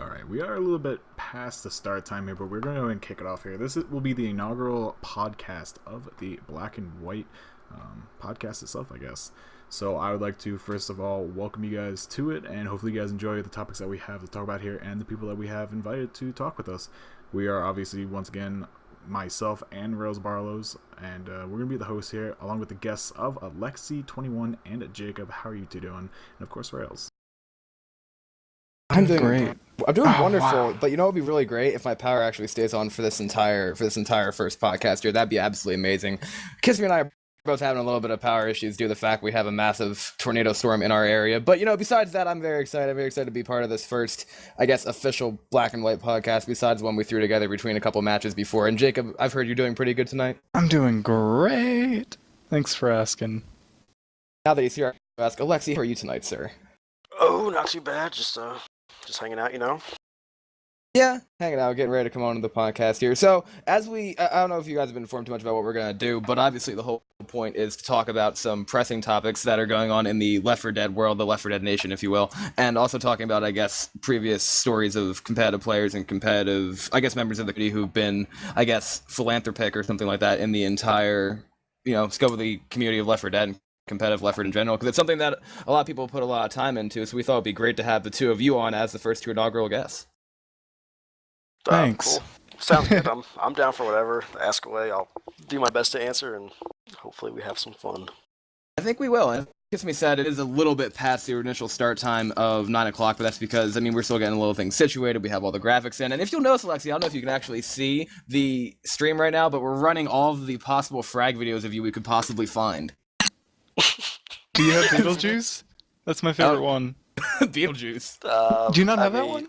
All right, we are a little bit past the start time here, but we're going to go ahead and kick it off here. Will be the inaugural podcast of the Black and White podcast itself, I guess. So I would like to, first of all, welcome you guys to it, and hopefully you guys enjoy the topics that we have to talk about here and the people that we have invited to talk with us. We are obviously, once again, myself and Rails Barlows, and we're going to be the hosts here, along with the guests of Alexi21 and Jacob. How are you two doing? And of course, Rails. I'm doing great. I'm doing wonderful, wow. But you know, it'd be really great if my power actually stays on for this entire first podcast here. That'd be absolutely amazing. Kissme and I are both having a little bit of power issues due to the fact we have a massive tornado storm in our area. But you know, besides that, I'm very excited. I'm very excited to be part of this first, I guess, official Black and White podcast. Besides one we threw together between a couple matches before. And Jacob, I've heard you're doing pretty good tonight. I'm doing great. Thanks for asking. Now that he's here, I ask Alexi, how are you tonight, sir? Oh, not too bad. Just hanging out, you know? Yeah, hanging out, getting ready to come on to the podcast here. So, I don't know if you guys have been informed too much about what we're going to do, but obviously the whole point is to talk about some pressing topics that are going on in the Left 4 Dead world, the Left 4 Dead nation, if you will, and also talking about, I guess, previous stories of competitive players and competitive, I guess, members of the community who've been, I guess, philanthropic or something like that in the entire, you know, scope of the community of Left 4 Dead and competitive Left 4 Dead in general, because it's something that a lot of people put a lot of time into, so we thought it'd be great to have the two of you on as the first two inaugural guests. Thanks. Cool. Sounds good. I'm down for whatever. Ask away. I'll do my best to answer, and hopefully we have some fun. I think we will. And Kissme said it is a little bit past the initial start time of 9 o'clock, but that's because, I mean, we're still getting a little things situated. We have all the graphics in. And if you'll notice, Alexi, I don't know if you can actually see the stream right now, but we're running all of the possible frag videos of you we could possibly find. Do you have Beetlejuice? That's my favorite one. Beetlejuice. Do you not have that one?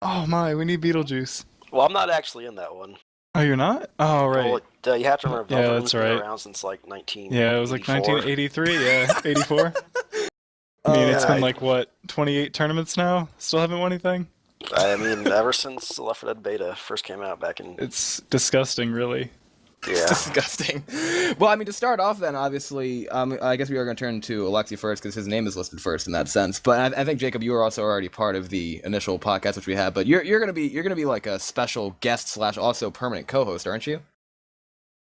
Oh my, we need Beetlejuice. Well, I'm not actually in that one. Oh, you're not? Oh, right. Well, you have to remember, Yeah, Velvet's that's been right. around since like 19. Yeah, it was like 1983, yeah, 84. I mean, it's been like, what, 28 tournaments now? Still haven't won anything? I mean, ever since the Left 4 Dead beta first came out back in... It's disgusting, really. Yeah. Disgusting. Well, I mean, to start off then, obviously, I guess we are going to turn to Alexi first because his name is listed first in that sense. But I think, Jacob, you were also already part of the initial podcast which we had. But you're going to be like a special guest / also permanent co-host, aren't you,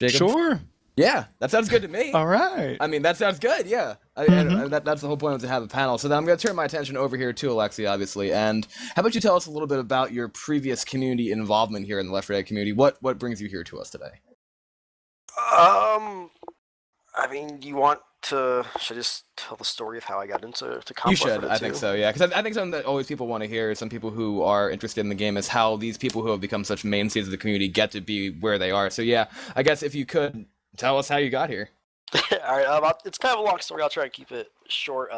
Jacob? Sure. Yeah, that sounds good to me. All right. I mean, that sounds good, yeah. And that's the whole point, was to have a panel. So then I'm going to turn my attention over here to Alexi, obviously. And how about you tell us a little bit about your previous community involvement here in the Left 4 Dead community? What brings you here to us today? I mean, should I just tell the story of how I got into comp? You should, Left 4 Dead I think 2? so, yeah. Because I think something that always people want to hear, some people who are interested in the game, is how these people who have become such mainstays of the community get to be where they are. So yeah, I guess if you could tell us how you got here. Alright, it's kind of a long story. I'll try and keep it short.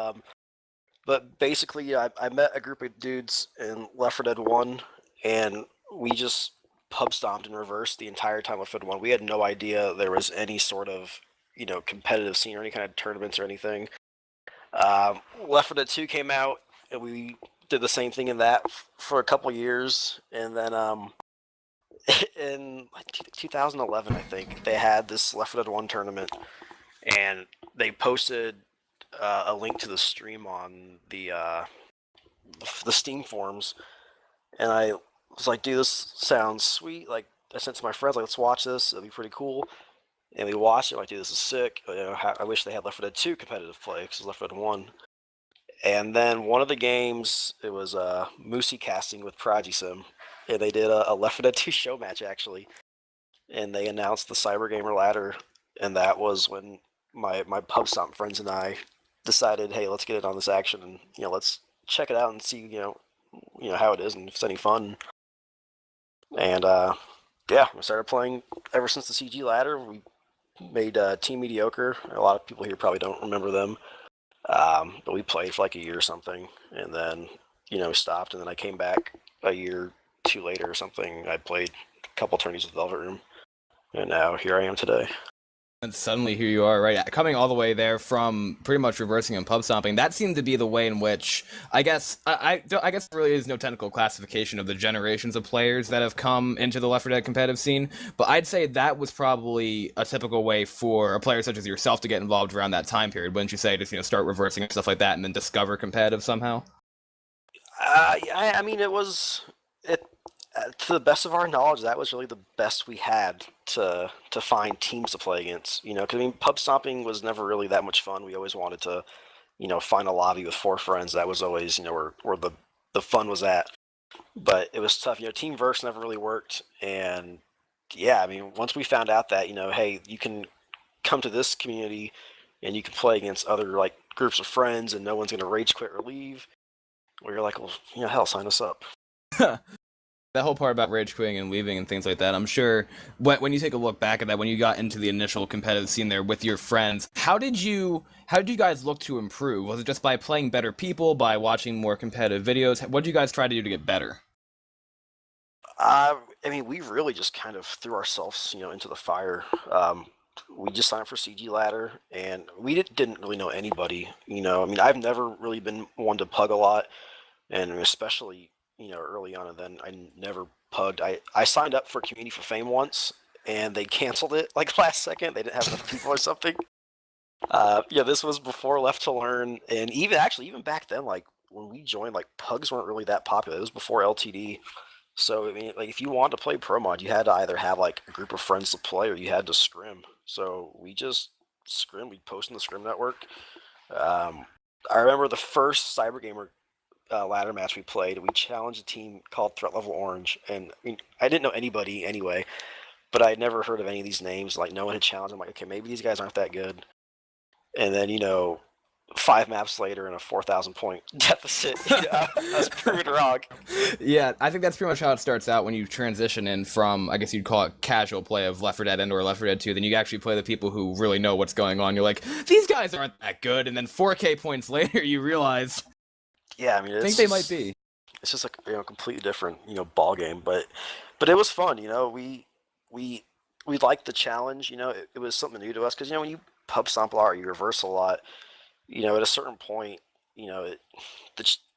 But basically, I met a group of dudes in Left 4 Dead 1, and we just pub stomped in reverse the entire time Left 4 Dead 1. We had no idea there was any sort of, you know, competitive scene or any kind of tournaments or anything. Left 4 Dead 2 came out, and we did the same thing in that for a couple years, and then in like 2011, I think, they had this Left 4 Dead 1 tournament, and they posted a link to the stream on the Steam forums, and I was like, dude, this sounds sweet. Like, I sent to my friends, like, let's watch this, it'll be pretty cool. And we watched it, like, dude, this is sick. You know, I wish they had Left 4 Dead 2 competitive play, because Left 4 Dead 1. And then one of the games, it was Moosey casting with Prodigy Sim, and they did a Left 4 Dead 2 show match, actually. And they announced the Cyber Gamer ladder, and that was when my pub stomp friends and I decided, hey, let's get in on this action, and, you know, let's check it out and see, you know how it is and if it's any fun. And yeah, we started playing ever since the CG ladder. We made Team Mediocre. A lot of people here probably don't remember them, but we played for like a year or something, and then, you know, stopped, and then I came back a year or two later or something. I played a couple tourneys with Velvet Room, and now here I am today. And suddenly here you are, right? Coming all the way there from pretty much reversing and pub stomping. That seemed to be the way in which, I guess there really is no technical classification of the generations of players that have come into the Left 4 Dead competitive scene. But I'd say that was probably a typical way for a player such as yourself to get involved around that time period. Wouldn't you say, just, you know, start reversing and stuff like that and then discover competitive somehow? I mean, it. To the best of our knowledge, that was really the best we had to find teams to play against. Because I mean, pub stomping was never really that much fun. We always wanted to, find a lobby with 4 friends. That was always, where the fun was at. But it was tough. Team verse never really worked. And yeah, I mean, once we found out that, hey, you can come to this community and you can play against other like groups of friends and no one's going to rage quit or leave, we were like, well, hell, sign us up. That whole part about rage quitting and leaving and things like that, I'm sure when you take a look back at that, when you got into the initial competitive scene there with your friends, how did you guys look to improve? Was it just by playing better people, by watching more competitive videos? What did you guys try to do to get better? I mean, we really just kind of threw ourselves, into the fire. We just signed up for CG Ladder, and we didn't really know anybody. I mean, I've never really been one to pug a lot, and especially early on, and then I never pugged. I signed up for Community for Fame once, and they canceled it like last second. They didn't have enough people or something. This was before Left to Learn, and even back then, like when we joined, like pugs weren't really that popular. It was before LTD. So I mean, like if you wanted to play Pro Mod, you had to either have like a group of friends to play, or you had to scrim. So we just scrim. We'd post in the scrim network. I remember the first Cyber Gamer ladder match we played. We challenged a team called Threat Level Orange, and I mean, I didn't know anybody anyway, but I had never heard of any of these names. Like no one had challenged. I'm like, okay, maybe these guys aren't that good. And then 5 maps later in a 4,000 point deficit, I was proven wrong. Yeah, I think that's pretty much how it starts out when you transition in from, I guess you'd call it casual play of Left 4 Dead and or Left 4 Dead 2. Then you actually play the people who really know what's going on. You're like, these guys aren't that good. And then 4K points later, you realize, yeah, I mean, I think they might be. It's just like completely different ball game, but it was fun. We liked the challenge. It was something new to us because when you pub stomp a lot or you reverse a lot, at a certain point, the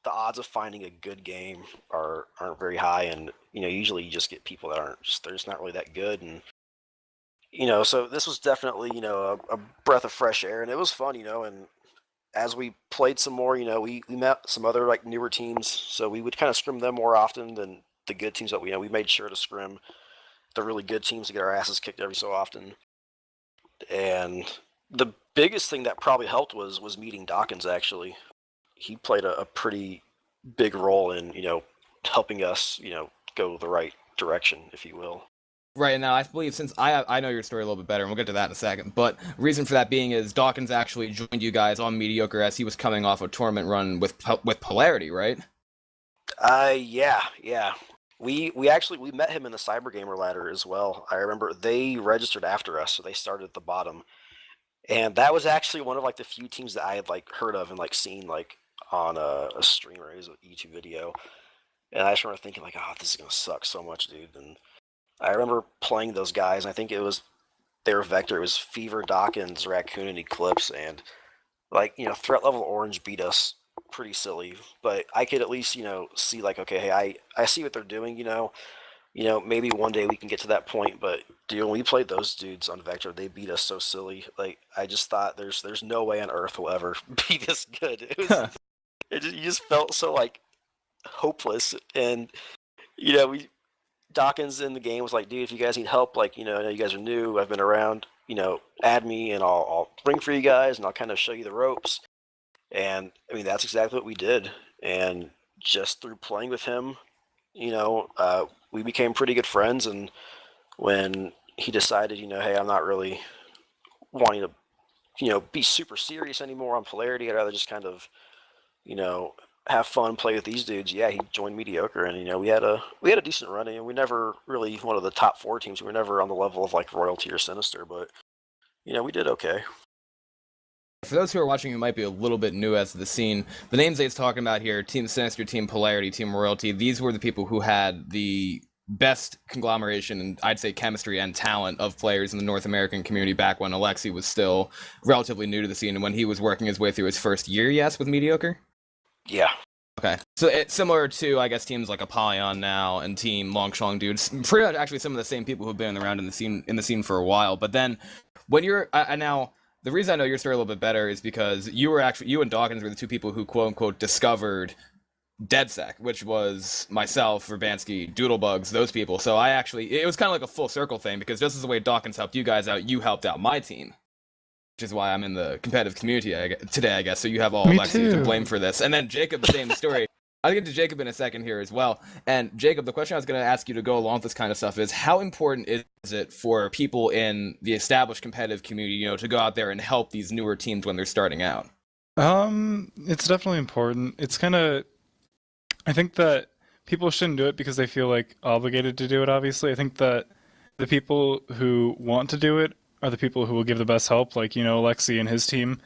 odds of finding a good game aren't very high, and usually you just get people that they're just not really that good, and so this was definitely a breath of fresh air, and it was fun, and as we played some more, we met some other like newer teams, so we would kind of scrim them more often than the good teams that we made sure to scrim the really good teams to get our asses kicked every so often. And the biggest thing that probably helped was meeting Dawkins. Actually, he played a pretty big role in helping us go the right direction, if you will. Right, now I believe, since I know your story a little bit better, and we'll get to that in a second, but reason for that being is Dawkins actually joined you guys on Mediocre as he was coming off a tournament run with Polarity, right? Yeah. We met him in the Cyber Gamer ladder as well. I remember they registered after us, so they started at the bottom. And that was actually one of like the few teams that I had like heard of and like seen like on a stream or a YouTube video. And I just remember thinking like, oh, this is gonna suck so much, dude. And I remember playing those guys, and I think they were Vector. It was Fever, Dawkins, Raccoon, and Eclipse, and like Threat Level Orange beat us pretty silly. But I could at least see like, okay, hey, I see what they're doing. Maybe one day we can get to that point. But dude, when we played those dudes on Vector, they beat us so silly. Like I just thought there's no way on earth we'll ever be this good. You just felt so like hopeless, and Dawkins in the game was like, dude, if you guys need help, like, I know you guys are new, I've been around, add me and I'll ring for you guys and I'll kind of show you the ropes. And I mean, that's exactly what we did. And just through playing with him, we became pretty good friends. And when he decided, hey, I'm not really wanting to, be super serious anymore on Polarity, I'd rather just kind of, have fun, play with these dudes. Yeah, he joined Mediocre, and we had a decent run. And we never really one of the top 4 teams. We were never on the level of like Royalty or Sinister, but we did okay. For those who are watching who might be a little bit new as to the scene, the names he's talking about here, Team Sinister, Team Polarity, Team Royalty, these were the people who had the best conglomeration and I'd say chemistry and talent of players in the North American community back when Alexi was still relatively new to the scene and when he was working his way through his first year, yes, with Mediocre? Yeah. Okay. So it's similar to, I guess, teams like Apollyon now and Team Longshong dudes. Pretty much actually some of the same people who've been around in the scene for a while. But then when you're now the reason I know your story a little bit better is because you and Dawkins were the 2 people who quote unquote discovered DeadSec, which was myself, Verbansky, Doodlebugs, those people. So it was kind of like a full circle thing, because just as the way Dawkins helped you guys out, you helped out my team. Which is why I'm in the competitive community today, I guess. So you have all Alexi to blame for this. And then Jacob, same story. I'll get to Jacob in a second here as well. And Jacob, the question I was going to ask you to go along with this kind of stuff is, how important is it for people in the established competitive community, to go out there and help these newer teams when they're starting out? It's definitely important. It's kind of, I think that people shouldn't do it because they feel like obligated to do it, obviously. I think that the people who want to do it are the people who will give the best help, like, Alexi and his team.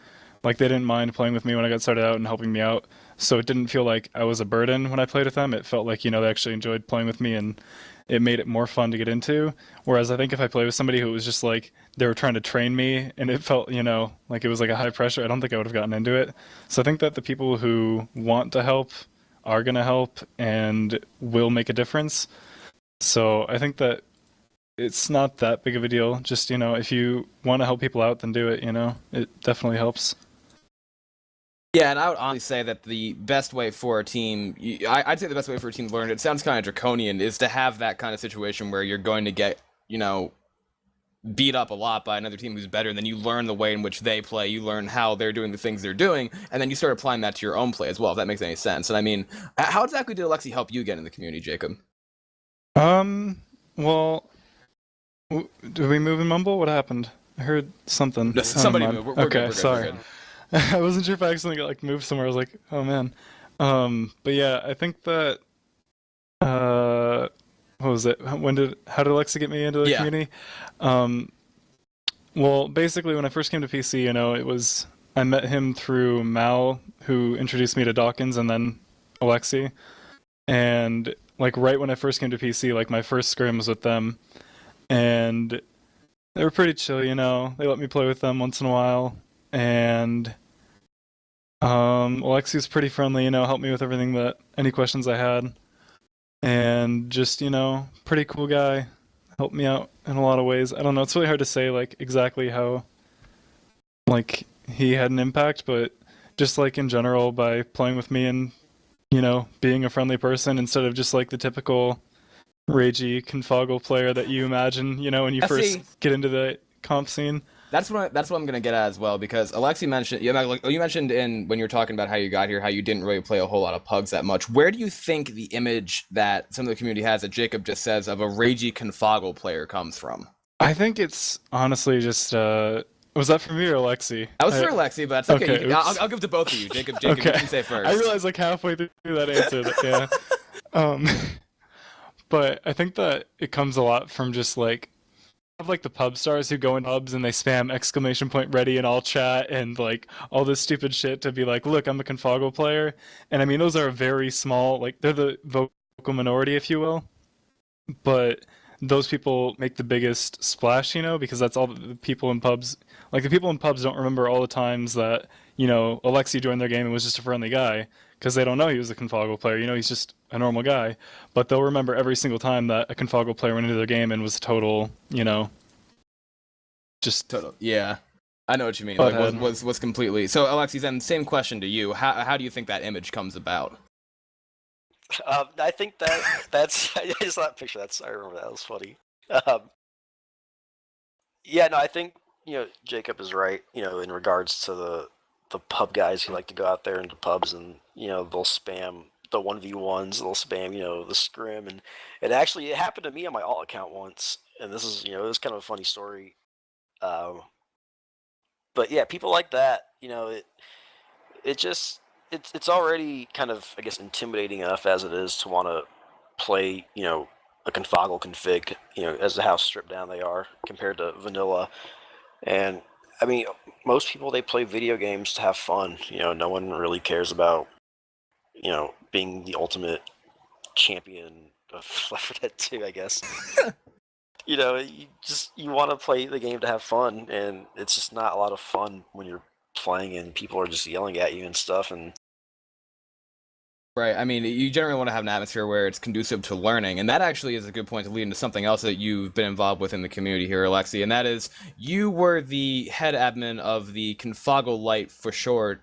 Like, they didn't mind playing with me when I got started out and helping me out. So it didn't feel like I was a burden when I played with them. It felt like, they actually enjoyed playing with me, and it made it more fun to get into. Whereas I think if I played with somebody who was just like, they were trying to train me and it felt, like it was like a high pressure, I don't think I would have gotten into it. So I think that the people who want to help are going to help and will make a difference. So I think that it's not that big of a deal. Just, if you want to help people out, then do it, It definitely helps. Yeah, and I would honestly say that the best way for a team, I'd say the best way for a team to learn, it sounds kind of draconian, is to have that kind of situation where you're going to get, beat up a lot by another team who's better, and then you learn the way in which they play, you learn how they're doing the things they're doing, and then you start applying that to your own play as well, if that makes any sense. And I mean, how exactly did Alexi help you get in the community, Jacob? Well, did we move in Mumble? What happened? I heard something. No, somebody moved. We're okay, good, sorry. We're good. I wasn't sure if I accidentally got moved somewhere. I was like, oh man. But yeah, I think that what was it? How did Alexa get me into the community? Well, basically when I first came to PC, I met him through Mal, who introduced me to Dawkins, and then Alexi. And like right when I first came to PC, like my first scrim was with them, and they were pretty chill, They let me play with them once in a while. And Alexi was pretty friendly, helped me with everything any questions I had. And just, pretty cool guy, helped me out in a lot of ways. I don't know, it's really hard to say, like, exactly how, like, he had an impact, but just, like, in general, by playing with me and, being a friendly person instead of just, like, the typical ragey, confoggle player that you imagine, when you first get into the comp scene. That's what I'm gonna get at as well, because Alexi mentioned, you mentioned when you were talking about how you got here, how you didn't really play a whole lot of pugs that much. Where do you think the image that some of the community has, that Jacob just says, of a ragey confoggle player comes from? I think it's honestly just, was that for me or Alexi? That was for Alexi, but that's okay. I'll give it to both of you. Jacob, okay. You can say first. I realized like halfway through that answer that, yeah. But I think that it comes a lot from just like, have like the pub stars who go in pubs and they spam ! ready in all chat and like all this stupid shit to be like, look, I'm a confoggle player. And I mean, those are very small, like they're the vocal minority, if you will. But those people make the biggest splash, because that's all the people in pubs, like the people in pubs don't remember all the times that, Alexi joined their game and was just a friendly guy, because they don't know he was a confoggle player, he's just a normal guy. But they'll remember every single time that a confoggle player went into their game and was a total, just total. Yeah, I know what you mean. Like, was completely. So, Alexi, then same question to you. How do you think that image comes about? I think that's I just saw that picture. I remember that was funny. Yeah, no, I think Jacob is right. In regards to the pub guys who like to go out there into pubs and they'll spam the 1v1s, they'll spam the scrim, and it happened to me on my alt account once, and this is it was kind of a funny story. But yeah, people like that. It's already kind of, I guess, intimidating enough as it is to want to play, a confoggle config, as to how stripped down they are compared to vanilla. And I mean, most people, they play video games to have fun. No one really cares about, being the ultimate champion of Left 4 Dead 2, I guess. You want to play the game to have fun, and it's just not a lot of fun when you're playing and people are just yelling at you and stuff. And Right. I mean, you generally want to have an atmosphere where it's conducive to learning, and that actually is a good point to lead into something else that you've been involved with in the community here, Alexi, and that is you were the head admin of the Confoggle Light for sure.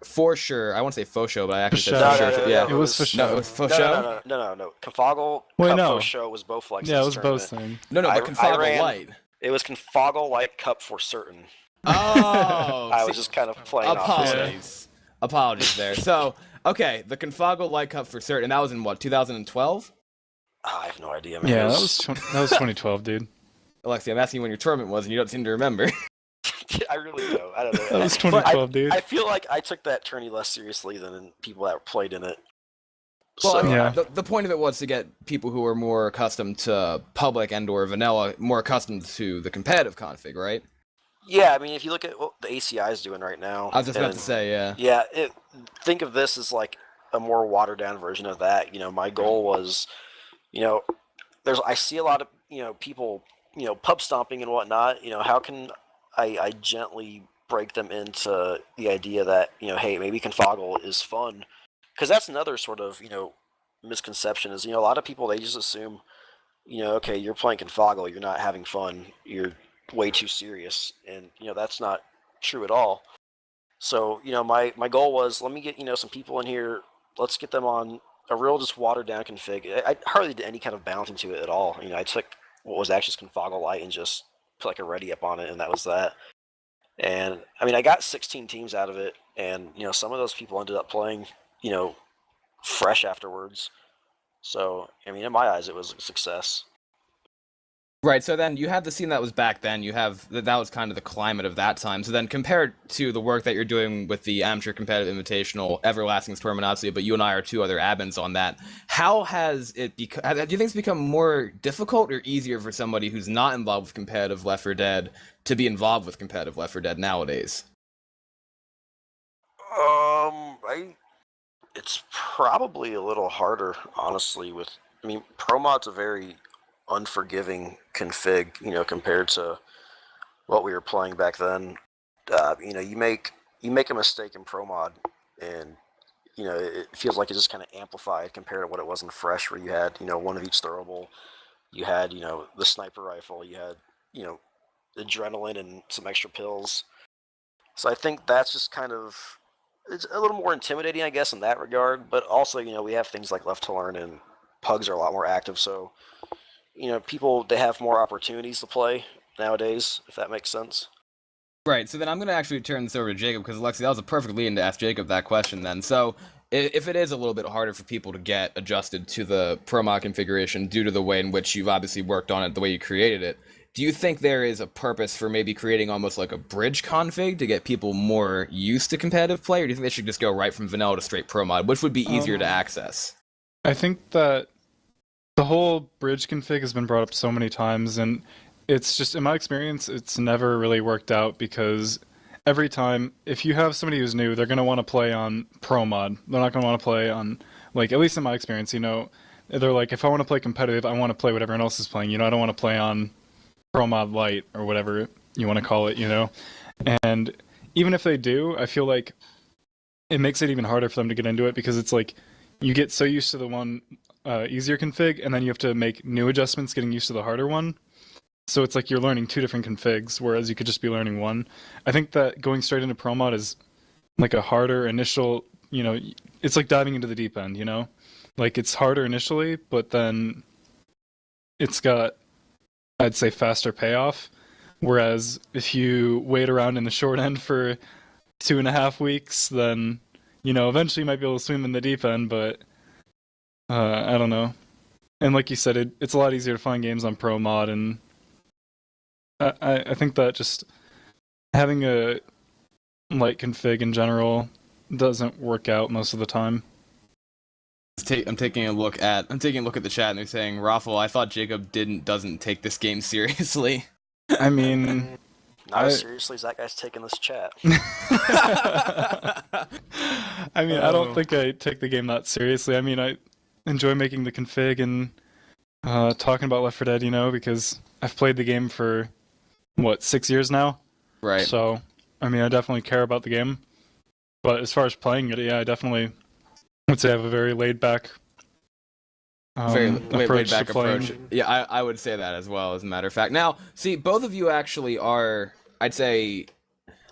I want to say faux show, but I actually said No, for sure. no, Yeah, it was for No, show. it was faux show. No. Confoggle Wait, Cup no. Faux Show was both like Yeah, it was tournament. both things. No, but Confoggle Light. It was Confoggle Light Cup for certain. Oh, I was just kind of playing off. Apologies there. So, okay, the Confoggle Light Cup for certain. That was in what, 2012? I have no idea, man. Yeah, that was 2012, dude. Alexi, I'm asking you when your tournament was, and you don't seem to remember. I really don't. I don't know. That was 2012, dude. I feel like I took that tourney less seriously than people that played in it. Well, So, Yeah. the point of it was to get people who are more accustomed to public and or vanilla more accustomed to the competitive config, right? yeah, I mean, if you look at what the ACI is doing right now. I was just about and- to say, yeah. Yeah, think of this as like a more watered down version of that. My goal was, I see a lot of, people, pub stomping and whatnot. How can I gently break them into the idea that, hey, maybe Confoggle is fun? Because that's another sort of, misconception is, a lot of people, they just assume, okay, you're playing Confoggle, you're not having fun, you're way too serious. And, that's not true at all. So, my goal was, let me get, some people in here, let's get them on a real just watered down config. I hardly did any kind of balancing to it at all. I took what was actually just Confoggle Light and just put like a ready up on it, and that was that. And, I mean, I got 16 teams out of it, and, some of those people ended up playing, fresh afterwards. So, I mean, in my eyes, it was a success. Right, so then you have the scene that was back then, you have, that was kind of the climate of that time, so then compared to the work that you're doing with the Amateur Competitive Invitational, Everlasting's tournament, obviously, but you and I are two other admins on that, how has it become, do you think it's become more difficult or easier for somebody who's not involved with competitive Left 4 Dead to be involved with competitive Left 4 Dead nowadays? It's probably a little harder, honestly, Pro Mod's a very unforgiving config, compared to what we were playing back then. You make a mistake in Pro Mod, and it feels like it's just kind of amplified compared to what it was in Fresh, where you had one of each throwable, you had the sniper rifle, you had adrenaline and some extra pills. So I think that's just kind of, it's a little more intimidating, I guess, in that regard. But also, we have things like Left to Learn, and pugs are a lot more active, so people, they have more opportunities to play nowadays, if that makes sense. Right, so then I'm going to actually turn this over to Jacob, because Alexi, that was a perfect lead-in to ask Jacob that question then. So, if it is a little bit harder for people to get adjusted to the Pro Mod configuration due to the way in which you've obviously worked on it, the way you created it, do you think there is a purpose for maybe creating almost like a bridge config to get people more used to competitive play, or do you think they should just go right from vanilla to straight Pro Mod, which would be easier to access? I think that the whole bridge config has been brought up so many times, and it's just, in my experience, it's never really worked out, because every time, if you have somebody who's new, they're going to want to play on Pro Mod. They're not going to want to play on, like, at least in my experience, they're like, if I want to play competitive, I want to play what everyone else is playing. I don't want to play on Pro Mod Light, or whatever you want to call it, And even if they do, I feel like it makes it even harder for them to get into it, because it's like, you get so used to the one easier config, and then you have to make new adjustments getting used to the harder one. So it's like you're learning two different configs, whereas you could just be learning one. I think that going straight into Pro Mod is like a harder initial, it's like diving into the deep end, Like, it's harder initially, but then it's got, I'd say, faster payoff. Whereas if you wait around in the short end for 2.5 weeks, then, eventually you might be able to swim in the deep end, but I don't know. And like you said, it's a lot easier to find games on Pro Mod, and I think that just having a light config in general doesn't work out most of the time. I'm taking a look at the chat, and they're saying, Raffle, I thought Jacob doesn't take this game seriously. I mean, not as seriously as that guy's taking this chat. I mean, I don't think I take the game that seriously. I mean, I enjoy making the config and talking about Left 4 Dead, because I've played the game for, 6 years now? Right. So, I mean, I definitely care about the game. But as far as playing it, yeah, I definitely would say I have a very laid back laid back to playing. approach. Yeah, I would say that as well, as a matter of fact. Now, see, both of you actually are, I'd say,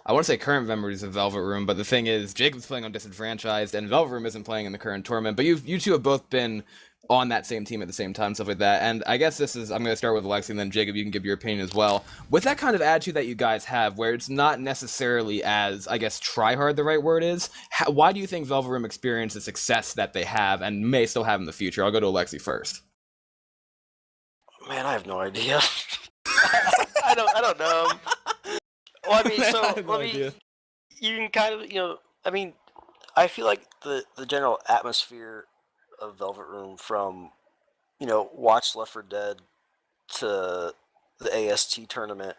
I want to say current members of Velvet Room, but the thing is, Jacob's playing on Disenfranchised, and Velvet Room isn't playing in the current tournament, but you two have both been on that same team at the same time, stuff like that. And I guess I'm going to start with Alexi, and then Jacob, you can give your opinion as well. With that kind of attitude that you guys have, where it's not necessarily as, I guess, try-hard the right word is, why do you think Velvet Room experienced the success that they have and may still have in the future? I'll go to Alexi first. Man, I have no idea. I don't know. Well, I mean, so you can kind of, I mean, I feel like the general atmosphere of Velvet Room, from Watch Left 4 Dead to the AST tournament.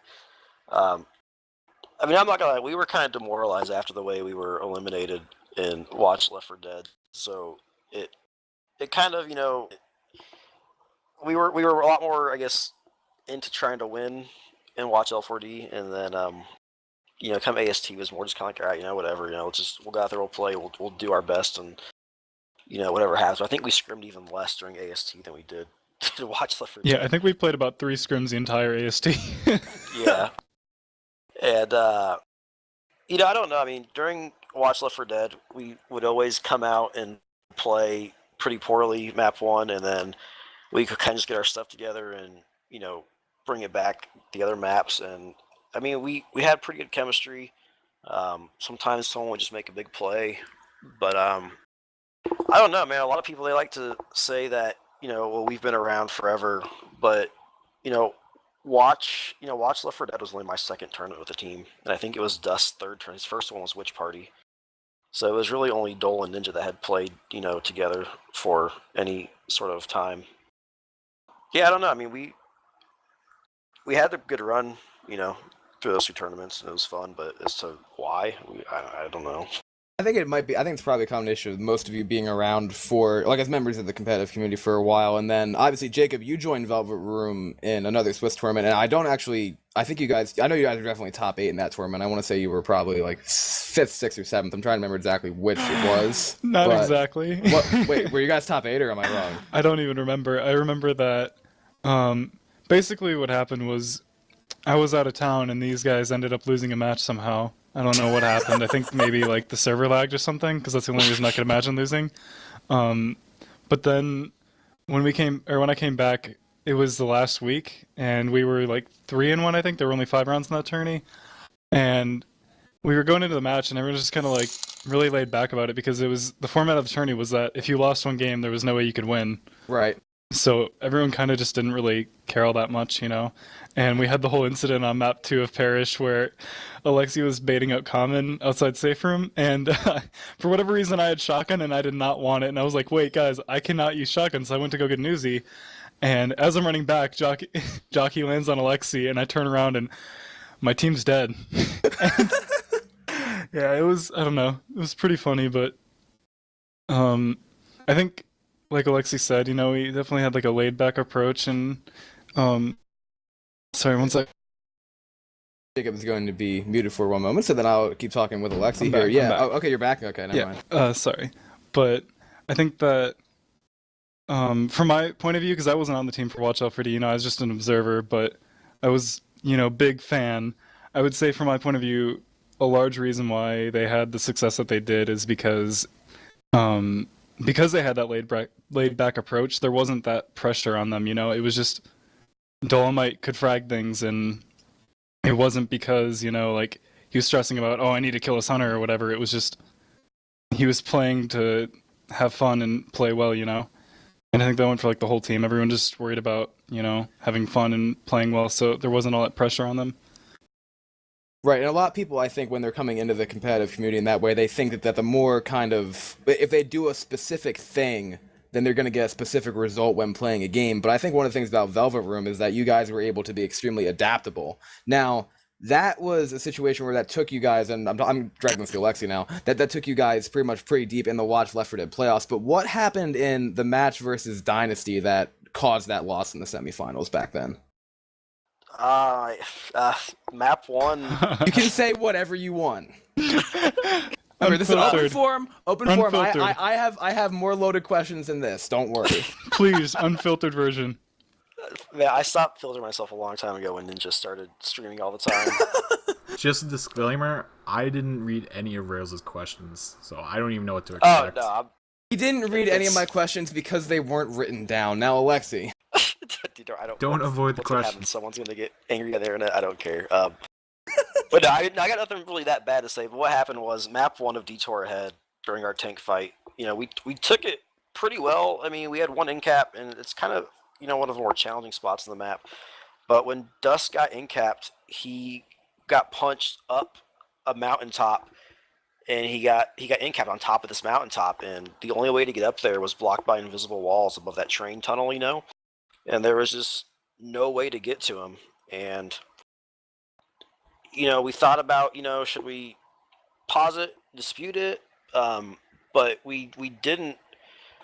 I mean, I'm not gonna lie, we were kind of demoralized after the way we were eliminated in Watch Left 4 Dead. So it kind of we were a lot more, I guess, into trying to win in Watch L4D, and then come AST was more just kind of like, all right, whatever, we'll go out there, we'll play, we'll do our best, and whatever happens. I think we scrimmed even less during AST than we did to Watch Left 4 Dead. Yeah, I think we played about 3 scrims the entire AST. Yeah. And, I don't know. I mean, during Watch Left 4 Dead, we would always come out and play pretty poorly map 1, and then we could kind of just get our stuff together and, bring it back the other maps. And, I mean, we had pretty good chemistry. Sometimes someone would just make a big play. But, I don't know, man. A lot of people, they like to say that, well, we've been around forever, but, Watch Left 4 Dead was only my second tournament with the team, and I think it was Dust's third turn. His first one was Witch Party. So it was really only Dole and Ninja that had played, together for any sort of time. Yeah, I don't know. I mean, we had a good run, through those 2 tournaments, and it was fun, but as to why, I don't know. I think it's probably a combination of most of you being around for, as members of the competitive community for a while, and then, obviously, Jacob, you joined Velvet Room in another Swiss tournament, and I know you guys were definitely top 8 in that tournament. I want to say you were probably, 5th, 6th, or 7th. I'm trying to remember exactly which it was. Not exactly. Wait, were you guys top 8, or am I wrong? I don't even remember. I remember that, basically what happened was, I was out of town, and these guys ended up losing a match somehow. I don't know what happened. I think maybe the server lagged or something, because that's the only reason I could imagine losing. But then when I came back, it was the last week, and we were 3-1. I think there were only 5 rounds in that tourney, and we were going into the match, and everyone was just kind of really laid back about it, because the format of the tourney was that if you lost one game, there was no way you could win. Right. So everyone kind of just didn't really care all that much, And we had the whole incident on map 2 of Parish where Alexi was baiting out Common outside safe room, and for whatever reason I had shotgun and I did not want it, and I was like, wait guys, I cannot use shotgun, so I went to go get an Uzi, and as I'm running back, Jockey lands on Alexi, and I turn around and my team's dead. And, yeah, it was, I don't know, it was pretty funny, but I think, like Alexi said, we definitely had a laid-back approach, and sorry, one sec. Jacob is going to be muted for one moment, so then I'll keep talking with Alexi here. Yeah, oh, okay, you're back? Okay, never mind. Sorry. But I think that, from my point of view, because I wasn't on the team for Watch L4D, I was just an observer, but I was, big fan. I would say from my point of view, a large reason why they had the success that they did is because they had that laid back approach. There wasn't that pressure on them, it was just Dolomite could frag things, and it wasn't because, he was stressing about, I need to kill his hunter or whatever. It was just, he was playing to have fun and play well, And I think that went for the whole team. Everyone just worried about, having fun and playing well, so there wasn't all that pressure on them. Right, and a lot of people, I think, when they're coming into the competitive community in that way, they think that the more if they do a specific thing, then they're going to get a specific result when playing a game. But I think one of the things about Velvet Room is that you guys were able to be extremely adaptable. Now, that was a situation where that took you guys, and I'm dragging this to Alexi now, that took you guys pretty deep in the Watch Left 4 Dead playoffs. But what happened in the match versus Dynasty that caused that loss in the semifinals back then? Map 1. You can say whatever you want. This is an open Unfiltered. forum. Unfiltered. I have more loaded questions than this. Don't worry. Please, unfiltered version. Man, I stopped filtering myself a long time ago when Ninja started streaming all the time. Just a disclaimer, I didn't read any of Rails' questions, so I don't even know what to Oh expect. no, He didn't read any of my questions because they weren't written down. Now, Alexi. Dude, I don't. Don't avoid the what's gonna question. happen? Someone's gonna get angry on the internet. I don't care. But no, I got nothing really that bad to say. But what happened was map 1 of Detour ahead during our tank fight. You know, we took it pretty well. I mean, we had one in-cap, and it's kind of, you know, one of the more challenging spots in the map. But when Dust got in-capped, he got punched up a mountaintop, and he got in-capped on top of this mountaintop, and the only way to get up there was blocked by invisible walls above that train tunnel, you know? And there was just no way to get to him. And, you know, we thought about, you know, should we pause it, dispute it? But we didn't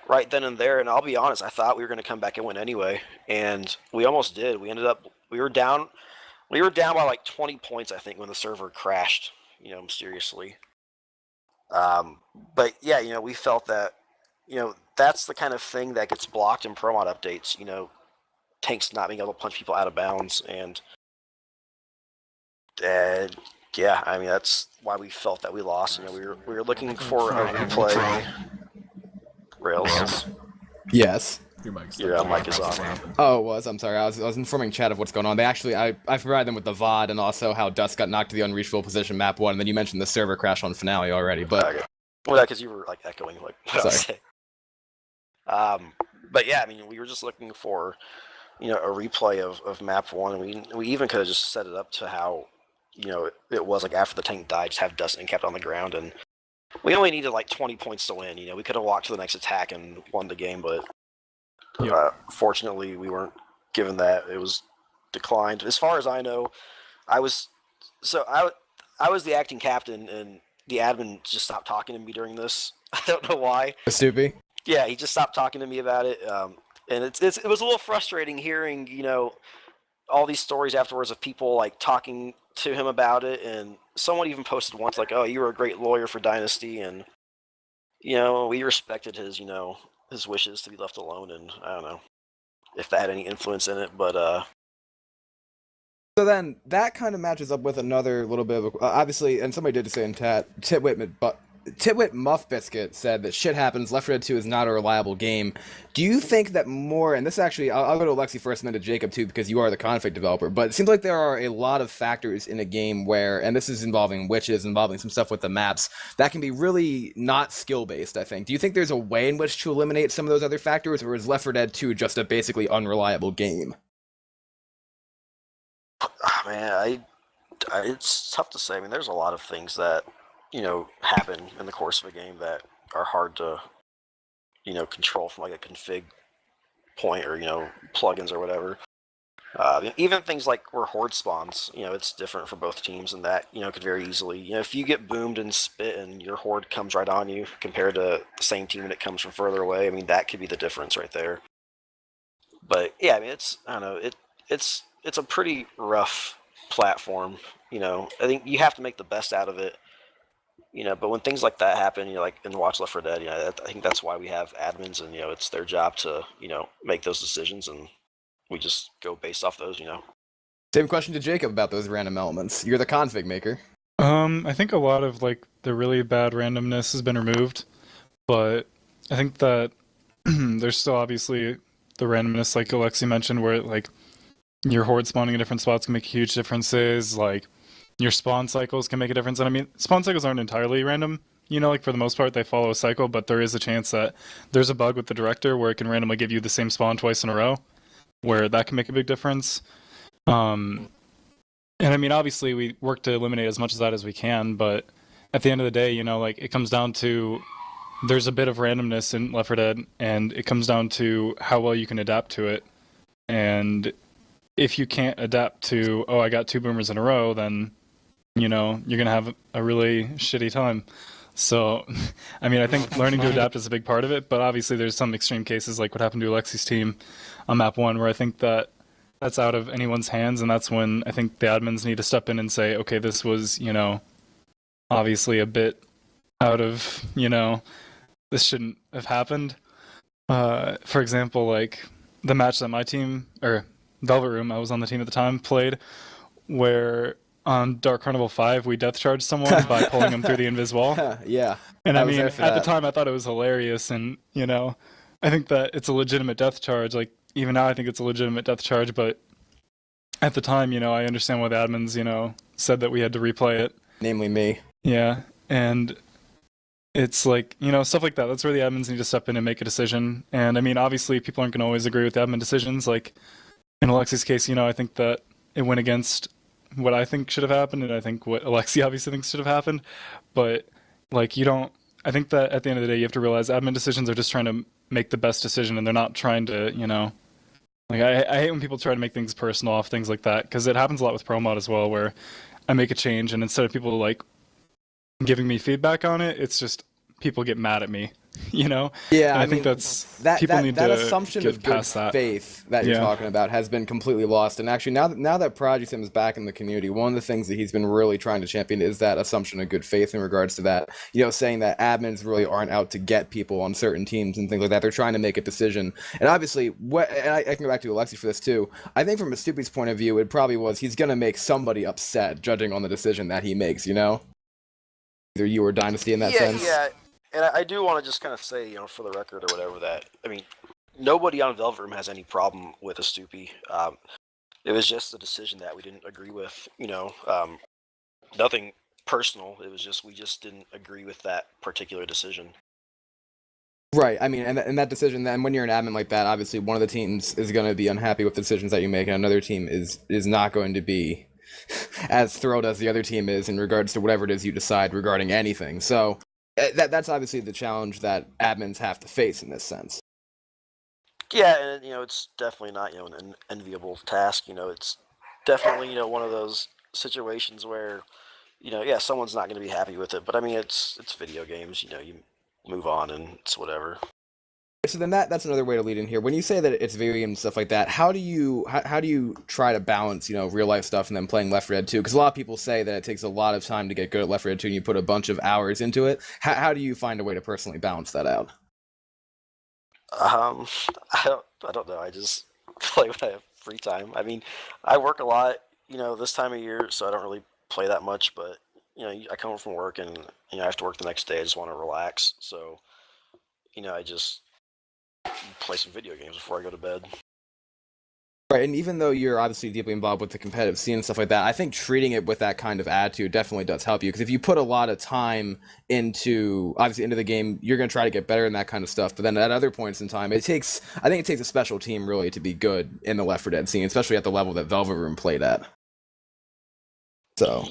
right then and there, and I'll be honest, I thought we were going to come back and win anyway, and we almost did. We were down by like 20 points, I think, when the server crashed, you know, mysteriously. But yeah, you know, we felt that, you know, that's the kind of thing that gets blocked in pro mod updates, you know, tanks not being able to punch people out of bounds, and yeah, I mean, that's why we felt that we lost. You know, we were looking for a replay. Rails. Yes. Your mic's Your mic is off. Oh, it was. I'm sorry. I was informing chat of what's going on. They actually, I provided them with the VOD and also how Dust got knocked to the unreachable position map 1, and then you mentioned the server crash on Finale already, but... Okay. Well, because you were, like, echoing, like, what I was saying. But yeah, I mean, we were just looking for, you know, a replay of map 1, and we even could have just set it up to how, you know, it was, like, after the tank died, just have Dust and kept on the ground, and we only needed, like, 20 points to win. You know, we could have walked to the next attack and won the game, but fortunately, we weren't given that. It was declined. As far as I know, I was the acting captain, and the admin just stopped talking to me during this. I don't know why. Stoopy? Yeah, he just stopped talking to me about it, and it was a little frustrating hearing, you know, all these stories afterwards of people, like, talking to him about it, and someone even posted once, like, oh, you were a great lawyer for Dynasty, and, you know, we respected his, you know, his wishes to be left alone, and I don't know if that had any influence in it, but So then, that kind of matches up with another little bit of obviously, and somebody did say in chat, Titwit Muff Biscuit said that shit happens, Left 4 Dead 2 is not a reliable game. Do you think that more, and this actually, I'll go to Alexi first and then to Jacob too, because you are the config developer, but it seems like there are a lot of factors in a game where, and this is involving witches, involving some stuff with the maps, that can be really not skill-based, I think. Do you think there's a way in which to eliminate some of those other factors, or is Left 4 Dead 2 just a basically unreliable game? man, it's tough to say. I mean, there's a lot of things that, you know, happen in the course of a game that are hard to, you know, control from like a config point or, you know, plugins or whatever. Even things like where horde spawns, you know, it's different for both teams, and that, you know, could very easily, you know, if you get boomed and spit and your horde comes right on you compared to the same team and it comes from further away, I mean, that could be the difference right there. But yeah, I mean, I don't know, it's a pretty rough platform, you know. I think you have to make the best out of it, you know, but when things like that happen, you know, like in Watch Left 4 Dead, you know, I think that's why we have admins, and, you know, it's their job to, you know, make those decisions, and we just go based off those, you know. Same question to Jacob about those random elements. You're the config maker. I think a lot of like the really bad randomness has been removed, but I think that there's still obviously the randomness, like Alexi mentioned, where like your horde spawning in different spots can make huge differences. Like your spawn cycles can make a difference. And I mean, spawn cycles aren't entirely random. You know, like for the most part, they follow a cycle, but there is a chance that there's a bug with the director where it can randomly give you the same spawn twice in a row, where that can make a big difference. And I mean, obviously, we work to eliminate as much of that as we can, but at the end of the day, you know, like it comes down to there's a bit of randomness in Left 4 Dead, and it comes down to how well you can adapt to it. And if you can't adapt to, oh, I got 2 boomers in a row, then, you know, you're going to have a really shitty time. So, I mean, I think learning to adapt is a big part of it, but obviously there's some extreme cases like what happened to Alexi's team on map 1, where I think that that's out of anyone's hands, and that's when I think the admins need to step in and say, okay, this was, you know, obviously a bit out of, this shouldn't have happened. For example, like the match that my team, or Velvet Room, I was on the team at the time, played, where on Dark Carnival 5 we death charged someone by pulling them through the invis wall. Yeah. And I was mean, there at for the that. time I thought it was hilarious, and I think that it's a legitimate death charge. Like even now I think it's a legitimate death charge, but at the time, I understand why the admins, said that we had to replay it. Namely me. Yeah, and it's like, stuff like that. That's where the admins need to step in and make a decision. And I mean, obviously, people aren't going to always agree with the admin decisions. Like in Alexi's case, I think that it went against what I think should have happened, and I think what Alexi obviously thinks should have happened. But like, I think that at the end of the day, you have to realize admin decisions are just trying to make the best decision, and they're not trying to, like I hate when people try to make things personal off things like that, because it happens a lot with ProMod as well, where I make a change, and instead of people like giving me feedback on it, it's just people get mad at me, Yeah, and I think that's people need to assumption get of good past that. faith that you're Yeah. talking about has been completely lost. And actually, now that Project Sim is back in the community, one of the things that he's been really trying to champion is that assumption of good faith in regards to that. Saying that admins really aren't out to get people on certain teams and things like that. They're trying to make a decision. And obviously, and I can go back to Alexi for this too. I think from a Stoopy's point of view, it probably was he's gonna make somebody upset, judging on the decision that he makes. Either you or Dynasty in that sense. Yeah. And I do want to just kind of say, for the record or whatever, that, I mean, nobody on Velvet Room has any problem with a Stoopy. It was just a decision that we didn't agree with, nothing personal. It was just, we just didn't agree with that particular decision. Right. I mean, and that decision, then when you're an admin like that, obviously one of the teams is going to be unhappy with the decisions that you make, and another team is not going to be as thrilled as the other team is in regards to whatever it is you decide regarding anything. So that's obviously the challenge that admins have to face in this sense. Yeah, and it's definitely not an enviable task. It's definitely one of those situations where someone's not going to be happy with it. But I mean, it's video games. You move on and it's whatever. So then that's another way to lead in here. When you say that it's video game and stuff like that, how do you try to balance real life stuff and then playing Left 4 Dead 2? Because a lot of people say that it takes a lot of time to get good at Left 4 Dead 2, and you put a bunch of hours into it. How do you find a way to personally balance that out? I don't know. I just play when I have free time. I mean, I work a lot, this time of year, so I don't really play that much. But I come home from work and I have to work the next day. I just want to relax, so I just play some video games before I go to bed. Right, and even though you're obviously deeply involved with the competitive scene and stuff like that, I think treating it with that kind of attitude definitely does help you. Because if you put a lot of time into the game, you're going to try to get better in that kind of stuff. But then at other points in time, I think it takes a special team really to be good in the Left 4 Dead scene, especially at the level that Velvet Room played at. So.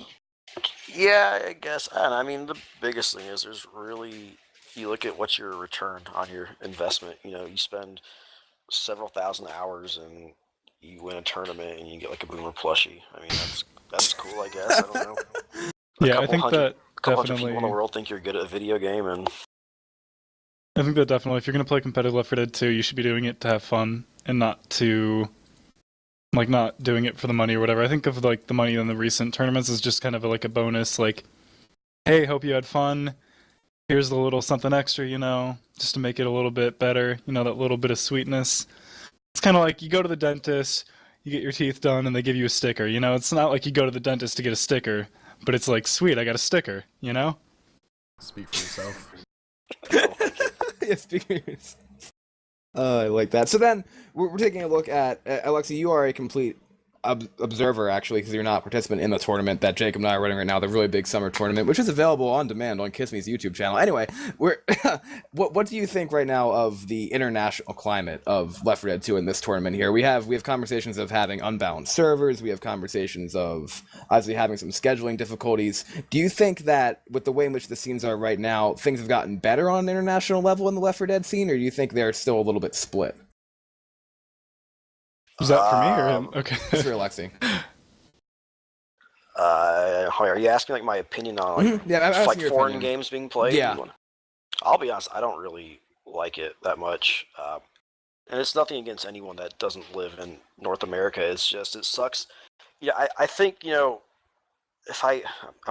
Yeah, I guess. I mean, the biggest thing is you look at what's your return on your investment. You spend several thousand hours and you win a tournament and you get like a Boomer plushie. I mean, that's cool, I guess. I don't know. Yeah, I think that A couple hundred definitely. people in the world think you're good at a video game, and I think that definitely, if you're going to play competitive Left 4 Dead 2, you should be doing it to have fun and not doing it for the money or whatever. I think of like the money in the recent tournaments as just kind of like a bonus, like, hey, hope you had fun. Here's a little something extra, just to make it a little bit better, that little bit of sweetness. It's kind of like you go to the dentist, you get your teeth done, and they give you a sticker, It's not like you go to the dentist to get a sticker, but it's like, sweet, I got a sticker, Speak for yourself. Yeah, speak for yourself. I like that. So then we're taking a look at Alexi. You are a complete observer, actually, because you're not a participant in the tournament that Jacob and I are running right now, the really big summer tournament, which is available on demand on Kissme's YouTube channel. Anyway, what do you think right now of the international climate of Left 4 Dead 2 in this tournament here? We have conversations of having unbalanced servers. We have conversations of obviously having some scheduling difficulties. Do you think that with the way in which the scenes are right now, things have gotten better on an international level in the Left 4 Dead scene, or do you think they're still a little bit split? Is that for me or him? Okay. It's for Alexi. are you asking like my opinion on like, Yeah, I'm asking like your foreign opinion. games being played? Yeah. I'll be honest, I don't really like it that much. And it's nothing against anyone that doesn't live in North America. It's just, it sucks. Yeah, I think, I'm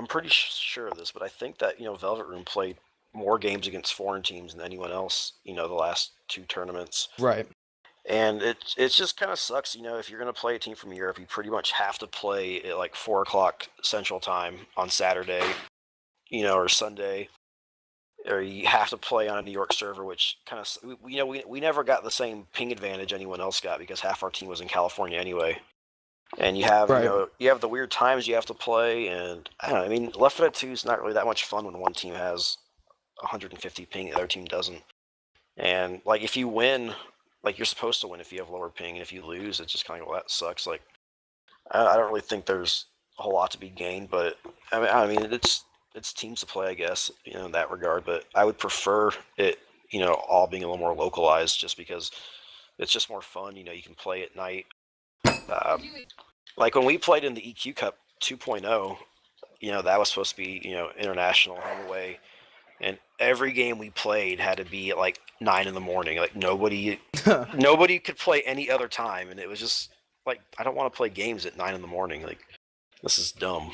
pretty sure of this, but I think that, Velvet Room played more games against foreign teams than anyone else, the last 2 tournaments. Right. And it's just kind of sucks, if you're going to play a team from Europe, you pretty much have to play at like 4 o'clock Central Time on Saturday, or Sunday, or you have to play on a New York server, which kind of, we never got the same ping advantage anyone else got because half our team was in California anyway. And you have, you have the weird times you have to play, and I don't know, I mean, Left 4 Dead 2 is not really that much fun when one team has 150 ping, the other team doesn't. And like, if you win, like, you're supposed to win if you have lower ping, and if you lose, it's just kind of, well, that sucks. Like, I don't really think there's a whole lot to be gained, but I mean, it's teams to play, I guess, in that regard. But I would prefer it, all being a little more localized, just because it's just more fun. You can play at night. Like when we played in the EQ Cup 2.0, that was supposed to be, international home away. And every game we played had to be at like 9 in the morning. Like nobody could play any other time. And it was just like, I don't want to play games at 9 in the morning. Like, this is dumb.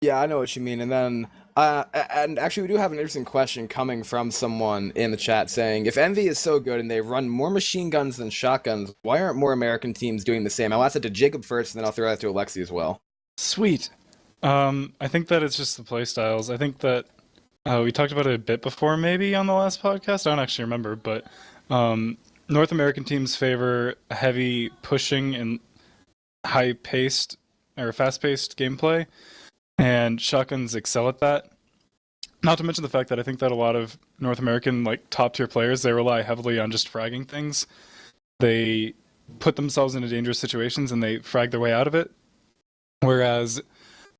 Yeah, I know what you mean. And then, and actually, we do have an interesting question coming from someone in the chat saying, if Envy is so good and they run more machine guns than shotguns, why aren't more American teams doing the same? I'll ask it to Jacob first, and then I'll throw that to Alexi as well. Sweet. I think that it's just the play styles. I think that we talked about it a bit before, maybe on the last podcast. I don't actually remember, but North American teams favor heavy pushing and high-paced or fast-paced gameplay, and shotguns excel at that. Not to mention the fact that I think that a lot of North American top-tier players, they rely heavily on just fragging things. They put themselves into dangerous situations and they frag their way out of it. Whereas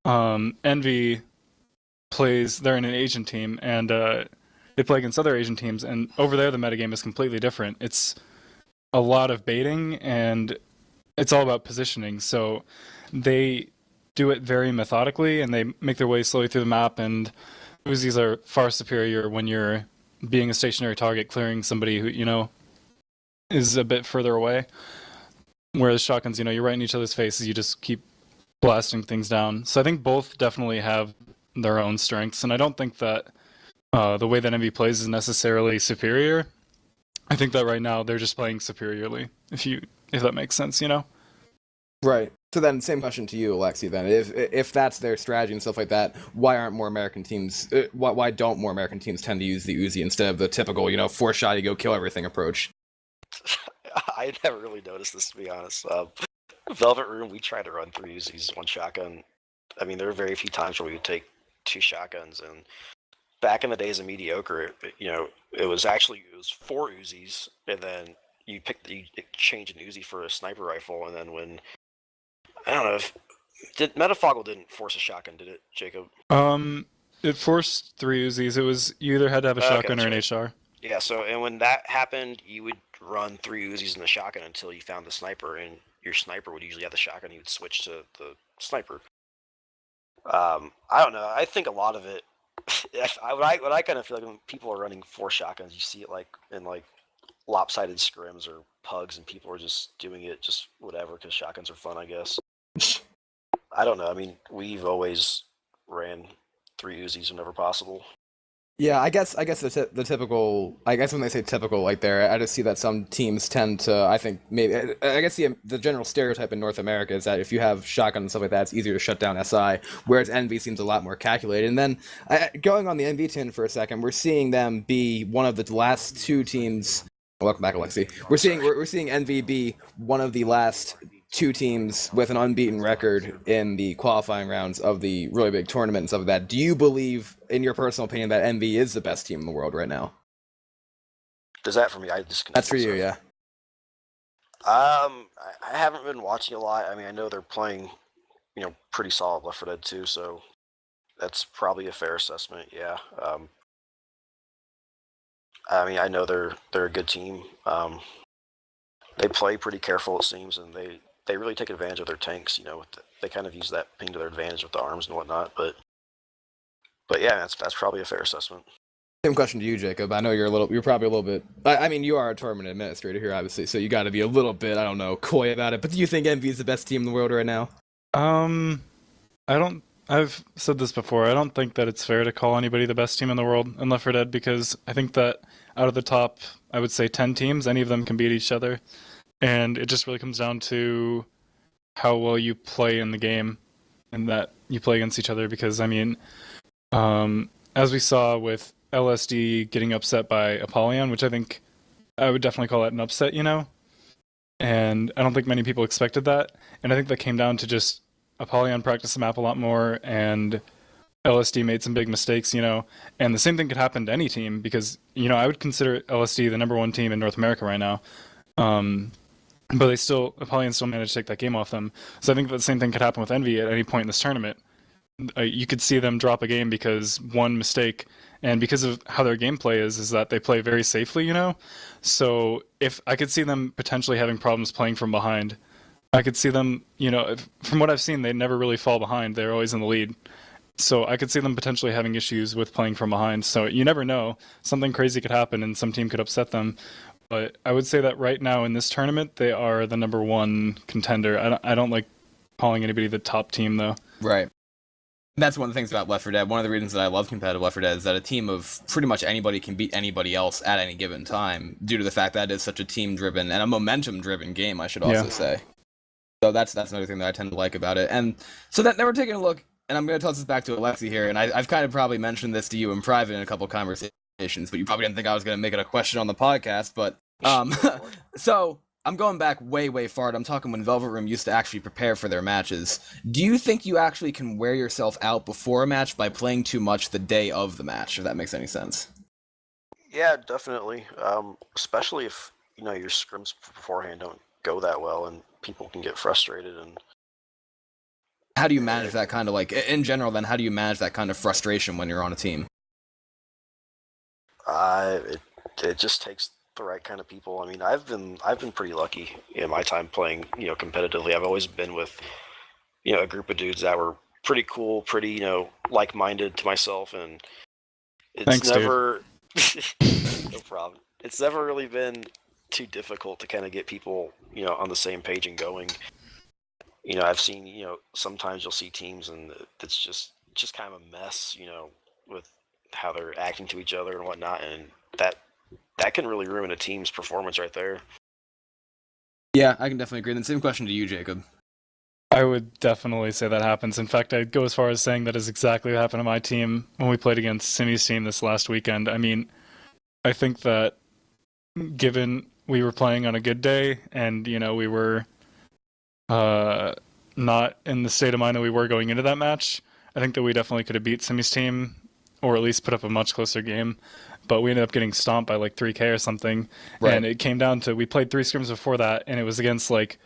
Envy they're in an Asian team, and they play against other Asian teams, and over there the metagame is completely different. It's a lot of baiting, and it's all about positioning. So they do it very methodically, and they make their way slowly through the map, and Uzis are far superior when you're being a stationary target, clearing somebody who, is a bit further away. Whereas shotguns, you're right in each other's faces, you just keep blasting things down. So I think both definitely have their own strengths, and I don't think that the way that Envy plays is necessarily superior. I think that right now they're just playing superiorly, if that makes sense, Right. So then, same question to you, Alexi. Then, if that's their strategy and stuff like that, why aren't more American teams? Why don't more American teams tend to use the Uzi instead of the typical, 4-shot, you go kill everything approach? I never really noticed this, to be honest. Velvet Room, we tried to run 3 Uzis, 1 shotgun. I mean, there were very few times where we would take 2 shotguns, and back in the days of Mediocre, it was 4 Uzis, and then you change an Uzi for a sniper rifle, and then when, I don't know, Metafoggle didn't force a shotgun, did it, Jacob? It forced 3 Uzis. It was, you either had to have a shotgun or an HR. Yeah, so, and when that happened, you would run 3 Uzis in the shotgun until you found the sniper, and your sniper would usually have the shotgun, you would switch to the sniper. I don't know, I think a lot of it, what I kind of feel like when people are running 4 shotguns, you see it in lopsided scrims or pugs, and people are just doing it just whatever because shotguns are fun, I guess. I don't know, I mean, we've always ran 3 Uzis whenever possible. Yeah, I guess the typical. I guess when they say typical, there, I just see that some teams tend to. I think maybe. I guess the general stereotype in North America is that if you have shotgun and stuff like that, it's easier to shut down SI. Whereas Envy seems a lot more calculated. And then going on the Envy tin for a second, we're seeing them be one of the last 2 teams. Welcome back, Alexi. We're seeing Envy be one of the last 2 teams with an unbeaten record in the qualifying rounds of the really big tournament and stuff like that. Do you believe, in your personal opinion, that Envy is the best team in the world right now? Is that for me? That's for you, yeah. I haven't been watching a lot. I mean, I know they're playing, pretty solid Left 4 Dead 2, so that's probably a fair assessment, yeah. I mean, I know they're a good team. They play pretty careful, it seems, and they really take advantage of their tanks. They kind of use that ping to their advantage with the arms and whatnot. But yeah, that's probably a fair assessment. Same question to you, Jacob. I know you're probably a little bit. I mean, you are a tournament administrator here, obviously, so you got to be a little bit, I don't know, coy about it. But do you think Envy is the best team in the world right now? I I've said this before. I don't think that it's fair to call anybody the best team in the world in Left 4 Dead because I think that out of the top, I would say 10 teams, any of them can beat each other. And it just really comes down to how well you play in the game and that you play against each other because, I mean, as we saw with LSD getting upset by Apollyon, which I think I would definitely call that an upset, you know? And I don't think many people expected that. And I think that came down to just Apollyon practiced the map a lot more and LSD made some big mistakes, you know? And the same thing could happen to any team because, you know, I would consider LSD the number one team in North America right now. But Apollyon still managed to take that game off them. So I think that the same thing could happen with Envy at any point in this tournament. You could see them drop a game because one mistake, and because of how their gameplay is that they play very safely, you know? So if I could see them potentially having problems playing from behind, I could see them, you know, from what I've seen, they never really fall behind. They're always in the lead. So I could see them potentially having issues with playing from behind. So you never know. Something crazy could happen and some team could upset them. But I would say that right now in this tournament, they are the number one contender. I don't like calling anybody the top team, though. Right. That's one of the things about Left 4 Dead. One of the reasons that I love competitive Left 4 Dead is that a team of pretty much anybody can beat anybody else at any given time due to the fact that it is such a team-driven and a momentum-driven game, I should also say. So that's another thing that I tend to like about it. And so then we're taking a look, and I'm going to toss this back to Alexi here, and I've kind of probably mentioned this to you in private in a couple of conversations, but you probably didn't think I was going to make it a question on the podcast, but so I'm going back way far. I'm talking when Velvet Room used to actually prepare for their matches. Do you think you actually can wear yourself out before a match by playing too much the day of the match, if that makes any sense? Yeah, definitely. Especially if, you know, your scrims beforehand don't go that well and people can get frustrated. And how do you manage that kind of, like, in general then, how do you manage that kind of frustration when you're on a team? It just takes the right kind of people. I mean, I've been pretty lucky in my time playing, you know, competitively. I've always been with, you know, a group of dudes that were pretty cool, pretty, you know, like-minded to myself, and it's Thanks, never no problem. It's never really been too difficult to kind of get people, you know, on the same page and going. You know, I've seen, you know, sometimes you'll see teams and it's just kind of a mess, you know, with how they're acting to each other and whatnot, and that can really ruin a team's performance right there. Yeah, I can definitely agree. Then same question to you, Jacob. I would definitely say that happens. In fact, I'd go as far as saying that is exactly what happened to my team when we played against Simi's team this last weekend. I mean, I think that given we were playing on a good day and, you know, we were not in the state of mind that we were going into that match, I think that we definitely could have beat Simi's team or at least put up a much closer game. But we ended up getting stomped by like 3K or something. Right. And it came down to, we played 3 scrims before that, and it was against like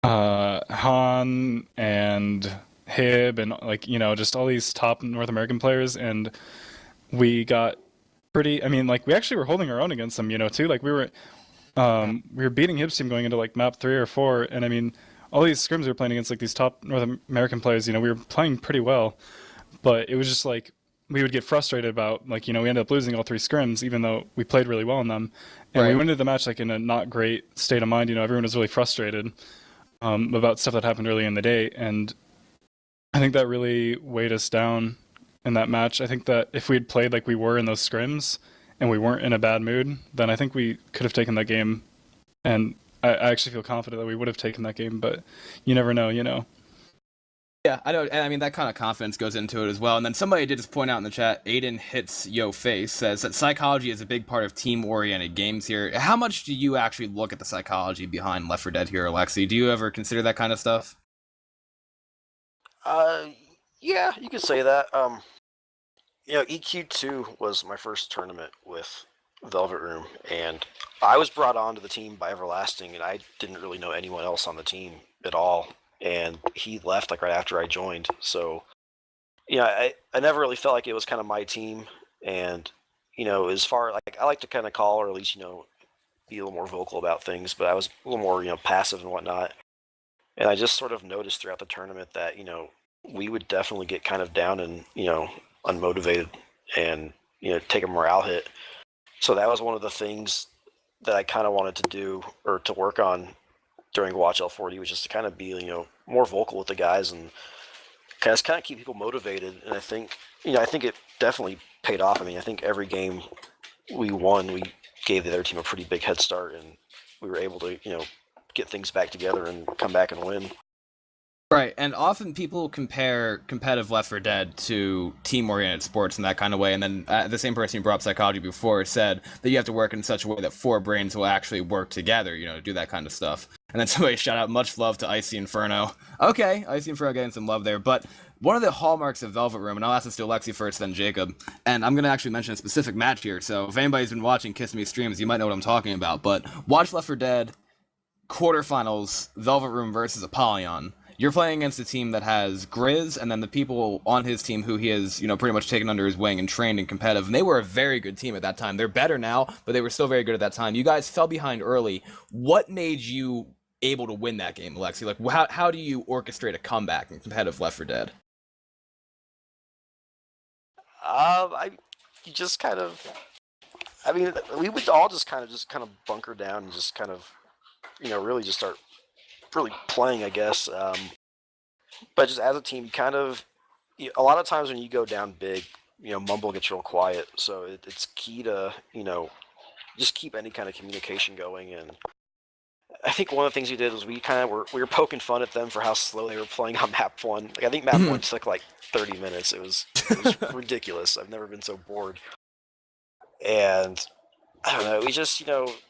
Han and Hib and, like, you know, just all these top North American players, and we got pretty, I mean, like, we actually were holding our own against them, you know, too. Like, we were beating Hib's team going into like map 3 or 4, and I mean, all these scrims we were playing against like these top North American players, you know, we were playing pretty well, but it was just like, we would get frustrated about, like, you know, we ended up losing all 3 scrims, even though we played really well in them. And we went into the match, like, in a not great state of mind. You know, everyone was really frustrated about stuff that happened early in the day. And I think that really weighed us down in that match. I think that if we had played like we were in those scrims and we weren't in a bad mood, then I think we could have taken that game. And I actually feel confident that we would have taken that game, but you never know, you know. Yeah, I know, and I mean, that kind of confidence goes into it as well. And then somebody did just point out in the chat, Aiden Hits Yo Face says that psychology is a big part of team-oriented games here. How much do you actually look at the psychology behind Left 4 Dead here, Alexi? Do you ever consider that kind of stuff? Yeah, you could say that. You know, EQ2 was my first tournament with Velvet Room, and I was brought onto the team by Everlasting, and I didn't really know anyone else on the team at all. And he left like right after I joined. So, you know, I never really felt like it was kind of my team. And, you know, as far like I like to kind of call, or at least, you know, be a little more vocal about things, but I was a little more, you know, passive and whatnot. And I just sort of noticed throughout the tournament that, you know, we would definitely get kind of down and, you know, unmotivated and, you know, take a morale hit. So that was one of the things that I kind of wanted to do or to work on during Watch L4D, was just to kind of be, you know, more vocal with the guys and kind of keep people motivated. And I think it definitely paid off. I mean, I think every game we won, we gave the other team a pretty big head start, and we were able to, get things back together and come back and win. Right, and often people compare competitive Left 4 Dead to team-oriented sports in that kind of way, and then the same person who brought up psychology before said that you have to work in such a way that 4 brains will actually work together, to do that kind of stuff. And then somebody shout out, much love to Icy Inferno. Okay, Icy Inferno getting some love there, but one of the hallmarks of Velvet Room, and I'll ask this to Alexi first, then Jacob, and I'm going to actually mention a specific match here, so if anybody's been watching Kissme streams, you might know what I'm talking about, but watch Left 4 Dead quarterfinals, Velvet Room versus Apollyon. You're playing against a team that has Grizz, and then the people on his team who he has, pretty much taken under his wing and trained and competitive. And they were a very good team at that time. They're better now, but they were still very good at that time. You guys fell behind early. What made you able to win that game, Alexi? Like, how do you orchestrate a comeback in competitive Left 4 Dead? We would all just kind of bunker down and just kind of, really just start really playing, I guess. But just as a team, a lot of times when you go down big, Mumble gets real quiet. So it's key to, just keep any kind of communication going. And I think one of the things we did was we were poking fun at them for how slow they were playing on map 1. Like, I think map 1 took like 30 minutes. It was ridiculous. I've never been so bored. And I don't know, we just,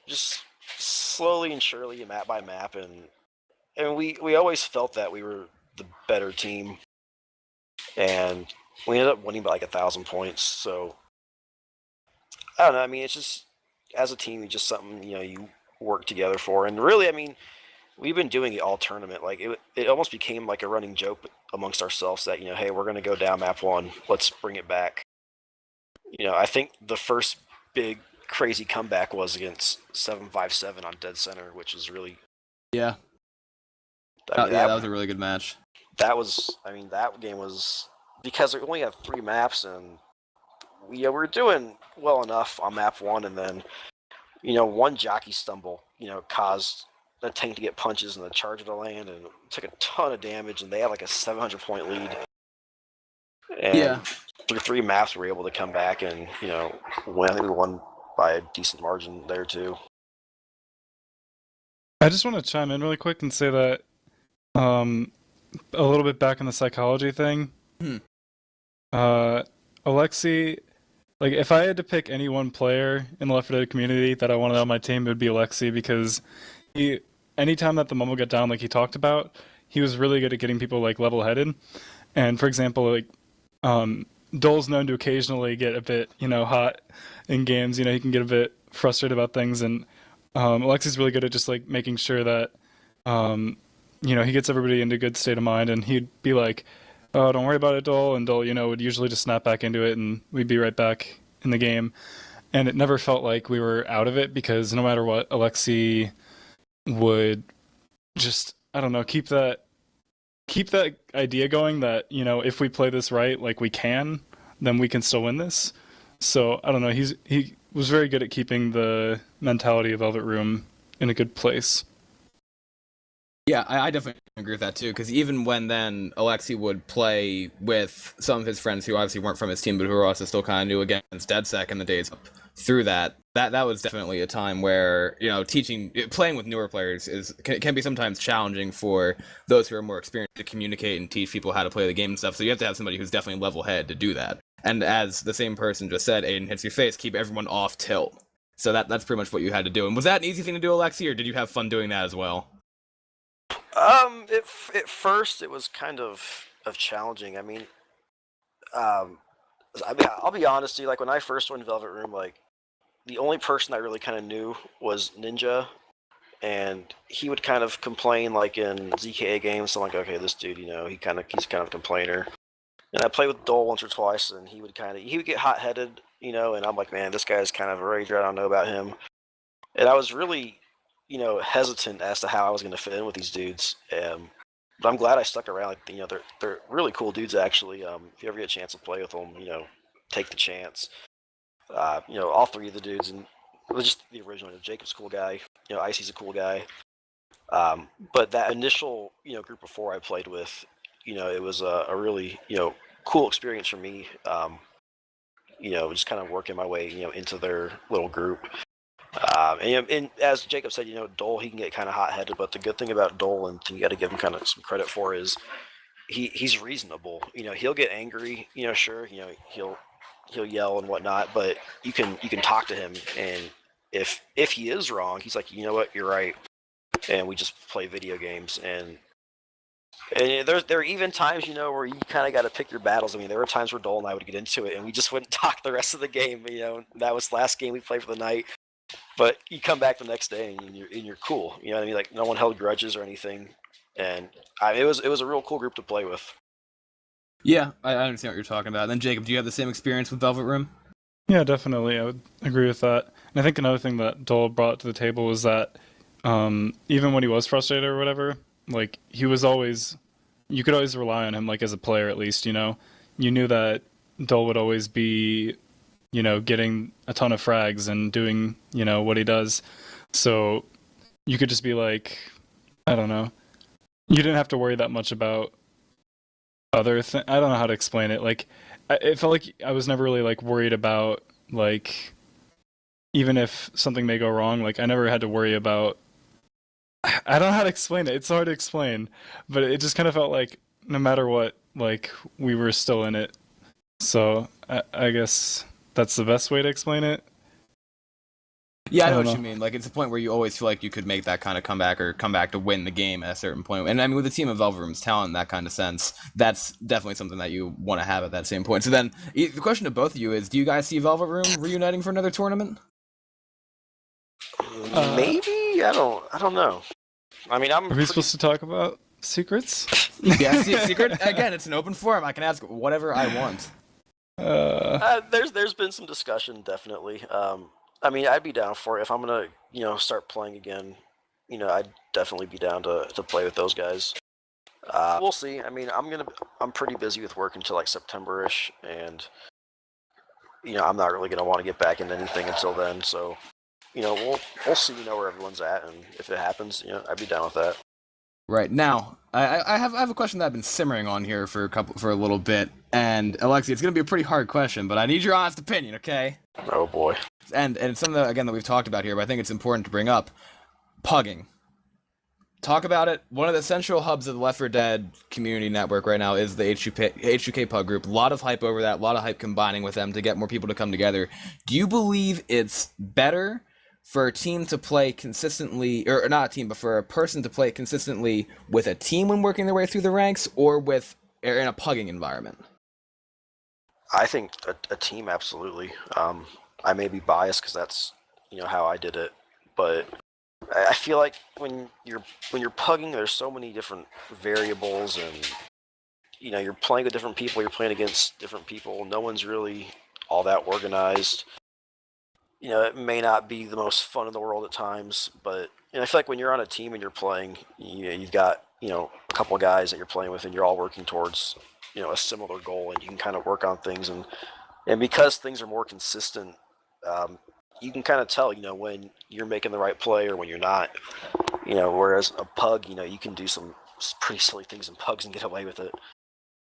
just slowly and surely, map by map, and we always felt that we were the better team, and we ended up winning by like 1,000 points. So I don't know. I mean, it's just, as a team, it's just something you work together for. And really, I mean, we've been doing it all tournament. Like it almost became like a running joke amongst ourselves that hey, we're gonna go down map 1. Let's bring it back. I think the first big crazy comeback was against 757 on Dead Center, which is really yeah. That was a really good match. That game was, because we only had 3 maps, and we were doing well enough on map 1, and then, one jockey stumble, caused the tank to get punches and the charger to land, and took a ton of damage, and they had like a 700-point lead. And through 3 maps, we were able to come back and, win. I think we won by a decent margin there, too. I just want to chime in really quick and say that a little bit back in the psychology thing. Alexi, like, if I had to pick any one player in the Left 4 Dead community that I wanted on my team, it would be Alexi, because anytime that the Mumble got down, like he talked about, he was really good at getting people like level-headed. And for example, like Dole's known to occasionally get a bit, hot in games. He can get a bit frustrated about things, and Alexi's really good at just like making sure that he gets everybody into a good state of mind. And he'd be like, "Oh, don't worry about it, Dole," and Dole, would usually just snap back into it, and we'd be right back in the game. And it never felt like we were out of it, because no matter what, Alexi would just, I don't know, keep that idea going that, if we play this right, like we can, then we can still win this. So I don't know, he was very good at keeping the mentality of Velvet Room in a good place. Yeah, I definitely agree with that too, because even when then Alexi would play with some of his friends who obviously weren't from his team, but who were also still kind of new against DeadSec in the days up through that was definitely a time where, playing with newer players can be sometimes challenging for those who are more experienced to communicate and teach people how to play the game and stuff. So you have to have somebody who's definitely level-headed to do that. And as the same person just said, Aiden hits your face, keep everyone off tilt. So that's pretty much what you had to do. And was that an easy thing to do, Alexi, or did you have fun doing that as well? At first it was kind of challenging. I mean, I'll be honest, dude, like when I first went to Velvet Room, like the only person I really kind of knew was Ninja, and he would kind of complain like in ZKA games. So I'm like, okay, this dude, he's kind of a complainer. And I played with Dole once or twice, and he would get hot-headed, and I'm like, man, this guy's kind of a rager. I don't know about him. And I was really, hesitant as to how I was going to fit in with these dudes. But I'm glad I stuck around. Like, they're really cool dudes, actually. If you ever get a chance to play with them, take the chance. All 3 of the dudes, and it was just the original. Jacob's a cool guy. Icy's a cool guy. But that initial, group of 4 I played with, it was a really cool experience for me. Just kind of working my way into their little group. And as Jacob said, Dole, he can get kind of hot-headed, but the good thing about Dole, and you got to give him kind of some credit for, is he's reasonable. He'll get angry. Sure. He'll yell and whatnot, but you can talk to him, and if he is wrong, he's like, you know what, you're right, and we just play video games. And there are even times where you kind of got to pick your battles. I mean, there were times where Dole and I would get into it, and we just wouldn't talk the rest of the game. That was the last game we played for the night. But you come back the next day and you're cool. You know what I mean? Like, no one held grudges or anything, and it was a real cool group to play with. Yeah, I understand what you're talking about. And then Jacob, do you have the same experience with Velvet Room? Yeah, definitely. I would agree with that. And I think another thing that Dole brought to the table was that even when he was frustrated or whatever, like, he was always, you could always rely on him, like, as a player at least, you knew that Dole would always be, getting a ton of frags and doing, what he does. So you could just be like, I don't know. You didn't have to worry that much about other things. I don't know how to explain it. Like, it felt like I was never really, like, worried about, like, even if something may go wrong, like, I never had to worry about, I don't know how to explain it. It's hard to explain, but it just kind of felt like no matter what, like, we were still in it. So I guess that's the best way to explain it. Yeah, I know what you mean. Like, it's a point where you always feel like you could make that kind of comeback or come back to win the game at a certain point. And I mean, with a team of Velvet Room's talent in that kind of sense, that's definitely something that you want to have at that same point. So then, the question to both of you is, do you guys see Velvet Room reuniting for another tournament? Maybe? I don't know. I mean, Are we supposed to talk about secrets? Yeah, secret. Again, it's an open forum. I can ask whatever I want. There's been some discussion, definitely. I mean, I'd be down for it if I'm gonna, start playing again. I'd definitely be down to play with those guys. We'll see. I mean, I'm pretty busy with work until like September-ish, and I'm not really gonna want to get back into anything until then. So, we'll see. Where everyone's at, and if it happens, I'd be down with that. Right now, I have a question that I've been simmering on here for a little bit, and Alexi, it's gonna be a pretty hard question, but I need your honest opinion, okay? Oh boy. And it's something that, again, that we've talked about here, but I think it's important to bring up. Pugging. Talk about it. One of the central hubs of the Left 4 Dead community network right now is the H2K Pug group. A lot of hype over that, a lot of hype combining with them to get more people to come together. Do you believe it's better for a team to play consistently, or not a team, but for a person to play consistently with a team when working their way through the ranks, or in a pugging environment? I think a team, absolutely. I may be biased because that's how I did it, but I feel like when you're pugging, there's so many different variables, and you're playing with different people, you're playing against different people. No one's really all that organized. It may not be the most fun in the world at times, but I feel like when you're on a team and you're playing, you've got a couple of guys that you're playing with, and you're all working towards a similar goal, and you can kind of work on things, and because things are more consistent, you can kind of tell when you're making the right play or when you're not. Whereas a pug, you can do some pretty silly things in pugs and get away with it.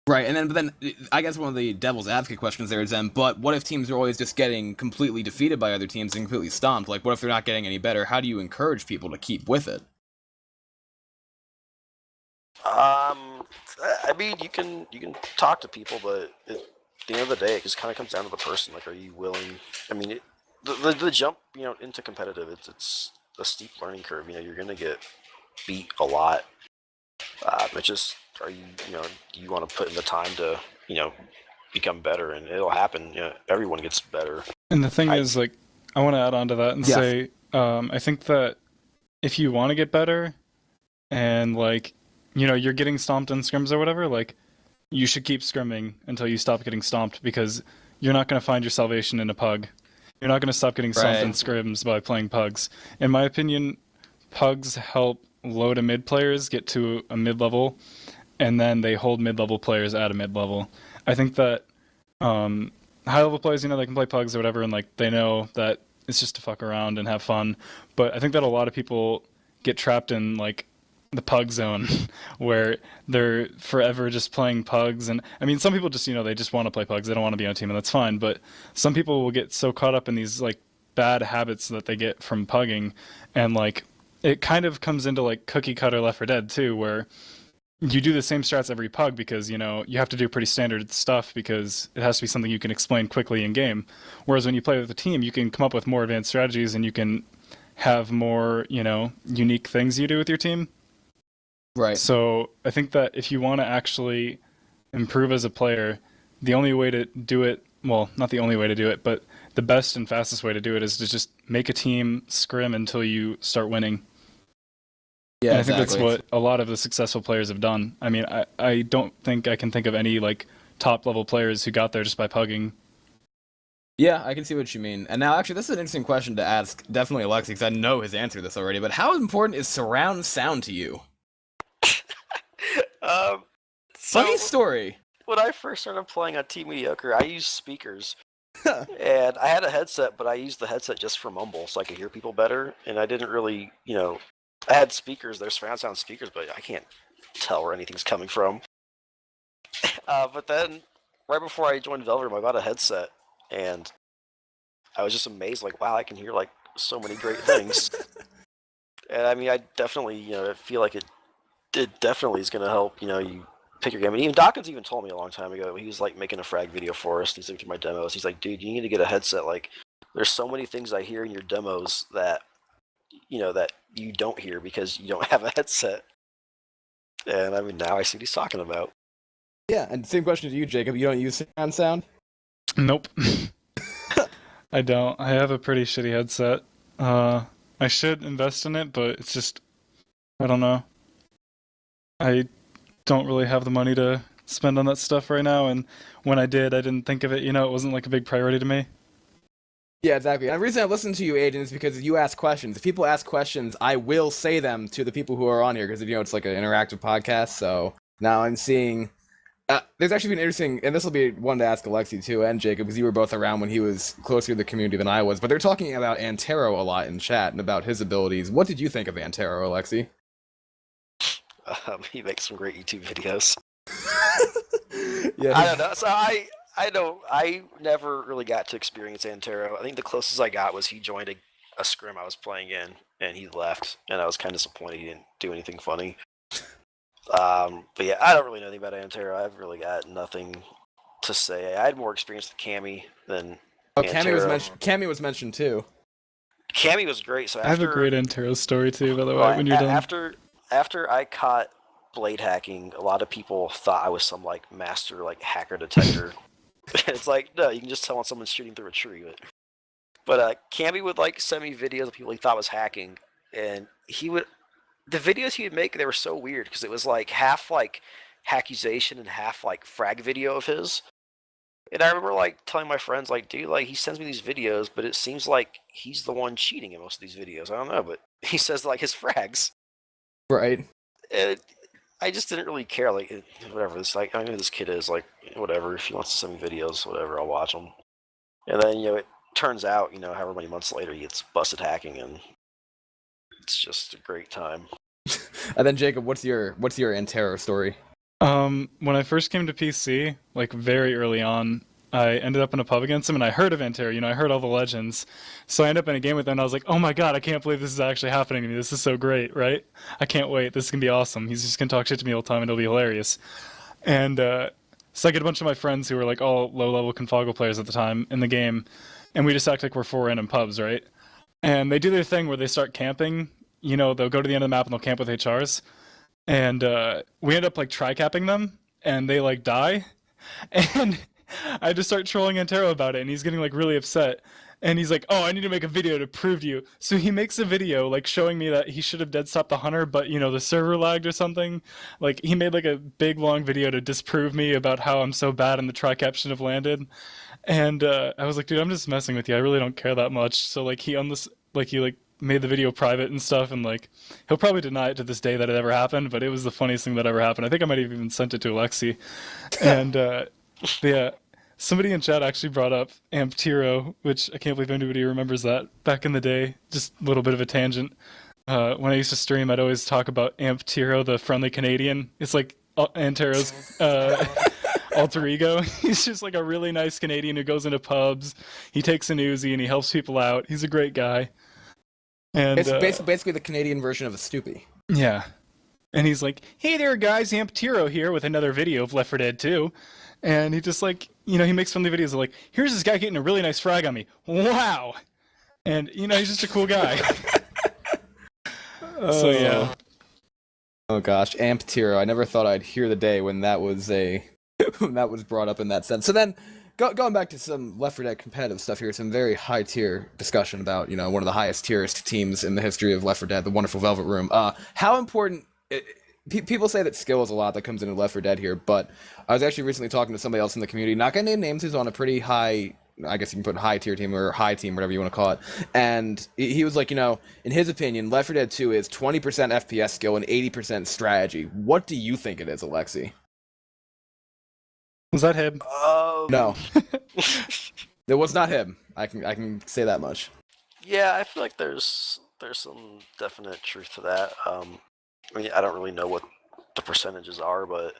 Right, but then I guess one of the devil's advocate questions there is then, but what if teams are always just getting completely defeated by other teams and completely stomped? Like, what if they're not getting any better? How do you encourage people to keep with it? I mean, you can talk to people, but at the end of the day, it just kind of comes down to the person. Like, are you willing? I mean, the jump, into competitive, it's a steep learning curve. You're gonna get beat a lot. It's just, are you, do you want to put in the time to, become better, and it'll happen. Everyone gets better. And the thing is, like, I want to add on to that and say, I think that if you want to get better, and like, you're getting stomped in scrims or whatever, like, you should keep scrimming until you stop getting stomped, because you're not going to find your salvation in a pug. You're not going to stop getting stomped in scrims by playing pugs. In my opinion, pugs help low to mid players get to a mid-level, and then they hold mid-level players at a mid-level. I think that high-level players, they can play pugs or whatever, and like, they know that it's just to fuck around and have fun. But I think that a lot of people get trapped in like the pug zone where they're forever just playing pugs. And I mean, some people just, they just want to play pugs. They don't want to be on a team, and that's fine. But some people will get so caught up in these like bad habits that they get from pugging, and like it kind of comes into like cookie cutter Left 4 Dead too, where you do the same strats every pug because, you have to do pretty standard stuff because it has to be something you can explain quickly in game. Whereas when you play with a team, you can come up with more advanced strategies and you can have more, unique things you do with your team. Right. So I think that if you want to actually improve as a player, the only way to do it, well, not the only way to do it, but the best and fastest way to do it is to just make a team scrim until you start winning. Yeah, and I think that's what a lot of the successful players have done. I mean, I don't think I can think of any like top level players who got there just by pugging. Yeah, I can see what you mean. And now, actually, this is an interesting question to ask, definitely Alexi, because I know his answer to this already, but how important is surround sound to you? Funny story. When I first started playing on Team Mediocre, I used speakers. And I had a headset, but I used the headset just for mumble, so I could hear people better. And I didn't really, I had speakers, there's surround sound speakers, but I can't tell where anything's coming from. But then, right before I joined Velvet, I bought a headset, and I was just amazed, like, wow, I can hear, like, so many great things. And I mean, I definitely, feel like it definitely is going to help, you pick your game. And even Dawkins even told me a long time ago, he was, like, making a frag video for us, he's looking through my demos, he's like, dude, you need to get a headset, like, there's so many things I hear in your demos that, that you don't hear because you don't have a headset. And I mean, now I see what he's talking about. Yeah, and same question to you, Jacob. You don't use surround sound? Nope. I don't. I have a pretty shitty headset. I should invest in it, but it's just, I don't know. I don't really have the money to spend on that stuff right now, and when I did, I didn't think of it. It wasn't like a big priority to me. Yeah, exactly. And the reason I listen to you, Aiden, is because you ask questions. If people ask questions, I will say them to the people who are on here, because, it's like an interactive podcast, so now I'm seeing... there's actually been interesting, and this will be one to ask Alexi too, and Jacob, because you were both around when he was closer to the community than I was, but they're talking about Antero a lot in chat, and about his abilities. What did you think of Antero, Alexi? He makes some great YouTube videos. Yeah. I don't know, so I never really got to experience Antero. I think the closest I got was he joined a scrim I was playing in, and he left, and I was kind of disappointed he didn't do anything funny. But yeah, I don't really know anything about Antero. I've really got nothing to say. I had more experience with Cammy than Antero. Cammy was mentioned too. Cammy was great. So I have a great Antero story too, by the way, when you're done. After I caught blade hacking, a lot of people thought I was some like master like hacker detector. It's like, no, you can just tell when someone's shooting through a tree. But Cammy would like send me videos of people he thought was hacking, and the videos he would make, they were so weird because it was like half like hackuzation and half like frag video of his. And I remember like telling my friends, like, dude, like he sends me these videos, but it seems like he's the one cheating in most of these videos. I don't know, but he says like his frags. Right. And I just didn't really care, like whatever. It's like, I know who this kid is, like whatever. If he wants to send me videos, whatever, I'll watch them. And then it turns out, however many months later, he gets busted hacking, and it's just a great time. And then Jacob, what's your Antero story? When I first came to PC, like very early on, I ended up in a pub against him, and I heard of Antero. I heard all the legends, so I ended up in a game with him. And I was like, "Oh my god, I can't believe this is actually happening to me. This is so great, right? I can't wait. This is gonna be awesome. He's just gonna talk shit to me all the time, and it'll be hilarious." And so I get a bunch of my friends who were like all low-level Confoggle players at the time in the game, and we just act like we're 4 random pubs, right? And they do their thing where they start camping. They'll go to the end of the map and they'll camp with HRs. And we end up like tri-capping them, and they like die. And I just start trolling Antero about it, and he's getting like really upset. And he's like, "Oh, I need to make a video to prove to you." So he makes a video like showing me that he should have dead stopped the hunter, but the server lagged or something. Like he made like a big long video to disprove me about how I'm so bad and the tri-cap should have landed. And I was like, "Dude, I'm just messing with you. I really don't care that much." So like he made the video private and stuff, and like he'll probably deny it to this day that it ever happened, but it was the funniest thing that ever happened. I think I might have even sent it to Alexi. And yeah, somebody in chat actually brought up Amptero, which I can't believe anybody remembers that back in the day. Just a little bit of a tangent. when I used to stream, I'd always talk about Amp Tiro, the friendly Canadian. It's like Antero's alter ego. He's just like a really nice Canadian who goes into pubs. He takes an Uzi and he helps people out. He's a great guy. And It's basically the Canadian version of a Stoopy. Yeah. And he's like, hey there, guys, Amp Tiro here with another video of Left 4 Dead 2. And he just like, he makes friendly videos of like, here's this guy getting a really nice frag on me. Wow. And, he's just a cool guy. So, yeah. Oh, gosh. Amp Tiro. I never thought I'd hear the day when that was when that was brought up in that sense. So then, going back to some Left 4 Dead competitive stuff here, some very high-tier discussion about, one of the highest-tierest teams in the history of Left 4 Dead, the wonderful Velvet Room. How important... People say that skill is a lot that comes into Left 4 Dead here, but I was actually recently talking to somebody else in the community, not gonna name names, who's on a pretty high, I guess you can put high tier team or high team, whatever you want to call it, and he was like, in his opinion, Left 4 Dead 2 is 20% FPS skill and 80% strategy. What do you think it is, Alexi? Was that him? No. It was not him. I can say that much. Yeah, I feel like there's some definite truth to that. I don't really know what the percentages are, but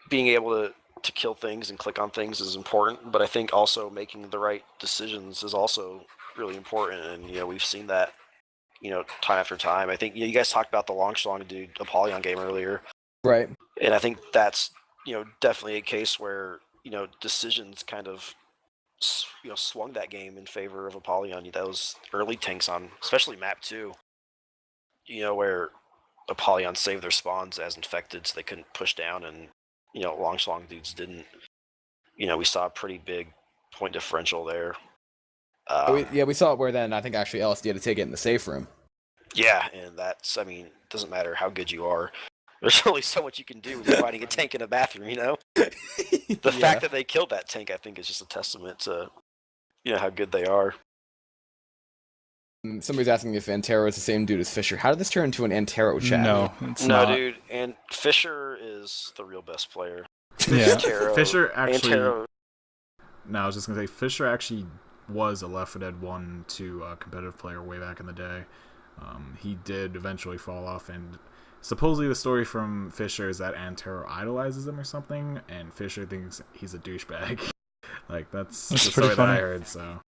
being able to kill things and click on things is important. But I think also making the right decisions is also really important, and we've seen that time after time. I think you guys talked about the Longschlong dude Apollyon game earlier, right? And I think that's definitely a case where decisions kind of swung that game in favor of Apollyon. Those early tanks on especially map 2. Where Apollyon saved their spawns as infected, so they couldn't push down, and Longschlong dudes didn't. We saw a pretty big point differential there. We saw it where then I think actually LSD had to take it in the safe room. Yeah, and that's it doesn't matter how good you are. There's only so much you can do when you're fighting a tank in a bathroom. The fact that they killed that tank, I think, is just a testament to how good they are. Somebody's asking if Antero is the same dude as Fisher. How did this turn into an Antero chat? No, it's not. No, dude, and Fisher is the real best player. Yeah. Fisher actually... Antero... No, I was just going to say, Fisher actually was a Left 4 Dead 1-2 competitive player way back in the day. He did eventually fall off, and supposedly the story from Fisher is that Antero idolizes him or something, and Fisher thinks he's a douchebag. That's the story that I heard, so...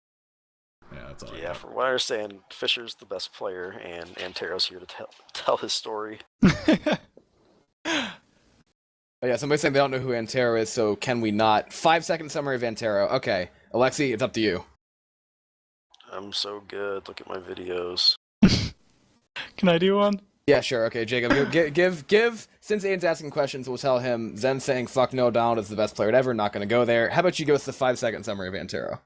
Yeah, that's all. Yeah, from what I understand, Fisher's the best player, and Antero's here to tell his story. Oh, yeah, somebody's saying they don't know who Antero is, so can we not? 5-second summary of Antero. Okay, Alexi, it's up to you. I'm so good. Look at my videos. Can I do one? Yeah, sure. Okay, Jacob, give. Since Aiden's asking questions, we'll tell him Zen saying "fuck no, Donald is the best player ever." Not going to go there. How about you give us the 5-second summary of Antero?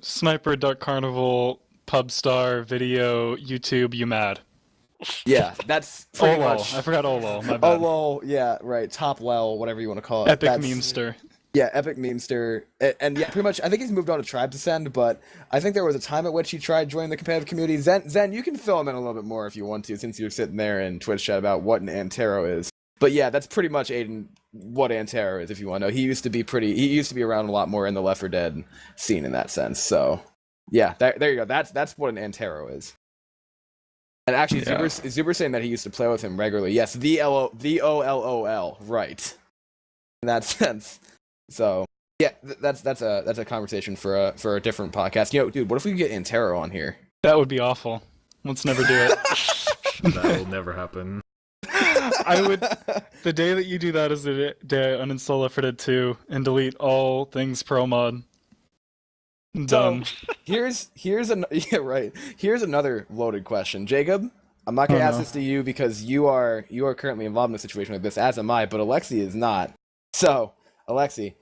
Sniper, Duck Carnival, Pubstar, video, YouTube, you mad? Yeah, that's pretty much. I forgot Olol, my bad. Olol, yeah, right. Top lel, whatever you want to call it. Epic memester. Yeah, Epic memester. And yeah, pretty much, I think he's moved on to Tribe Descend, but I think there was a time at which he tried joining the competitive community. Zen, you can fill him in a little bit more if you want to, since you're sitting there in Twitch chat about what an Antero is. But yeah, that's pretty much, Aiden, what Antero is, if you want to know. He used to be around a lot more in the Left 4 Dead scene in that sense. So yeah, there you go. That's what an Antero is. And actually, yeah. Zuber's saying that he used to play with him regularly. Yes, the OLOL, right. In that sense. So yeah, that's a conversation for a different podcast. Dude, what if we could get Antero on here? That would be awful. Let's never do it. That will never happen. The day that you do that is the day I uninstall Left 4 Dead 2 and delete all things pro mod. Done. So, here's another loaded question, Jacob. I'm not gonna ask this to you because you are currently involved in a situation like this, as am I, but Alexi is not. So, Alexi,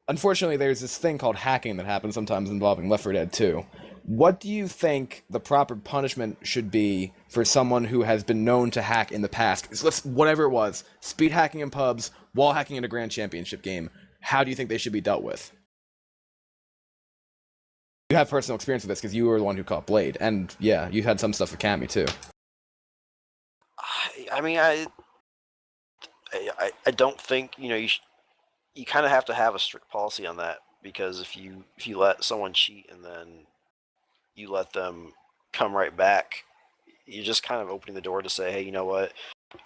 unfortunately, there's this thing called hacking that happens sometimes involving Left 4 Dead 2. What do you think the proper punishment should be for someone who has been known to hack in the past? Whatever it was, speed hacking in pubs, wall hacking in a Grand Championship game. How do you think they should be dealt with? You have personal experience with this because you were the one who caught Blade, and yeah, you had some stuff with Cammy too. I don't think you kind of have to have a strict policy on that, because if you let someone cheat and then you let them come right back, you're just kind of opening the door to say, hey, you know what?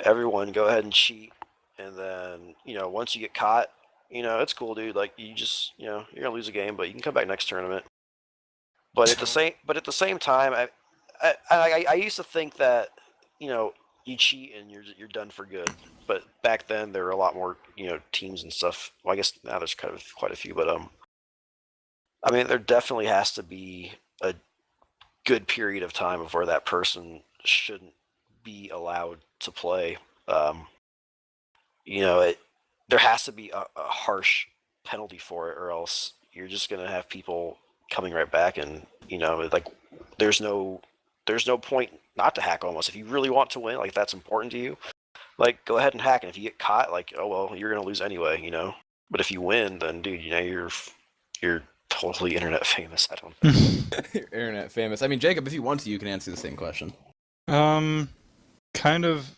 Everyone go ahead and cheat. And then, once you get caught, it's cool, dude. Like, you just, you're going to lose a game, but you can come back next tournament. But at the same time, I used to think that, you cheat and you're done for good. But back then there were a lot more, teams and stuff. Well, I guess now there's kind of quite a few, but I mean, there definitely has to be a good period of time before that person shouldn't be allowed to play. There has to be a harsh penalty for it, or else you're just gonna have people coming right back, and like there's no point not to hack almost. If you really want to win, like if that's important to you, like go ahead and hack. And if you get caught, like, oh well, you're gonna lose anyway, But if you win, then dude, you're totally internet famous. I don't know. You're internet famous. I mean, Jacob, if you want to, you can answer the same question. Kind of.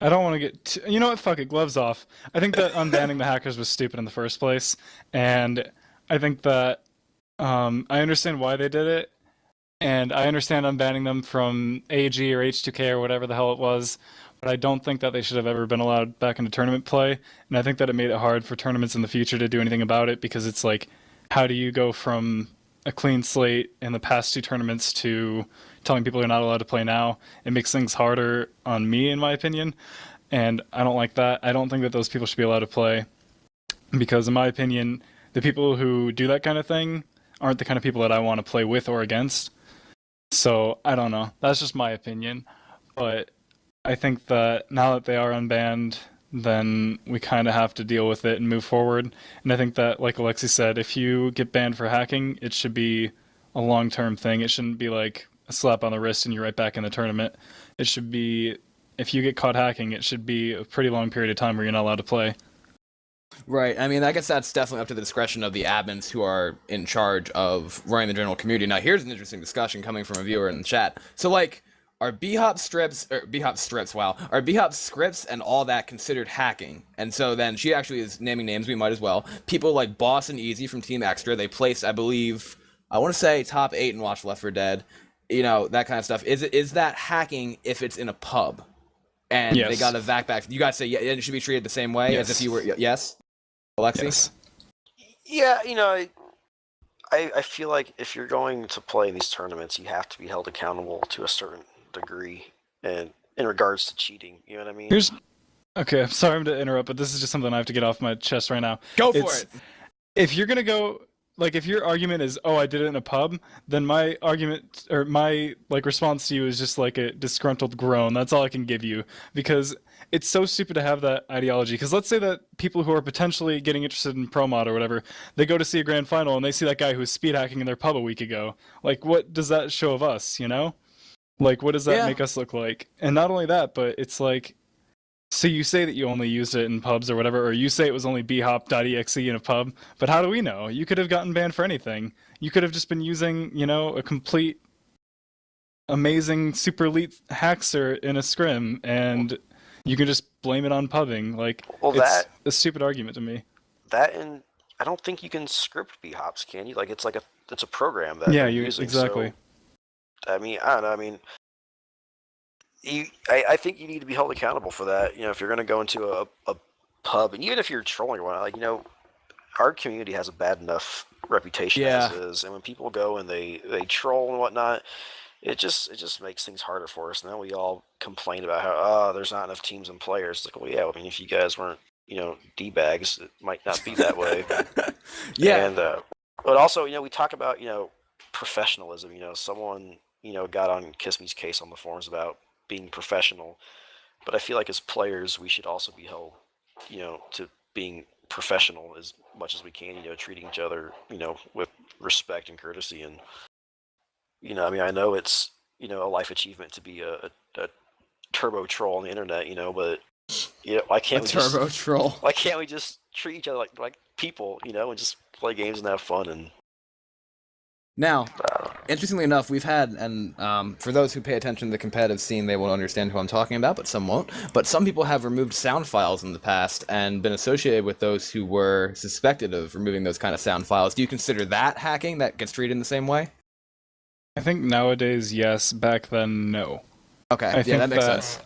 I don't want to get... you know what? Fuck it. Gloves off. I think that unbanning the hackers was stupid in the first place. And I think that I understand why they did it. And I understand unbanning them from AG or H2K or whatever the hell it was. But I don't think that they should have ever been allowed back into tournament play. And I think that it made it hard for tournaments in the future to do anything about it, because it's like, how do you go from a clean slate in the past two tournaments to telling people you're not allowed to play now? It makes things harder on me, in my opinion, and I don't like that. I don't think that those people should be allowed to play, because in my opinion, the people who do that kind of thing aren't the kind of people that I want to play with or against. So I don't know. That's just my opinion. But I think that now that they are unbanned, then we kind of have to deal with it and move forward. And I think that, like Alexi said, if you get banned for hacking, it should be a long-term thing. It shouldn't be like a slap on the wrist and you're right back in the tournament. It should be, if you get caught hacking, it should be a pretty long period of time where you're not allowed to play. Right. I mean, I guess that's definitely up to the discretion of the admins who are in charge of running the general community. Now, here's an interesting discussion coming from a viewer in the chat. So, like, are B-hop scripts and all that considered hacking? And so then she actually is naming names, we might as well. People like Boss and Easy from Team Extra, they placed, I believe, I want to say top 8 in Watch Left 4 Dead, that kind of stuff. Is that hacking if it's in a pub? And yes. They got a vac back. You guys say it should be treated the same way as if you were, yes? Alexi? Yes. Yeah, I feel like if you're going to play in these tournaments, you have to be held accountable to a certain degree, and in regards to cheating, you know what I mean? Okay, I'm sorry to interrupt, but this is just something I have to get off my chest right now. Go for it. If you're gonna go, like, if your argument is, oh, I did it in a pub, then my argument, or my, like, response to you is just like a disgruntled groan. That's all I can give you, because it's so stupid to have that ideology. Because let's say that people who are potentially getting interested in pro mod or whatever, they go to see a grand final and they see that guy who was speed hacking in their pub a week ago. Like, what does that show of us, Like, what does that make us look like? And not only that, but it's like, so you say that you only used it in pubs or whatever, or you say it was only bhop.exe in a pub, but how do we know? You could have gotten banned for anything. You could have just been using, a complete, amazing, super elite hackster in a scrim, and you can just blame it on pubbing. Like, it's a stupid argument to me. That, and I don't think you can script bhops, can you? Like, it's a program that you're using, exactly. So, I mean, I don't know. I mean, I think you need to be held accountable for that. If you're going to go into a pub, and even if you're trolling or whatnot, like, our community has a bad enough reputation as is, and when people go and they troll and whatnot, it just makes things harder for us. And then we all complain about how there's not enough teams and players. It's like, well, yeah, I mean, if you guys weren't D-bags, it might not be that way. Yeah. And but also, we talk about professionalism. Someone got on Kissme's case on the forums about being professional, but I feel like as players we should also be held to being professional as much as we can, treating each other with respect and courtesy. And I mean, I know it's a life achievement to be a turbo troll on the internet, but why can't why can't we just treat each other like people, and just play games and have fun? And now, interestingly enough, we've had, and for those who pay attention to the competitive scene, they will understand who I'm talking about, but some won't. But some people have removed sound files in the past and been associated with those who were suspected of removing those kind of sound files. Do you consider that hacking that gets treated in the same way? I think nowadays, yes. Back then, no. Okay, I yeah, think that makes sense.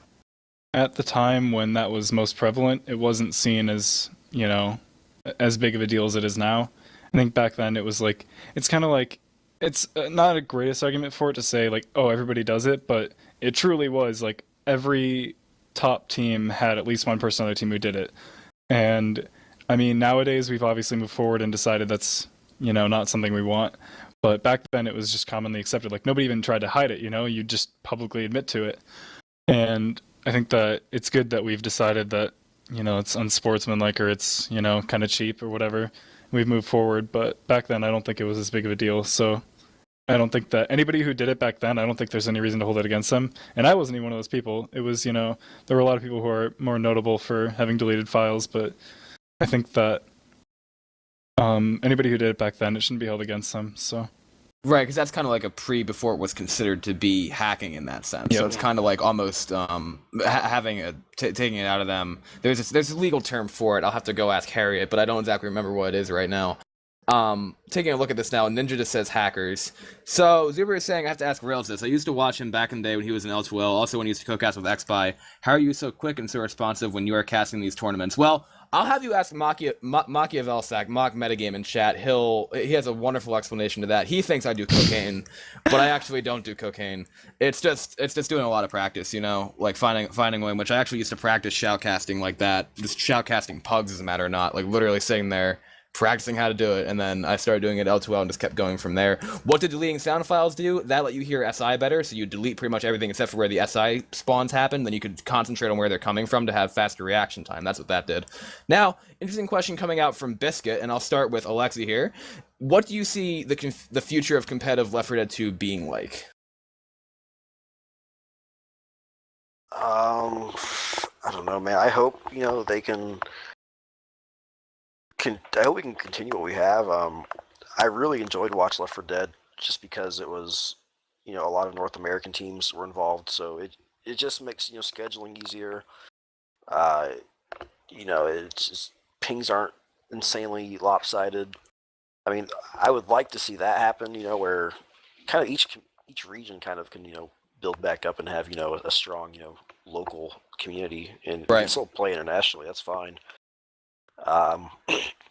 At the time when that was most prevalent, it wasn't seen as, as big of a deal as it is now. I think back then it was like, it's kind of like, it's not a greatest argument for it to say like, oh, everybody does it, but it truly was like every top team had at least one person on their team who did it. And I mean, nowadays we've obviously moved forward and decided that's, not something we want. But back then it was just commonly accepted. Like nobody even tried to hide it, you just publicly admit to it. And I think that it's good that we've decided that, it's unsportsmanlike or it's, kind of cheap or whatever. We've moved forward, but back then I don't think it was as big of a deal. So I don't think that anybody who did it back then, I don't think there's any reason to hold it against them. And I wasn't even one of those people. It was, there were a lot of people who are more notable for having deleted files, but I think that anybody who did it back then, it shouldn't be held against them. So. Right, because that's kind of like before it was considered to be hacking in that sense. Yep. So it's kind of like almost taking it out of them. There's a legal term for it. I'll have to go ask Harriet, but I don't exactly remember what it is right now. Taking a look at this now, Ninja just says hackers. So Zuber is saying I have to ask Rails this. I used to watch him back in the day when he was in L2L, also when he used to co-cast with XBy. How are you so quick and so responsive when you are casting these tournaments? Well, I'll have you ask Machiavelsack, Mock Metagame in chat. He has a wonderful explanation to that. He thinks I do cocaine, but I actually don't do cocaine. It's just doing a lot of practice, like finding a way, which I actually used to practice shoutcasting like that. Just shoutcasting pugs, as a matter of not, like literally sitting there practicing how to do it, and then I started doing it L2L and just kept going from there. What did deleting sound files do? That let you hear SI better, so you delete pretty much everything except for where the SI spawns happen, then you could concentrate on where they're coming from to have faster reaction time. That's what that did. Now, interesting question coming out from Biscuit, and I'll start with Alexi here. What do you see the future of competitive Left 4 Dead 2 being like? I don't know, man. I hope, they can... I hope we can continue what we have. I really enjoyed watch Left 4 Dead just because it was, a lot of North American teams were involved, so it just makes scheduling easier. It's just, pings aren't insanely lopsided. I mean, I would like to see that happen. Where kind of each region kind of can build back up and have a strong local community and right. Can still play internationally. That's fine.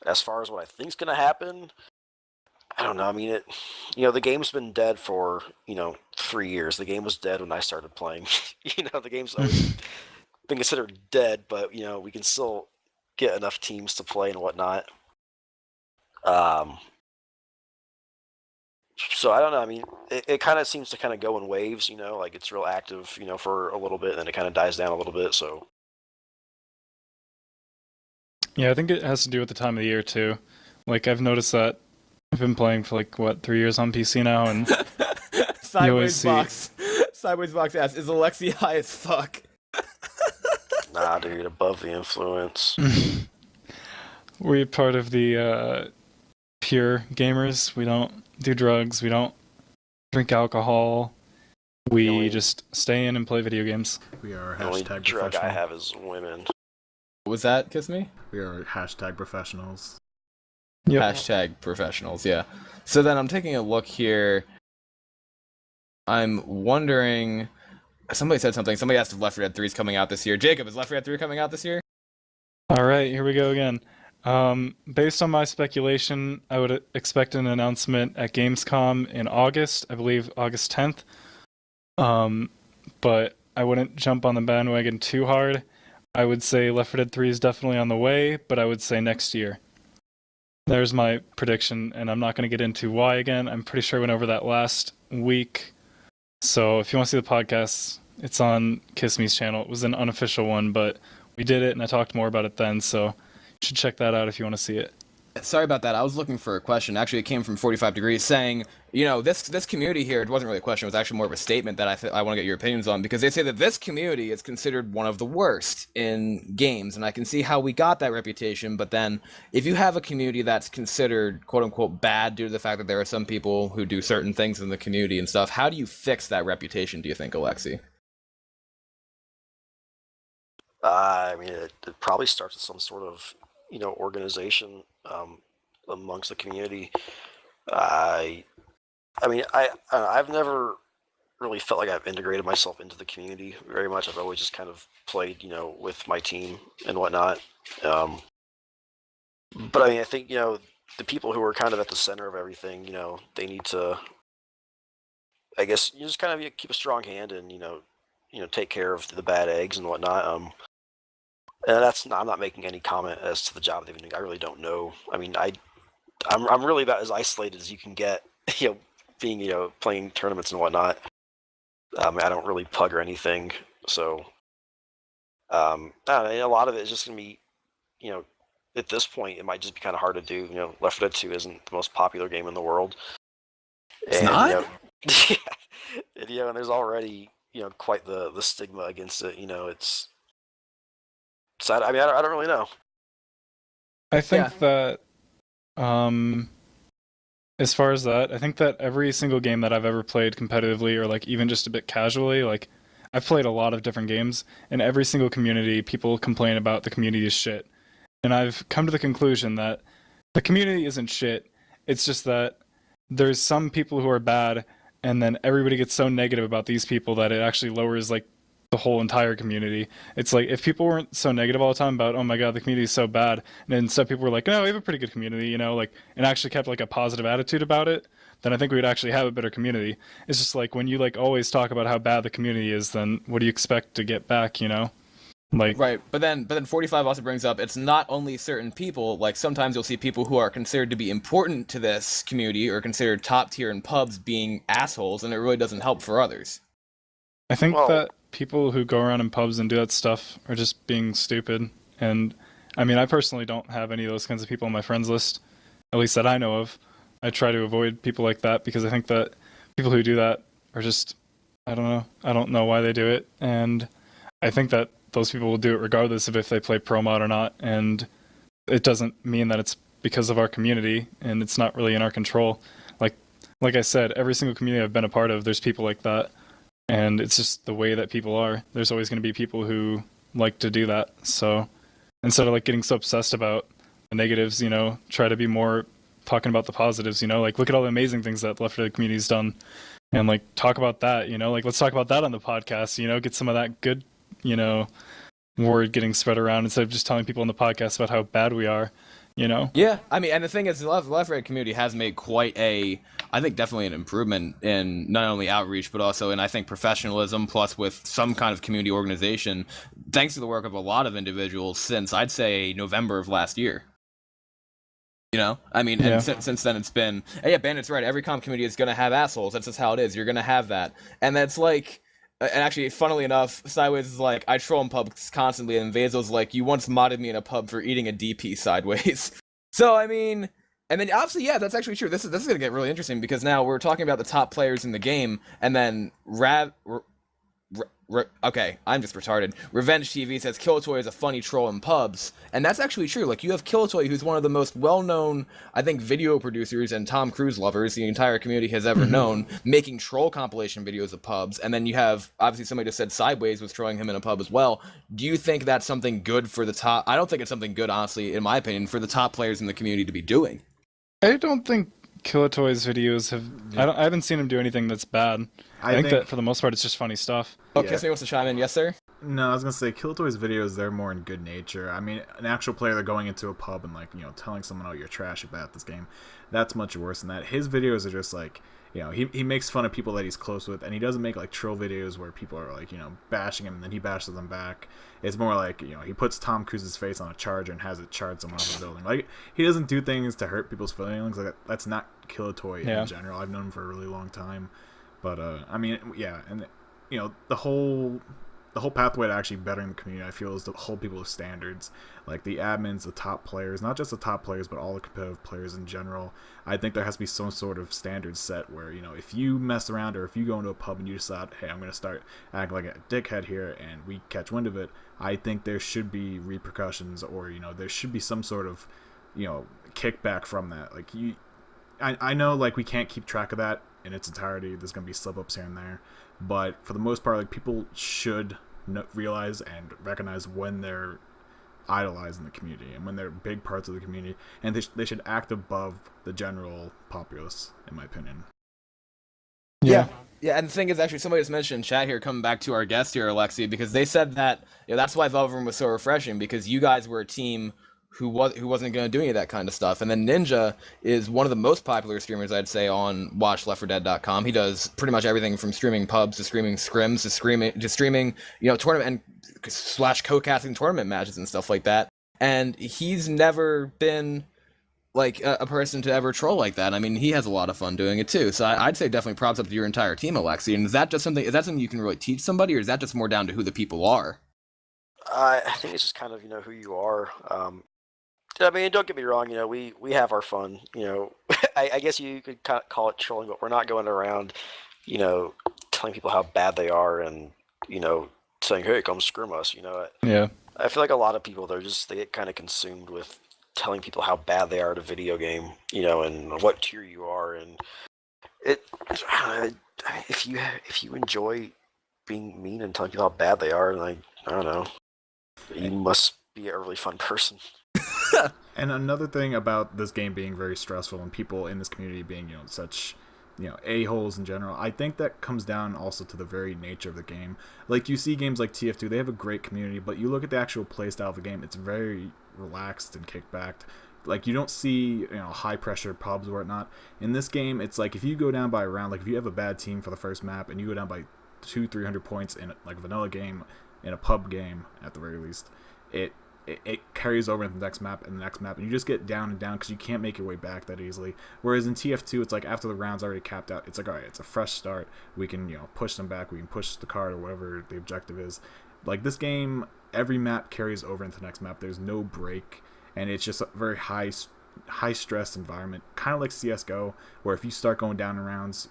As far as what I think's gonna happen, I don't know. I mean, the game's been dead for 3 years. The game was dead when I started playing. The game's always been considered dead, but we can still get enough teams to play and whatnot. So I don't know. I mean, it kind of seems to kind of go in waves. Like it's real active, for a little bit, and then it kind of dies down a little bit. So. Yeah, I think it has to do with the time of the year too. Like I've noticed that I've been playing for 3 years on PC now, and Sideways Box asks, "Is Alexi high as fuck?" Nah, dude, above the influence. We're part of the pure gamers. We don't do drugs. We don't drink alcohol. We just stay in and play video games. We are the only hashtag drug professional. I have is women. What was that, Kissme? We are hashtag professionals. Yep. Hashtag professionals, yeah. So then I'm taking a look here. I'm wondering... Somebody said something. Somebody asked if Left 4 Dead 3 is coming out this year. Jacob, is Left 4 Dead 3 coming out this year? Alright, here we go again. Based on my speculation, I would expect an announcement at Gamescom in August. I believe August 10th. But I wouldn't jump on the bandwagon too hard. I would say Left 4 Dead 3 is definitely on the way, but I would say next year. There's my prediction, and I'm not going to get into why again. I'm pretty sure I went over that last week. So if you want to see the podcast, it's on Kissme's channel. It was an unofficial one, but we did it, and I talked more about it then, so you should check that out if you want to see it. Sorry about that. I was looking for a question. Actually, it came from 45 Degrees saying, this community here, it wasn't really a question, it was actually more of a statement that I want to get your opinions on, because they say that this community is considered one of the worst in games, and I can see how we got that reputation, but then if you have a community that's considered quote-unquote bad due to the fact that there are some people who do certain things in the community and stuff, how do you fix that reputation, do you think, Alexi? I mean, it probably starts with some sort of, organization amongst the community. I mean, I've never really felt like I've integrated myself into the community very much. I've always just kind of played, with my team and whatnot. But I mean, I think the people who are kind of at the center of everything, they need to, I guess, you just kind of keep a strong hand and take care of the bad eggs and whatnot. And I'm not making any comment as to the job they've been doing. I really don't know. I mean, I'm really about as isolated as you can get, being playing tournaments and whatnot. I don't really pug or anything, so I don't know, a lot of it is just gonna be, at this point, it might just be kind of hard to do. Left 4 Dead 2 isn't the most popular game in the world. It's not? And there's already quite the stigma against it. It's sad. I mean, I don't really know. I think that, as far as that, I think that every single game that I've ever played competitively or like even just a bit casually, like I've played a lot of different games, and every single community, people complain about the community is shit. And I've come to the conclusion that the community isn't shit. It's just that there's some people who are bad, and then everybody gets so negative about these people that it actually lowers like the whole entire community. It's like if people weren't so negative all the time about, oh my god, the community is so bad, and then some people were like, no, we have a pretty good community, like, and actually kept like a positive attitude about it, then I think we would actually have a better community. It's just like when you like always talk about how bad the community is, then what do you expect to get back, Like, right, but then 45 also brings up it's not only certain people. Like sometimes you'll see people who are considered to be important to this community or considered top tier in pubs being assholes, and it really doesn't help for others. I think that people who go around in pubs and do that stuff are just being stupid. And I mean, I personally don't have any of those kinds of people on my friends list, at least that I know of. I try to avoid people like that because I think that people who do that are just, I don't know. I don't know why they do it. And I think that those people will do it regardless of if they play pro mod or not. And it doesn't mean that it's because of our community, and it's not really in our control. Like I said, every single community I've been a part of, there's people like that. And it's just the way that people are. There's always going to be people who like to do that. So instead of like getting so obsessed about the negatives, try to be more talking about the positives, like look at all the amazing things that the Left 4 Dead community's done, and like talk about that, like let's talk about that on the podcast, get some of that good, word getting spread around instead of just telling people on the podcast about how bad we are, Yeah, I mean, and the thing is, the Left 4 Dead community has made quite I think definitely an improvement in not only outreach, but also in, I think, professionalism, plus with some kind of community organization, thanks to the work of a lot of individuals since, I'd say, November of last year. I mean, and since then it's been, and yeah, Bandit's right, every comp community is going to have assholes, that's just how it is, you're going to have that, and that's like, and actually, funnily enough, Sideways is like, I troll in pubs constantly, and Vazo's like, you once modded me in a pub for eating a DP sideways. So, I mean, and then obviously, yeah, that's actually true. This is going to get really interesting, because now we're talking about the top players in the game, and then okay, I'm just retarded. Revenge TV says Killatoy is a funny troll in pubs, and that's actually true. Like, you have Killatoy, who's one of the most well-known, I think, video producers and Tom Cruise lovers the entire community has ever known, making troll compilation videos of pubs, and then you have, obviously, somebody just said Sideways was trolling him in a pub as well. Do you think that's something good for the top? I don't think it's something good, honestly, in my opinion, for the top players in the community to be doing. I don't think Killatoy's videos have... I haven't seen him do anything that's bad. I think that for the most part, it's just funny stuff. Oh, Kissme wants to chime in. Yes, sir? No, I was going to say, Killatoy's videos, they're more in good nature. I mean, an actual player, they're going into a pub and, like, telling someone, oh, you're trash about this game. That's much worse than that. His videos are just, like, he makes fun of people that he's close with, and he doesn't make, like, troll videos where people are, like, bashing him, and then he bashes them back. It's more like, he puts Tom Cruise's face on a charger and has it charge someone off a building. Like, he doesn't do things to hurt people's feelings. Like, that's not Killatoy in general. I've known him for a really long time. But, I mean, yeah, and, the whole pathway to actually bettering the community, I feel, is to hold people to standards. Like, the admins, the top players, not just the top players, but all the competitive players in general. I think there has to be some sort of standard set where, if you mess around or if you go into a pub and you decide, hey, I'm going to start acting like a dickhead here, and we catch wind of it, I think there should be repercussions, or, there should be some sort of, kickback from that. Like, I know, like, we can't keep track of that in its entirety. There's going to be slip-ups here and there. But for the most part, like, people should realize and recognize when they're idolizing the community and when they're big parts of the community. And they should act above the general populace, in my opinion. Yeah. Yeah, and the thing is, actually, somebody just mentioned in chat here, coming back to our guest here, Alexi, because they said that that's why Velverin was so refreshing, because you guys were a team who wasn't going to do any of that kind of stuff. And then Ninja is one of the most popular streamers, I'd say, on WatchLeft4Dead.com. He does pretty much everything from streaming pubs to streaming scrims to streaming, tournament and / co-casting tournament matches and stuff like that. And he's never been like a person to ever troll like that. I mean, he has a lot of fun doing it too. So I'd say definitely props up to your entire team, Alexi. And is that something you can really teach somebody, or is that just more down to who the people are? I think it's just kind of who you are. I mean, don't get me wrong. We have our fun. I guess you could kind of call it trolling, but we're not going around, telling people how bad they are and saying, "Hey, come scrim us." Yeah. I feel like a lot of people they get kind of consumed with telling people how bad they are at a video game, and what tier you are, and if you enjoy being mean and telling people how bad they are, like, I don't know, you must be a really fun person. And another thing about this game being very stressful and people in this community being such a-holes in general, I think that comes down also to the very nature of the game. Like, you see games like TF2, they have a great community, but you look at the actual play style of the game, it's very relaxed and kicked back. Like, you don't see high pressure pubs or whatnot. In this game, it's like if you go down by a round, like if you have a bad team for the first map and you go down by 200-300 points in like a vanilla game, in a pub game at the very least, it carries over into the next map and the next map, and you just get down and down because you can't make your way back that easily. Whereas in TF2, it's like after the round's already capped out, it's like, all right, it's a fresh start. We can push them back. We can push the card or whatever the objective is. Like, this game, every map carries over into the next map. There's no break, and it's just a very high stress environment, kind of like CS:GO, where if you start going down in rounds,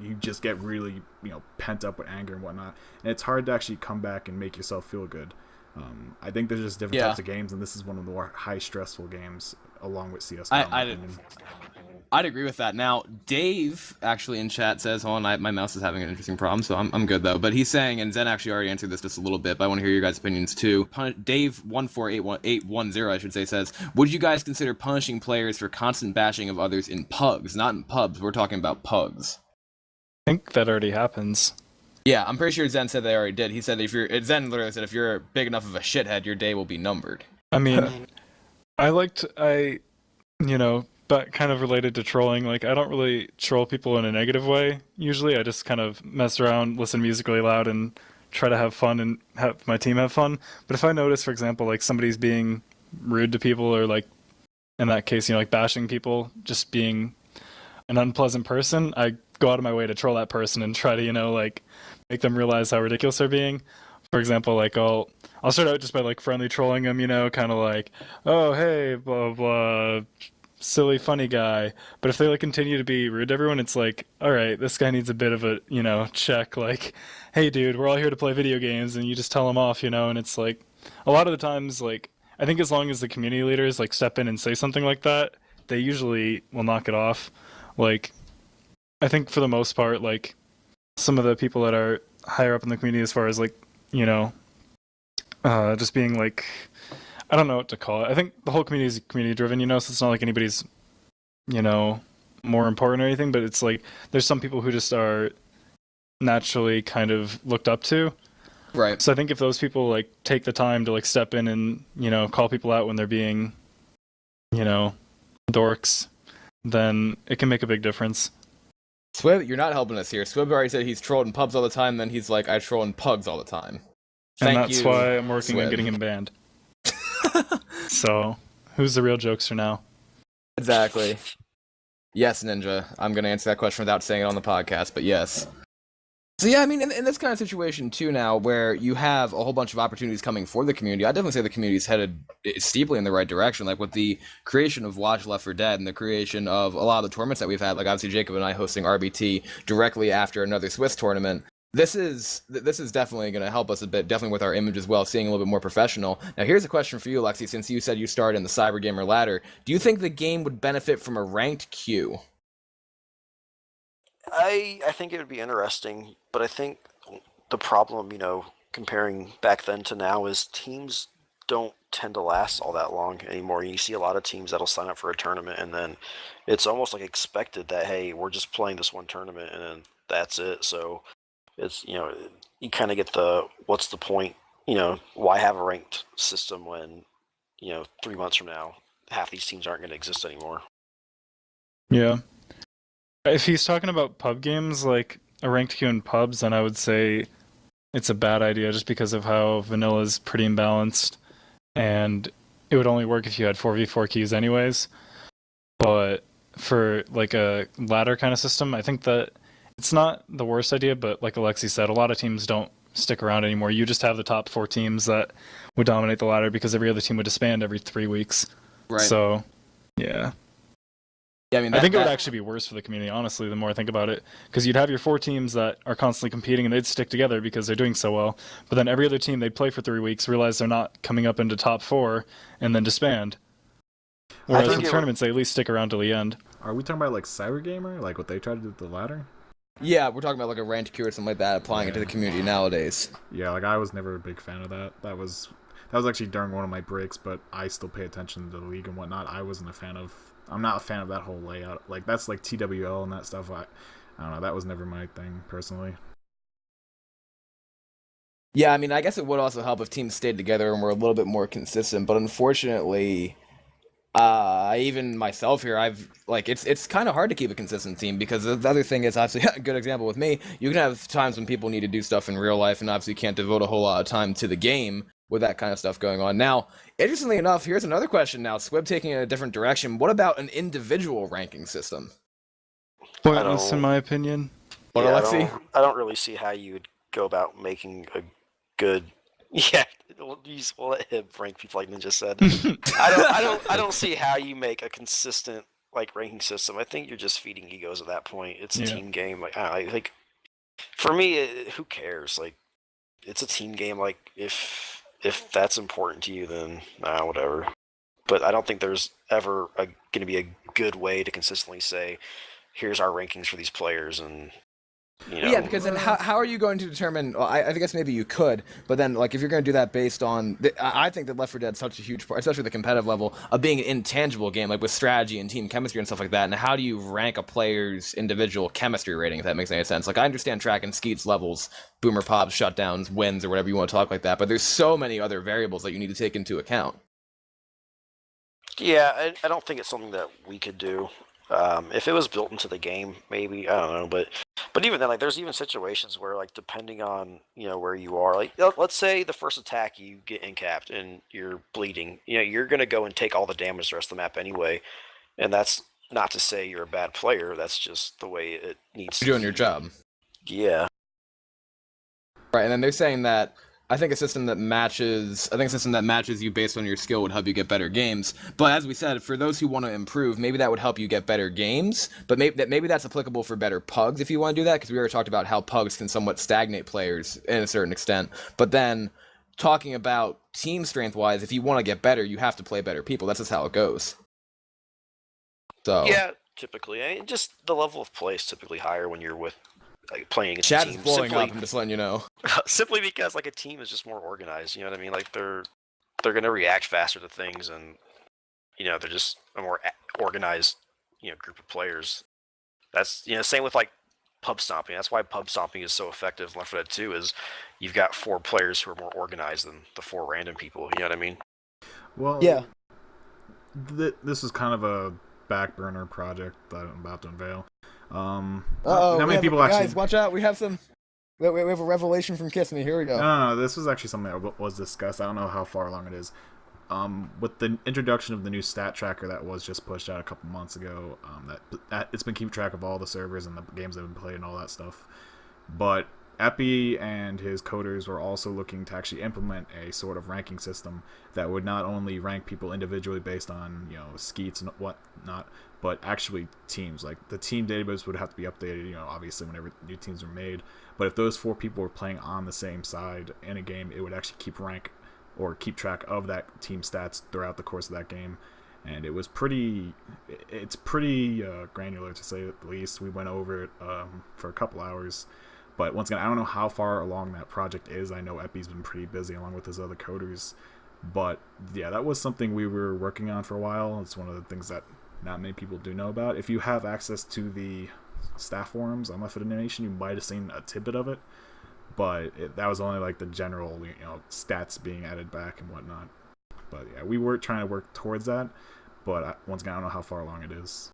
you just get really pent up with anger and whatnot, and it's hard to actually come back and make yourself feel good. I think there's just different types of games, and this is one of the more high stressful games, along with CS:GO. I'd agree with that. Now, Dave actually in chat says, hold on, my mouse is having an interesting problem, so I'm good though. But he's saying, and Zen actually already answered this just a little bit, but I want to hear your guys' opinions too. Dave 14810, I should say, says, would you guys consider punishing players for constant bashing of others in pugs? Not in pubs, we're talking about pugs. I think that already happens. Yeah, I'm pretty sure Zen said they already did. He said Zen literally said if you're big enough of a shithead, your day will be numbered. I mean, but kind of related to trolling, like, I don't really troll people in a negative way, usually. I just kind of mess around, listen music really loud, and try to have fun and have my team have fun. But if I notice, for example, like, somebody's being rude to people, or, like, in that case, like, bashing people, just being an unpleasant person, I go out of my way to troll that person and try to, like, make them realize how ridiculous they're being. For example, like, I'll start out just by, like, friendly trolling them, kind of like, oh, hey, blah, blah, silly, funny guy. But if they, like, continue to be rude to everyone, it's like, all right, this guy needs a bit of a, check. Like, hey, dude, we're all here to play video games, and you just tell them off, and it's like, a lot of the times, like, I think as long as the community leaders, like, step in and say something like that, they usually will knock it off. Like, I think for the most part, like, some of the people that are higher up in the community, as far as, like, just being, like, I don't know what to call it. I think the whole community is community driven, so it's not like anybody's, more important or anything, but it's like there's some people who just are naturally kind of looked up to. Right. So I think if those people, like, take the time to, like, step in and, call people out when they're being, dorks, then it can make a big difference. Swib, you're not helping us here. Swib already said he's trolled in pubs all the time, then he's like, I troll in pugs all the time. And that's why I'm working on getting him banned. So, who's the real jokester now? Exactly. Yes, Ninja. I'm going to answer that question without saying it on the podcast, but yes. So yeah, I mean, in this kind of situation too now, where you have a whole bunch of opportunities coming for the community, I definitely say the community's headed steeply in the right direction. Like, with the creation of Watch Left 4 Dead and the creation of a lot of the tournaments that we've had, like obviously Jacob and I hosting RBT directly after another Swiss tournament. This is definitely going to help us a bit, definitely with our image as well, seeing a little bit more professional. Now, here's a question for you, Alexi, since you said you started in the Cyber Gamer ladder. Do you think the game would benefit from a ranked queue? I think it would be interesting, but I think the problem, comparing back then to now, is teams don't tend to last all that long anymore. You see a lot of teams that'll sign up for a tournament, and then it's almost like expected that, hey, we're just playing this one tournament, and then that's it. So it's, you kind of get the, what's the point? Why have a ranked system when, 3 months from now, half these teams aren't going to exist anymore. Yeah. If he's talking about pub games, like a ranked queue in pubs, then I would say it's a bad idea just because of how vanilla is pretty imbalanced, and it would only work if you had 4v4 queues anyways. But for like a ladder kind of system, I think that it's not the worst idea, but like Alexi said, a lot of teams don't stick around anymore. You just have the top 4 teams that would dominate the ladder because every other team would disband every 3 weeks. Right. So, yeah. Yeah, I mean, I think it would actually be worse for the community, honestly, the more I think about it. Because you'd have your 4 teams that are constantly competing and they'd stick together because they're doing so well. But then every other team, they'd play for 3 weeks, realize they're not coming up into top 4, and then disband. Whereas in tournaments, they at least stick around till the end. Are we talking about like Cybergamer? Like what they tried to do with the ladder? Yeah, we're talking about like a ranked queue or something like that, applying it to the community nowadays. Yeah, like I was never a big fan of that. That was actually during one of my breaks, but I still pay attention to the league and whatnot. I'm not a fan of that whole layout. Like that's like TWL and that stuff. I don't know. That was never my thing personally. Yeah, I mean, I guess it would also help if teams stayed together and were a little bit more consistent. But unfortunately, even myself here, it's kind of hard to keep a consistent team because the other thing is obviously a good example with me. You can have times when people need to do stuff in real life, and obviously can't devote a whole lot of time to the game with that kind of stuff going on. Now, interestingly enough, here's another question now. Squib taking it in a different direction. What about an individual ranking system? Pointless, in my opinion. What, yeah, Alexi? I don't really see how you would go about making a good. Yeah, we'll let him rank people like Ninja said. I don't see how you make a consistent like ranking system. I think you're just feeding egos at that point. It's a team game. Like for me, who cares? Like it's a team game. Like if that's important to you, then whatever. But I don't think there's ever going to be a good way to consistently say, here's our rankings for these players, and Yeah, because then how are you going to determine? Well, I guess maybe you could, but then like if you're going to do that based on, I think that Left 4 Dead is such a huge part, especially the competitive level, of being an intangible game, like with strategy and team chemistry and stuff like that. And how do you rank a player's individual chemistry rating? If that makes any sense. Like I understand tracking Skeet's levels, boomer pops, shutdowns, wins, or whatever you want to talk like that, but there's so many other variables that you need to take into account. Yeah, I don't think it's something that we could do. If it was built into the game, maybe, I don't know, but even then, like, there's even situations where, like, depending on, where you are, like, let's say the first attack you get incapped and you're bleeding, you're going to go and take all the damage the rest of the map anyway, and that's not to say you're a bad player, that's just the way it needs to be. You're doing your job. Yeah. Right, and then they're saying that I think a system that matches you based on your skill would help you get better games. But as we said, for those who want to improve, maybe that would help you get better games. But maybe that's applicable for better pugs if you want to do that, because we already talked about how pugs can somewhat stagnate players in a certain extent. But then talking about team strength-wise, if you want to get better, you have to play better people. That's just how it goes. So yeah, typically, just the level of play is typically higher when you're with. Like playing against Chat's a team. blowing up, I'm just letting you know. Simply because like a team is just more organized, you know what I mean? Like they're gonna react faster to things, and they're just a more organized group of players. That's same with like pub stomping. That's why pub stomping is so effective. Left 4 Dead 2 is you've got 4 players who are more organized than the 4 random people. You know what I mean? Well, yeah. This is kind of a back burner project that I'm about to unveil. How many people actually? Guys, watch out! We have a revelation from Kissme. Here we go. No, this was actually something that was discussed. I don't know how far along it is. With the introduction of the new stat tracker that was just pushed out a couple months ago, that it's been keeping track of all the servers and the games that have been played and all that stuff. But Epi and his coders were also looking to actually implement a sort of ranking system that would not only rank people individually based on skeets and whatnot, but actually teams. Like the team database would have to be updated, obviously whenever new teams are made. But if those 4 people were playing on the same side in a game, it would actually keep track of that team stats throughout the course of that game. And it's pretty granular to say the least. We went over it for a couple hours. But once again, I don't know how far along that project is. I know Epi's been pretty busy along with his other coders. But yeah, that was something we were working on for a while. It's one of the things that not many people do know about. If you have access to the staff forums on Left 4 Dead Nation, you might have seen a tidbit of it, but that was only like the general, stats being added back and whatnot. But yeah, we were trying to work towards that, but once again, I don't know how far along it is.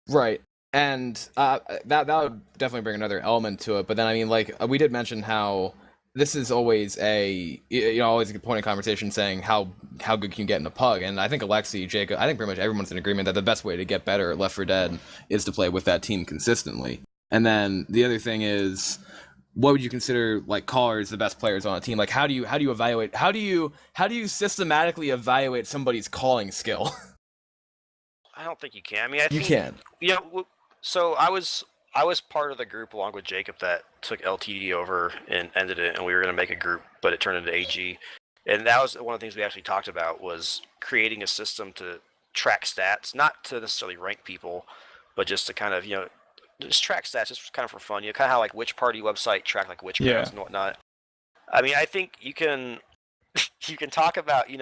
Right. And that would definitely bring another element to it. But then, I mean, like, we did mention how this is always always a good point of conversation saying how good can you get in a pug. And I think Alexi, Jacob, I think pretty much everyone's in agreement that the best way to get better at Left 4 Dead is to play with that team consistently. And then the other thing is, what would you consider like callers the best players on a team? Like, how do you evaluate? How do you systematically evaluate somebody's calling skill? I don't think you can. I mean, I think you can. So I was part of the group along with Jacob that took LTD over and ended it, and we were going to make a group, but it turned into AG. And that was one of the things we actually talked about, was creating a system to track stats, not to necessarily rank people, but just to kind of, just track stats, just kind of for fun. Kind of how like Which Party website track like witchcraft and whatnot. I mean, I think you can talk about, you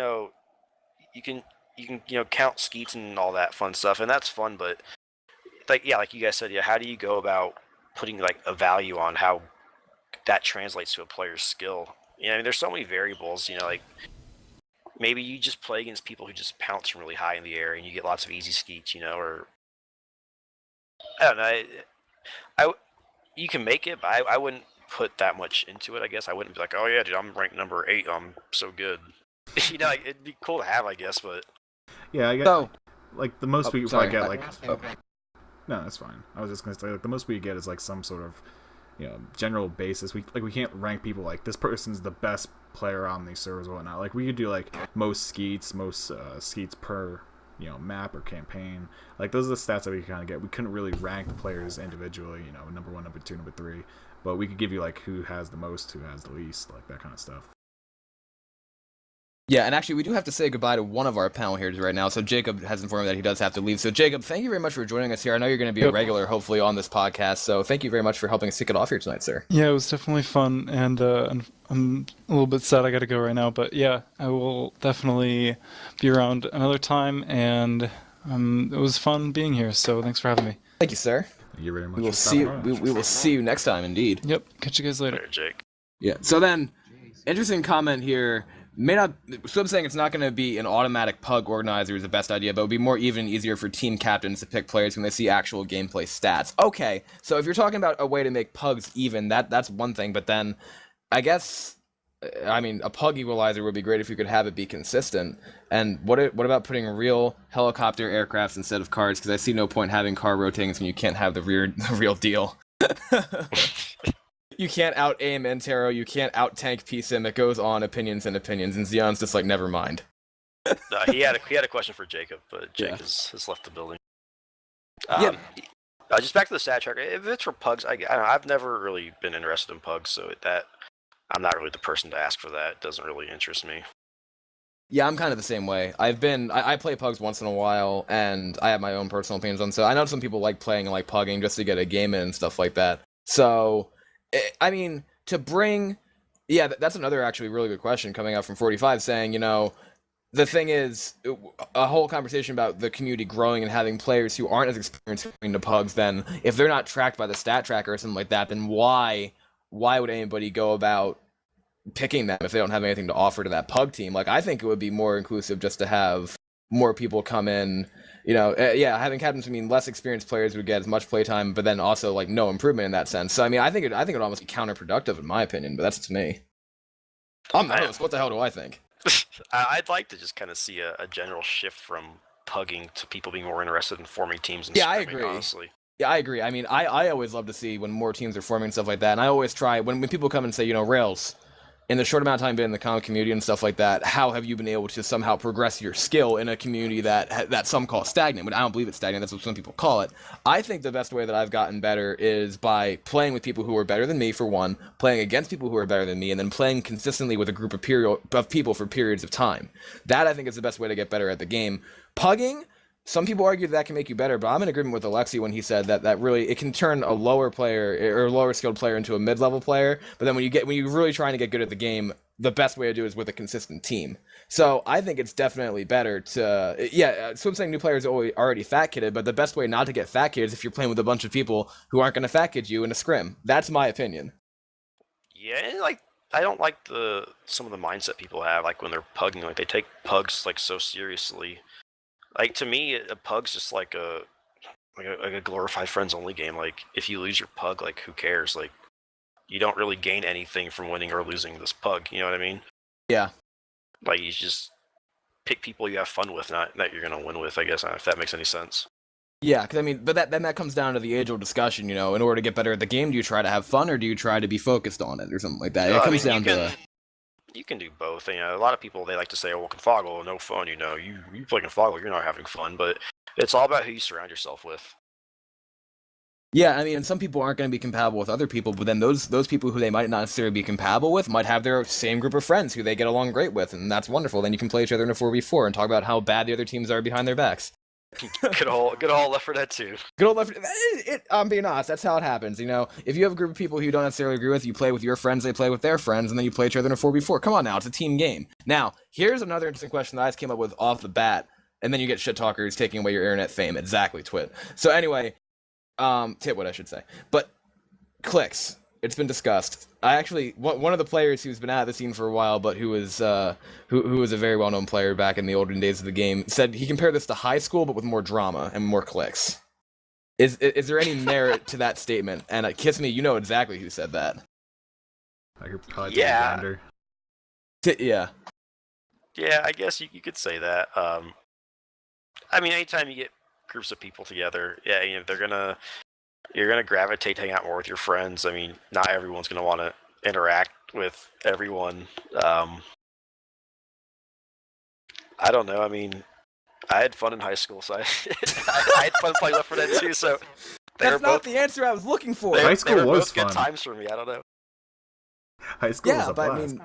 can count skeets and all that fun stuff, and that's fun, but like you guys said, how do you go about putting like a value on how that translates to a player's skill? I mean, there's so many variables, like maybe you just play against people who just pounce from really high in the air and you get lots of easy skeets, or I don't know. You can make it, but I wouldn't put that much into it, I guess. I wouldn't be like, oh yeah, dude, I'm ranked number 8, I'm so good. It'd be cool to have, I guess, but yeah, I guess like the most we probably get no, that's fine. I was just gonna say, like, the most we get is like some sort of, general basis. We can't rank people like this person's the best player on these servers or whatnot. Like, we could do like most skeets per map or campaign. Like, those are the stats that we kind of get. We couldn't really rank the players individually, number 1, number 2, number 3, but we could give you like who has the most, who has the least, like that kind of stuff. Yeah, and actually, we do have to say goodbye to one of our panel here right now. So Jacob has informed me that he does have to leave. So Jacob, thank you very much for joining us here. I know you're going to be a regular, hopefully, on this podcast. So thank you very much for helping us kick it off here tonight, sir. Yeah, it was definitely fun, and I'm a little bit sad I got to go right now. But yeah, I will definitely be around another time, and it was fun being here. So thanks for having me. Thank you, sir. Thank you very much. We will see you next time, indeed. Yep. Catch you guys later. Later, Jake. Yeah. So then, interesting comment here. So I'm saying it's not going to be an automatic pug organizer is the best idea, but it would be more even easier for team captains to pick players when they see actual gameplay stats. Okay, so if you're talking about a way to make pugs even, that's one thing, but then I guess, a pug equalizer would be great if you could have it be consistent. And what about putting real helicopter aircrafts instead of cars? Because I see no point having car rotating when you can't have the real deal. You can't out-aim Entero, you can't out-tank PSIM, it goes on opinions, and Xeon's just like, never mind. He had a question for Jacob, but Jake has left the building. Just back to the stat tracker, if it's for pugs, I don't know, I've never really been interested in pugs, so that I'm not really the person to ask for that. It doesn't really interest me. Yeah, I'm kind of the same way. I play pugs once in a while, and I have my own personal opinions on, so I know some people like playing and like pugging just to get a game in and stuff like that. So, I mean, that's another actually really good question coming out from 45 saying, the thing is, a whole conversation about the community growing and having players who aren't as experienced in the pugs, then if they're not tracked by the stat tracker or something like that, then why would anybody go about picking them if they don't have anything to offer to that pug team? Like, I think it would be more inclusive just to have more people come in. Having captains mean less experienced players would get as much playtime, but then also like no improvement in that sense. So I mean, I think it would almost be counterproductive in my opinion, but that's just me. I'm the host. What the hell do I think? I'd like to just kind of see a general shift from pugging to people being more interested in forming teams and I agree. Honestly. Yeah, I agree. I mean, I always love to see when more teams are forming and stuff like that, and I always try when people come and say, Rails, in the short amount of time being in the comic community and stuff like that, how have you been able to somehow progress your skill in a community that some call stagnant? But I don't believe it's stagnant. That's what some people call it. I think the best way that I've gotten better is by playing with people who are better than me, for one, playing against people who are better than me, and then playing consistently with a group of people for periods of time. That, I think, is the best way to get better at the game. Pugging, some people argue that can make you better, but I'm in agreement with Alexi when he said that really it can turn a lower player or a lower skilled player into a mid-level player. But then when you're really trying to get good at the game, the best way to do it is with a consistent team. So I think it's definitely better to, so I'm saying new players are already fat kidded, but the best way not to get fat kidded is if you're playing with a bunch of people who aren't going to fat kid you in a scrim. That's my opinion. Yeah, like I don't like some of the mindset people have, like when they're pugging, like they take pugs like so seriously. Like to me, a pug's just like a glorified friends only game. Like if you lose your pug, like who cares? Like you don't really gain anything from winning or losing this pug. You know what I mean? Yeah. Like you just pick people you have fun with, not that you're gonna win with. I guess if that makes any sense. Yeah, because I mean, but that comes down to the age-old discussion. In order to get better at the game, do you try to have fun or do you try to be focused on it or something like that? It comes down to. You can do both. A lot of people they like to say, "Oh, well, Confoggle, no fun." You play Confoggle, you're not having fun. But it's all about who you surround yourself with. Yeah, I mean, and some people aren't going to be compatible with other people, but then those people who they might not necessarily be compatible with might have their same group of friends who they get along great with, and that's wonderful. Then you can play each other in a 4v4 and talk about how bad the other teams are behind their backs. Good old Left 4 Dead 2. Good old Left. I'm being honest. That's how it happens. If you have a group of people who you don't necessarily agree with, you play with your friends, they play with their friends, and then you play each other in a 4v4. Come on now, it's a team game. Now, here's another interesting question that I just came up with off the bat, and then you get shit talkers taking away your internet fame. Exactly, Twit. So anyway, Titwit, I should say. But clicks. It's been discussed. I actually one of the players who's been out of the scene for a while, but who was a very well-known player back in the olden days of the game, said he compared this to high school, but with more drama and more clicks. Is there any merit to that statement? And Kissme, you know exactly who said that. I could probably yeah. Yeah. Yeah, I guess you could say that. I mean, anytime you get groups of people together, yeah, you're gonna gravitate to hang out more with your friends. I mean, not everyone's gonna want to interact with everyone. I don't know. I mean, I had fun in high school, so I had fun playing Left 4 Dead 2. So that's not the answer I was looking for. High school was fun. Good fun. times for me. I don't know. High school was a but blast. I mean,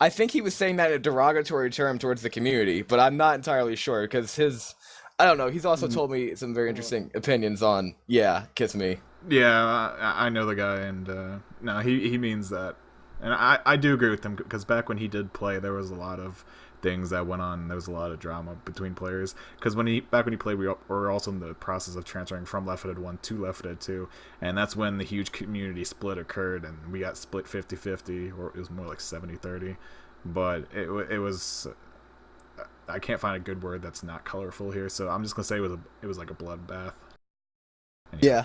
I think he was saying that in a derogatory term towards the community, but I'm not entirely sure because I don't know. He's also told me some very interesting opinions on, Kissme. Yeah, I know the guy, and no, he means that. And I do agree with him, because back when he did play, there was a lot of things that went on. There was a lot of drama between players. Because back when he played, we were also in the process of transferring from Left 4 Dead 1 to Left 4 Dead 2. And that's when the huge community split occurred, and we got split 50-50, or it was more like 70-30. But it was... I can't find a good word that's not colorful here, so I'm just gonna say it was like a bloodbath. Anyway. Yeah.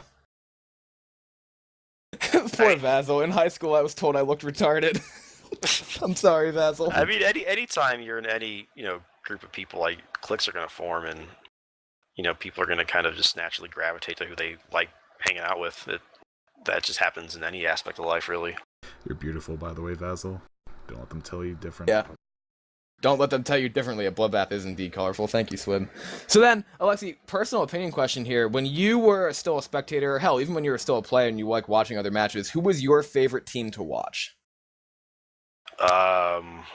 Poor Vasil. In high school, I was told I looked retarded. I'm sorry, Vasil. I mean, anytime you're in any group of people, like cliques are gonna form, and people are gonna kind of just naturally gravitate to who they like hanging out with. That just happens in any aspect of life, really. You're beautiful, by the way, Vasil. Don't let them tell you different. Yeah. Don't let them tell you differently. A bloodbath is indeed colorful. Thank you, Swim. So then, Alexi, personal opinion question here. When you were still a spectator, hell, even when you were still a player and you like watching other matches, who was your favorite team to watch?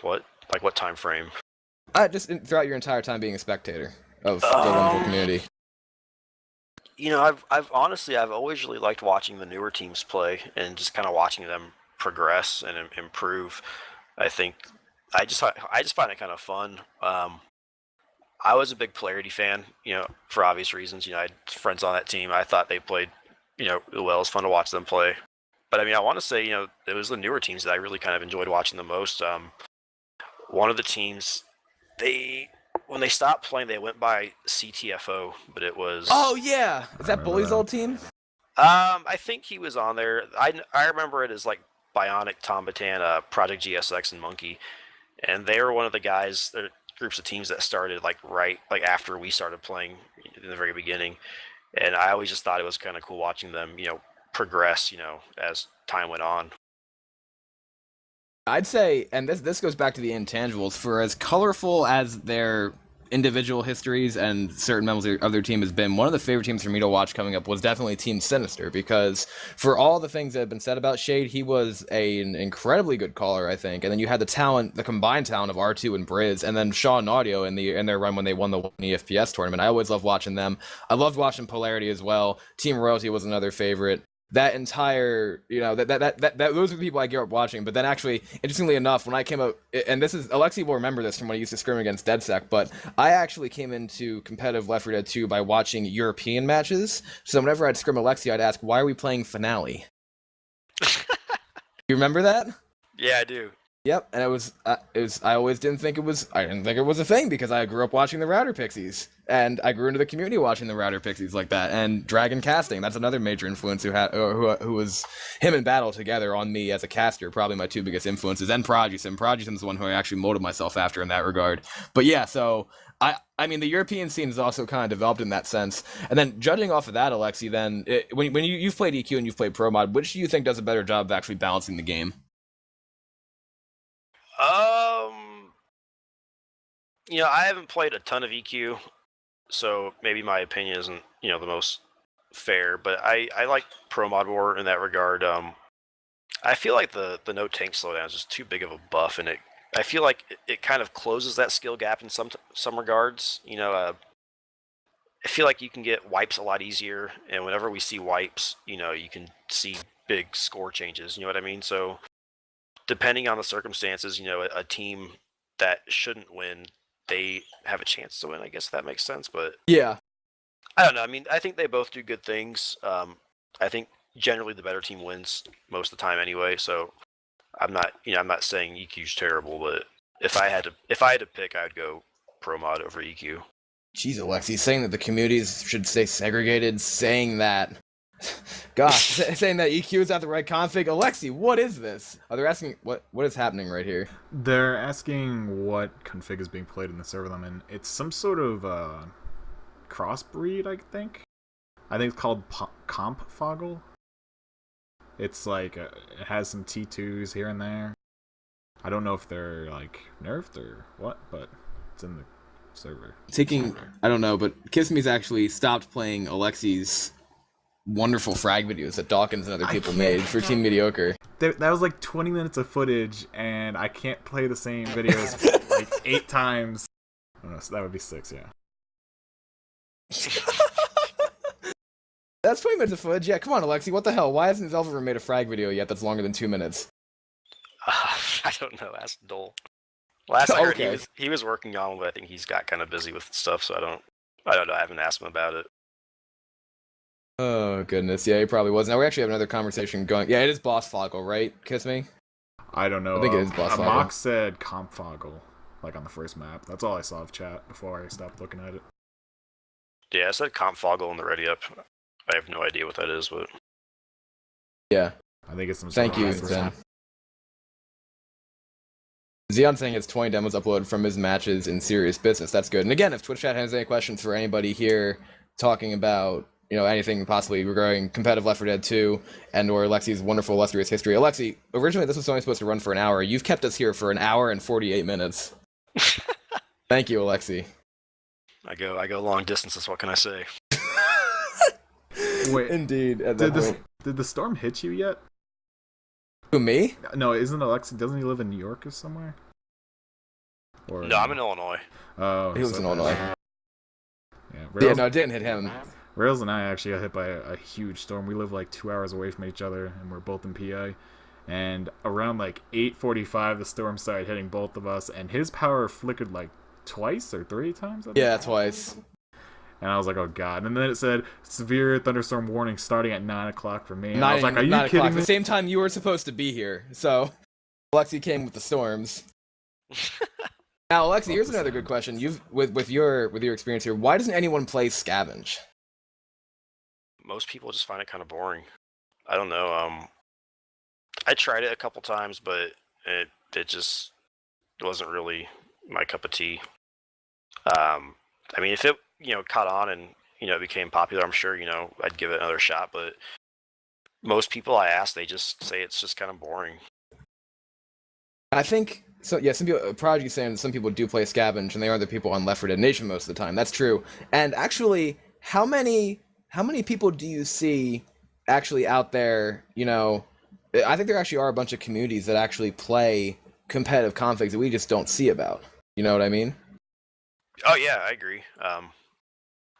What time frame? Just throughout your entire time being a spectator of the wonderful community. I've honestly always really liked watching the newer teams play and just kind of watching them progress and improve. I just find it kind of fun. I was a big Polarity fan, for obvious reasons. I had friends on that team. I thought they played, really well. It was fun to watch them play. But I mean, I want to say, it was the newer teams that I really kind of enjoyed watching the most. One of the teams, when they stopped playing, they went by CTFO, but it was... Oh, yeah! Is that Bully's old team? I think he was on there. I remember it as, like, Bionic, Tom Batan, Project GSX, and Monkey. And they were one of the guys, groups of teams that started right after we started playing in the very beginning. And I always just thought it was kind of cool watching them, progress, as time went on. I'd say, and this goes back to the intangibles, for as colorful as their individual histories and certain members of their team has been, one of the favorite teams for me to watch coming up was definitely Team Sinister, because for all the things that have been said about Shade, he was an incredibly good caller, I think. And then you had the combined talent of R2 and Briz, and then Shaw and Audio in their run when they won the EFPS tournament. I always loved watching them. I loved watching Polarity as well. Team Royalty was another favorite. that entire, that those are the people I grew up watching. But then actually, interestingly enough, when I came up, and this is, Alexi will remember this from when I used to scrim against DeadSec, but I actually came into competitive Left 4 Dead 2 by watching European matches. So whenever I'd scrim Alexi, I'd ask, why are we playing Finale? You remember that? Yeah, I do. Yep, and it was I always didn't think it was a thing because I grew up watching the Router Pixies, and I grew into the community watching the Router Pixies like that, and Dragon Casting, that's another major influence who was him and Battle together on me as a caster, probably my two biggest influences, and Prodigy is the one who I actually molded myself after in that regard. But yeah, so I mean the European scene is also kind of developed in that sense, and then judging off of that, Alexi, then when you've played EQ and you've played Pro Mod, which do you think does a better job of actually balancing the game? I haven't played a ton of EQ, so maybe my opinion isn't, the most fair, but I like Pro Mod more in that regard. I feel like the no tank slowdown is just too big of a buff, and I feel like it kind of closes that skill gap in some regards. I feel like you can get wipes a lot easier, and whenever we see wipes, you can see big score changes, you know what I mean? So depending on the circumstances, a team that shouldn't win, they have a chance to win, I guess, if that makes sense. But yeah, I don't know. I mean, I think they both do good things. I think generally the better team wins most of the time anyway. So I'm not saying EQ's terrible, but if I had to pick, I'd go Pro Mod over EQ. Jeez, Alexi, saying that the communities should stay segregated, saying that EQ is not the right config. Alexi, what is this? Are they asking what is happening right here? They're asking what config is being played in the server I'm in. It's some sort of crossbreed, I think. I think it's called Compfoggle. It's like it has some T2s here and there. I don't know if they're like nerfed or what, but it's in the server. I don't know, but Kissme's actually stopped playing Alexi's wonderful frag videos that Dawkins and other people made for Team Mediocre. That was like 20 minutes of footage, and I can't play the same videos like 8 times. Oh, no, so that would be 6, yeah. That's 20 minutes of footage. Yeah, come on, Alexi. What the hell? Why hasn't Zelva made a frag video yet that's longer than 2 minutes? I don't know. Ask Dole. Last I heard, he was working on it, but I think he's got kind of busy with stuff, so I don't know. I haven't asked him about it. Oh, goodness. Yeah, he probably was. Now, we actually have another conversation going. Yeah, it is Boss Foggle, right? Kissme? I don't know. I think it is Boss Foggle. Mox said Compfoggle, like on the first map. That's all I saw of chat before I stopped looking at it. Yeah, I said Compfoggle in the ready up. I have no idea what that is, but... Yeah. I think it's some Thank you, Zen. Zeon saying it's 20 demos uploaded from his matches in serious business. That's good. And again, if Twitch chat has any questions for anybody here talking about anything possibly regarding competitive Left 4 Dead 2 and or Alexi's wonderful illustrious history. Alexi, originally this was only supposed to run for an hour. You've kept us here for an hour and 48 minutes. Thank you, Alexi. I go long distances, what can I say? Wait, indeed. Did the storm hit you yet? Who, me? No, isn't Alexi, doesn't he live in New York or somewhere? No, I'm in Illinois. Oh, he was in Illinois. Yeah, no, it didn't hit him. Rails and I actually got hit by a huge storm. We live like 2 hours away from each other, and we're both in PA. And around like 8:45, the storm started hitting both of us, and his power flickered like twice or 3 times. Yeah, twice. And I was like, oh god. And then it said severe thunderstorm warning starting at 9 o'clock for me. And I was like, are you kidding me? The same time you were supposed to be here. So Alexi came with the storms. Now, Alexi, here's another good question. With your experience here, why doesn't anyone play Scavenge? Most people just find it kind of boring. I don't know. I tried it a couple times, but it just wasn't really my cup of tea. I mean, if it caught on and it became popular, I'm sure I'd give it another shot. But most people I ask, they just say it's just kind of boring. I think so. Yeah, some people. Prodigy saying that some people do play Scavenge, and they are the people on Left 4 Dead Nation most of the time. That's true. And actually, how many people do you see actually out there? I think there actually are a bunch of communities that actually play competitive configs that we just don't see about. You know what I mean? Oh yeah, I agree.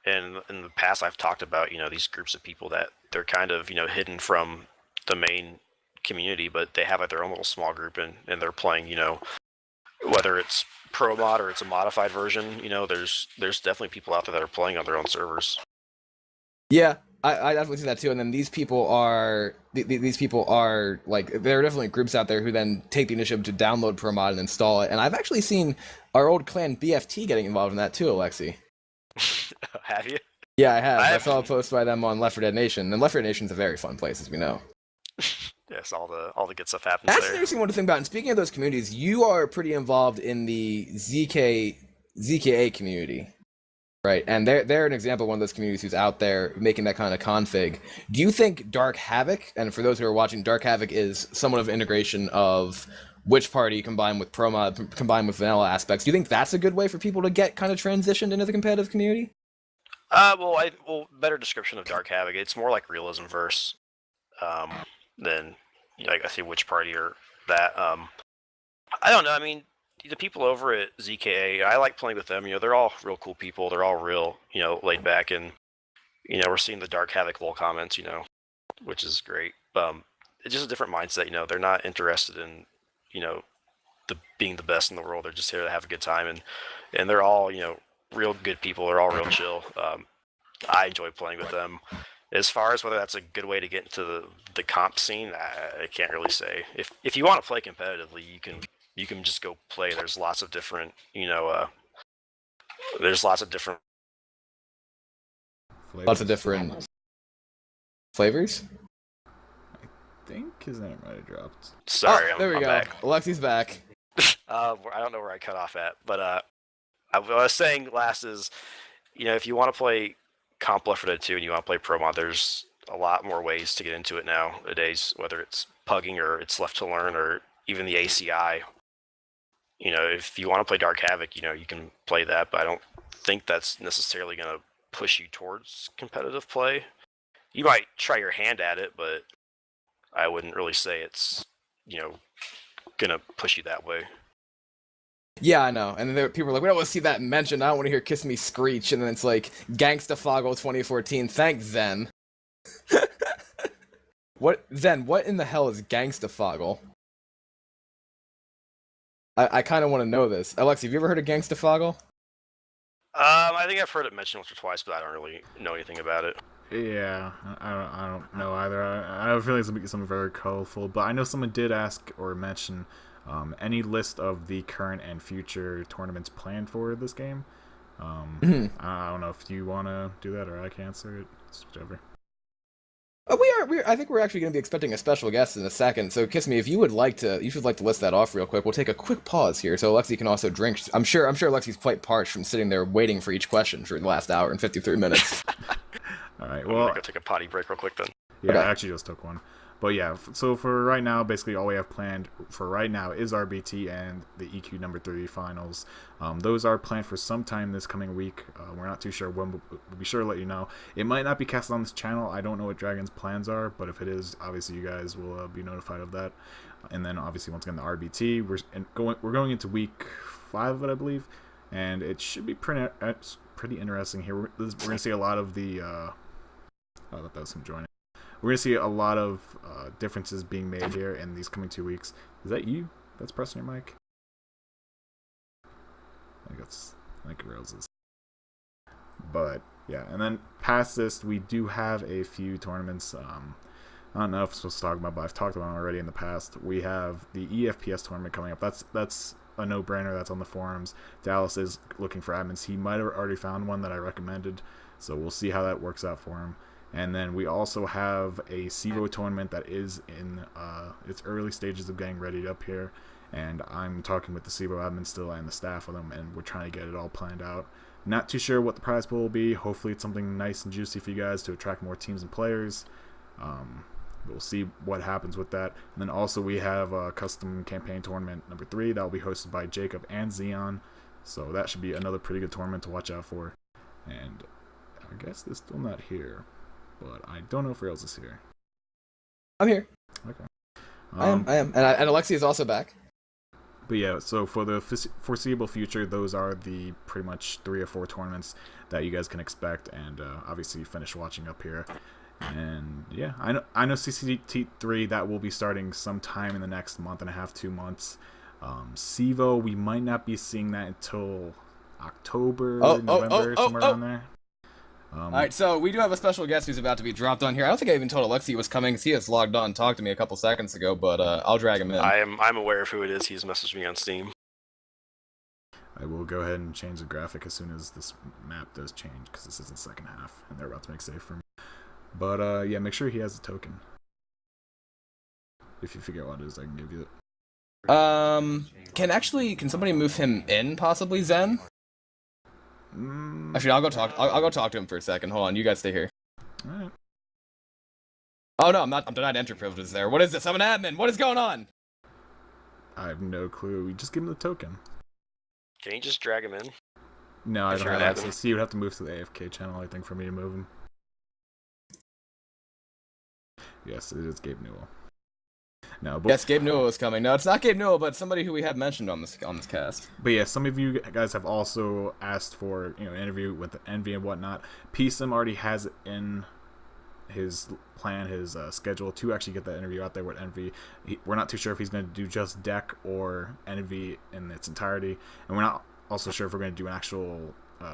And in the past, I've talked about, these groups of people that they're kind of, hidden from the main community, but they have like their own little small group, and they're playing, whether it's pro mod or it's a modified version, there's definitely people out there that are playing on their own servers. Yeah, I definitely see that too. And then these people are like, there are definitely groups out there who then take the initiative to download pro mod and install it. And I've actually seen our old clan BFT getting involved in that too, Alexi. Have you? Yeah, I have. I saw a post by them on Left 4 Dead Nation, and Left 4 Dead Nation's a very fun place, as we know. Yes, all the good stuff happens That's there. an interesting one to think about. And speaking of those communities, you are pretty involved in the ZKA community, right? And they're an example of one of those communities who's out there making that kind of config. Do you think Dark Havoc, and for those who are watching, Dark Havoc is somewhat of an integration of Witch Party combined with pro mod, combined with vanilla aspects. Do you think that's a good way for people to get kind of transitioned into the competitive community? Better description of Dark Havoc. It's more like realism verse, than like I say Witch Party or that. I don't know. I mean, the people over at ZKA, I like playing with them. They're all real cool people. They're all real, laid back, and we're seeing the Dark Havoc lol comments, which is great. It's just a different mindset. They're not interested in, being the best in the world. They're just here to have a good time, and they're all, real good people. They're all real chill. I enjoy playing with them. As far as whether that's a good way to get into the comp scene, I can't really say. If you want to play competitively, you can just go play. There's lots of different, Flavors. I think his name might have dropped. Sorry, there we I'm go. back. Alexi's back. I don't know where I cut off at, but what I was saying last is, if you want to play comp Left 4 Dead 2 and you want to play pro mod, there's a lot more ways to get into it nowadays, whether it's pugging or it's left to learn or even the ACI. If you want to play Dark Havoc, you can play that, but I don't think that's necessarily going to push you towards competitive play. You might try your hand at it, but I wouldn't really say it's, going to push you that way. Yeah, I know. And then people are like, we don't want to see that mentioned. I don't want to hear Kissme screech. And then it's like, Gangsta Foggle 2014. Thanks, Zen. What in the hell is Gangsta Foggle? I kind of want to know this. Alexi, have you ever heard of Gangsta Foggle? I think I've heard it mentioned once or twice, but I don't really know anything about it. Yeah, I don't know either. I have a feeling it's going to be something very colorful, but I know someone did ask or mention any list of the current and future tournaments planned for this game. I don't know if you want to do that or I can answer it. It's whichever. I think we're actually going to be expecting a special guest in a second. So, Kissme, if you should like to list that off real quick. We'll take a quick pause here, so Alexi can also drink. I'm sure Alexi's quite parched from sitting there waiting for each question for the last hour and 53 minutes. All right. I'm Well, gonna go take a potty break real quick then. yeah, Okay. I actually just took one. But yeah, so for right now, basically all we have planned for right now is RBT and the EQ number 3 finals. Those are planned for sometime this coming week. We're not too sure when. We'll be sure to let you know. It might not be cast on this channel. I don't know what Dragon's plans are, but if it is, obviously you guys will be notified of that. And then obviously once again the RBT. We're going into week 5 of it, I believe, and it should be pretty interesting here. We're gonna see a lot of the. Oh, I thought that was him joining. We're going to see a lot of differences being made here in these coming 2 weeks. Is that you that's pressing your mic? I think it Rails. But yeah, and then past this, we do have a few tournaments. I don't know if I'm supposed to talk about, but I've talked about them already in the past. We have the EFPS tournament coming up. That's a no-brainer. That's on the forums. Dallas is looking for admins. He might have already found one that I recommended, so we'll see how that works out for him. And then we also have a CEVO tournament that is in its early stages of getting readied up here. And I'm talking with the CEVO admin still and the staff of them, and we're trying to get it all planned out. Not too sure what the prize pool will be. Hopefully it's something nice and juicy for you guys to attract more teams and players. We'll see what happens with that. And then also we have a custom campaign tournament number 3 that will be hosted by Jacob and Xeon. So that should be another pretty good tournament to watch out for. And I guess they're still not here. But I don't know if Rails is here. I'm here. Okay. I am. And Alexi is also back. But yeah, so for the foreseeable future, those are the pretty much 3 or 4 tournaments that you guys can expect, and obviously finish watching up here. And yeah, I know CCT3 that will be starting sometime in the next month and a half, 2 months. CEVO, we might not be seeing that until October, November, somewhere around there. All right, so we do have a special guest who's about to be dropped on here. I don't think I even told Alexi he was coming, because he has logged on and talked to me a couple seconds ago, but I'll drag him in. I'm aware of who it is. He's messaged me on Steam. I will go ahead and change the graphic as soon as this map does change, because this is the second half, and they're about to make save for me. But yeah, make sure he has a token. If you figure out what it is, I can give you it. Can somebody move him in, possibly, Zen? Actually, I'll go talk to him for a second. Hold on, you guys stay here. Alright. Oh no, I'm denied entry privileges there. What is this? I'm an admin. What is going on? I have no clue. We just give him the token. Can you just drag him in? No, I If don't you're have an access. You would have to move to the AFK channel, I think, for me to move him. Yes, it is Gabe Newell. No, but Yes, Gabe Newell is coming. No, it's not Gabe Newell, but somebody who we have mentioned on this cast. But yeah, some of you guys have also asked for an interview with Envy and whatnot. PSIM already has it in his plan, his schedule to actually get that interview out there with Envy. We're not too sure if he's going to do just Deck or Envy in its entirety, and we're not also sure if we're going to do an actual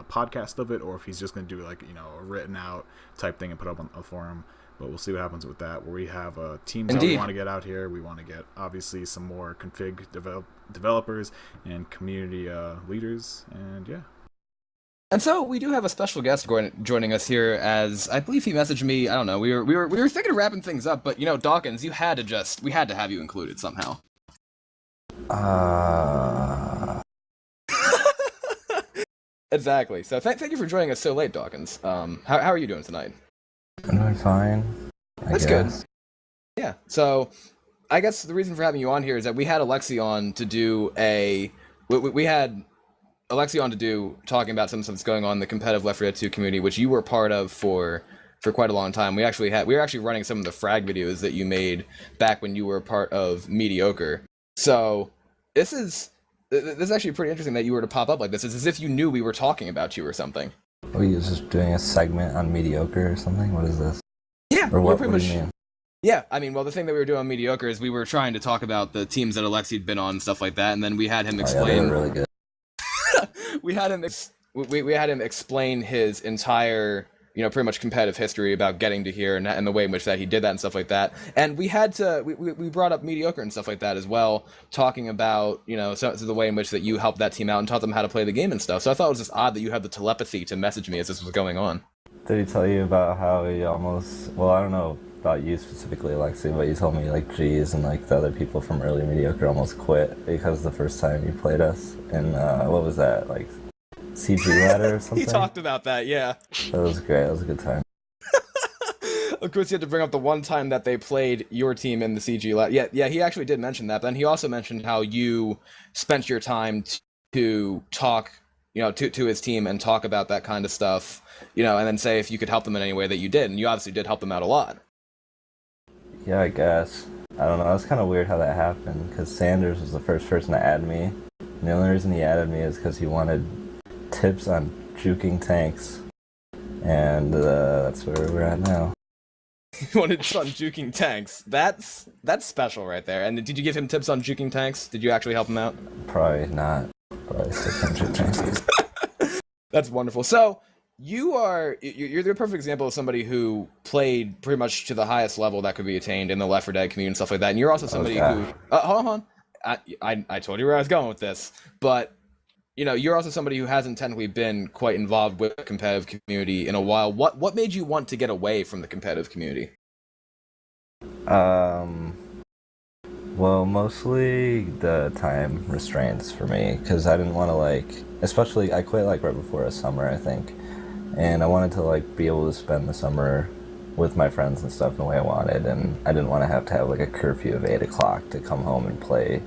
podcast of it, or if he's just going to do like a written out type thing and put up on a forum. But we'll see what happens with that, where we have teams that we want to get out here. We want to get, obviously, some more config developers and community leaders, and yeah. And so we do have a special guest joining us here, as I believe he messaged me. I don't know. We were thinking of wrapping things up, but Dawkins, we had to have you included somehow. Exactly. So thank you for joining us so late, Dawkins. How are you doing tonight? I'm doing fine. That's good. Yeah. So, I guess the reason for having you on here is that we had Alexi on to do talking about some stuff that's going on in the competitive Left 4 Dead 2 community, which you were part of for quite a long time. We were actually running some of the frag videos that you made back when you were part of Mediocre. So, this is actually pretty interesting that you were to pop up like this. It's as if you knew we were talking about you or something. Are you just doing a segment on Mediocre or something? What is this? Yeah, Or what, pretty what much. do you mean? Yeah, I mean, well, the thing that we were doing on Mediocre is we were trying to talk about the teams that Alexi'd been on and stuff like that, and then we had him Oh, yeah, explain. they were really good. we had him explain his entire, pretty much competitive history about getting to here and the way in which that he did that and stuff like that. And we brought up Mediocre and stuff like that as well, talking about, so the way in which that you helped that team out and taught them how to play the game and stuff. So I thought it was just odd that you had the telepathy to message me as this was going on. Did he tell you about how he almost, well, I don't know about you specifically, Alexi, but you told me like G's and like the other people from early Mediocre almost quit because the first time you played us in, what was that, like CG ladder or something? He talked about that, yeah. That was great, that was a good time. Of course, you had to bring up the one time that they played your team in the CG ladder. Yeah, he actually did mention that, but then he also mentioned how you spent your time to talk, to his team and talk about that kind of stuff, and then say if you could help them in any way that you did, and you obviously did help them out a lot. Yeah, I guess. I don't know, it was kind of weird how that happened, because Sanders was the first person to add me. And the only reason he added me is because he wanted tips on juking tanks. And that's where we're at now. He wanted tips on juking tanks. That's special right there. And did you give him tips on juking tanks? Did you actually help him out? Probably not. Probably stick on juke tanks. That's wonderful. So, you're the perfect example of somebody who played pretty much to the highest level that could be attained in the Left 4 Dead community and stuff like that. And you're also somebody who... hold on. I told you where I was going with this. But, you're also somebody who hasn't technically been quite involved with the competitive community in a while. What made you want to get away from the competitive community? Well, mostly the time restraints for me, because I didn't want to, especially, I quit, right before the summer, I think. And I wanted to be able to spend the summer with my friends and stuff the way I wanted, and I didn't want to have a curfew of 8 o'clock to come home and play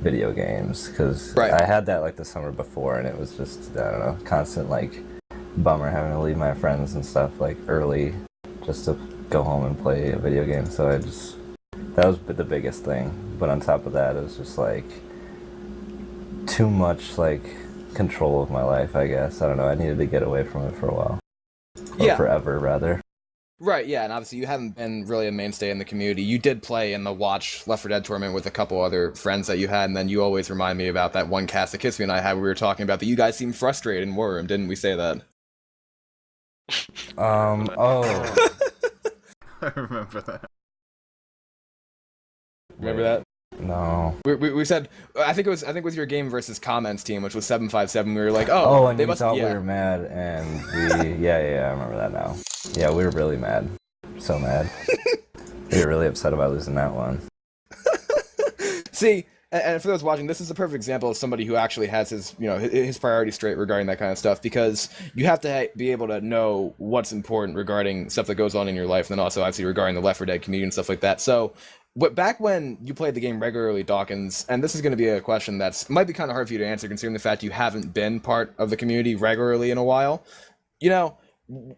video games, because I had that the summer before, and it was just, I don't know, constant bummer having to leave my friends and stuff early just to go home and play a video game. So that was the biggest thing. But on top of that, it was just too much like control of my life, I guess. I don't know. I needed to get away from it for a while. Or forever, rather. Right, yeah, and obviously you haven't been really a mainstay in the community. You did play in the Watch Left 4 Dead tournament with a couple other friends that you had, and then you always remind me about that one cast that Kissme and I had. We were talking about that you guys seemed frustrated in War Room, didn't we say that? Oh. I remember that. Remember that? No. We said I think it was your game versus comments team, which was 757. We were like, and they we thought we were mad, and we I remember that now. Yeah, we were really mad, so mad. We were really upset about losing that one. See, and for those watching, this is a perfect example of somebody who actually has his priorities straight regarding that kind of stuff, because you have to be able to know what's important regarding stuff that goes on in your life, and then also obviously regarding the Left 4 Dead community and stuff like that. So. Back when you played the game regularly, Dawkins, and this is going to be a question that might be kind of hard for you to answer considering the fact you haven't been part of the community regularly in a while.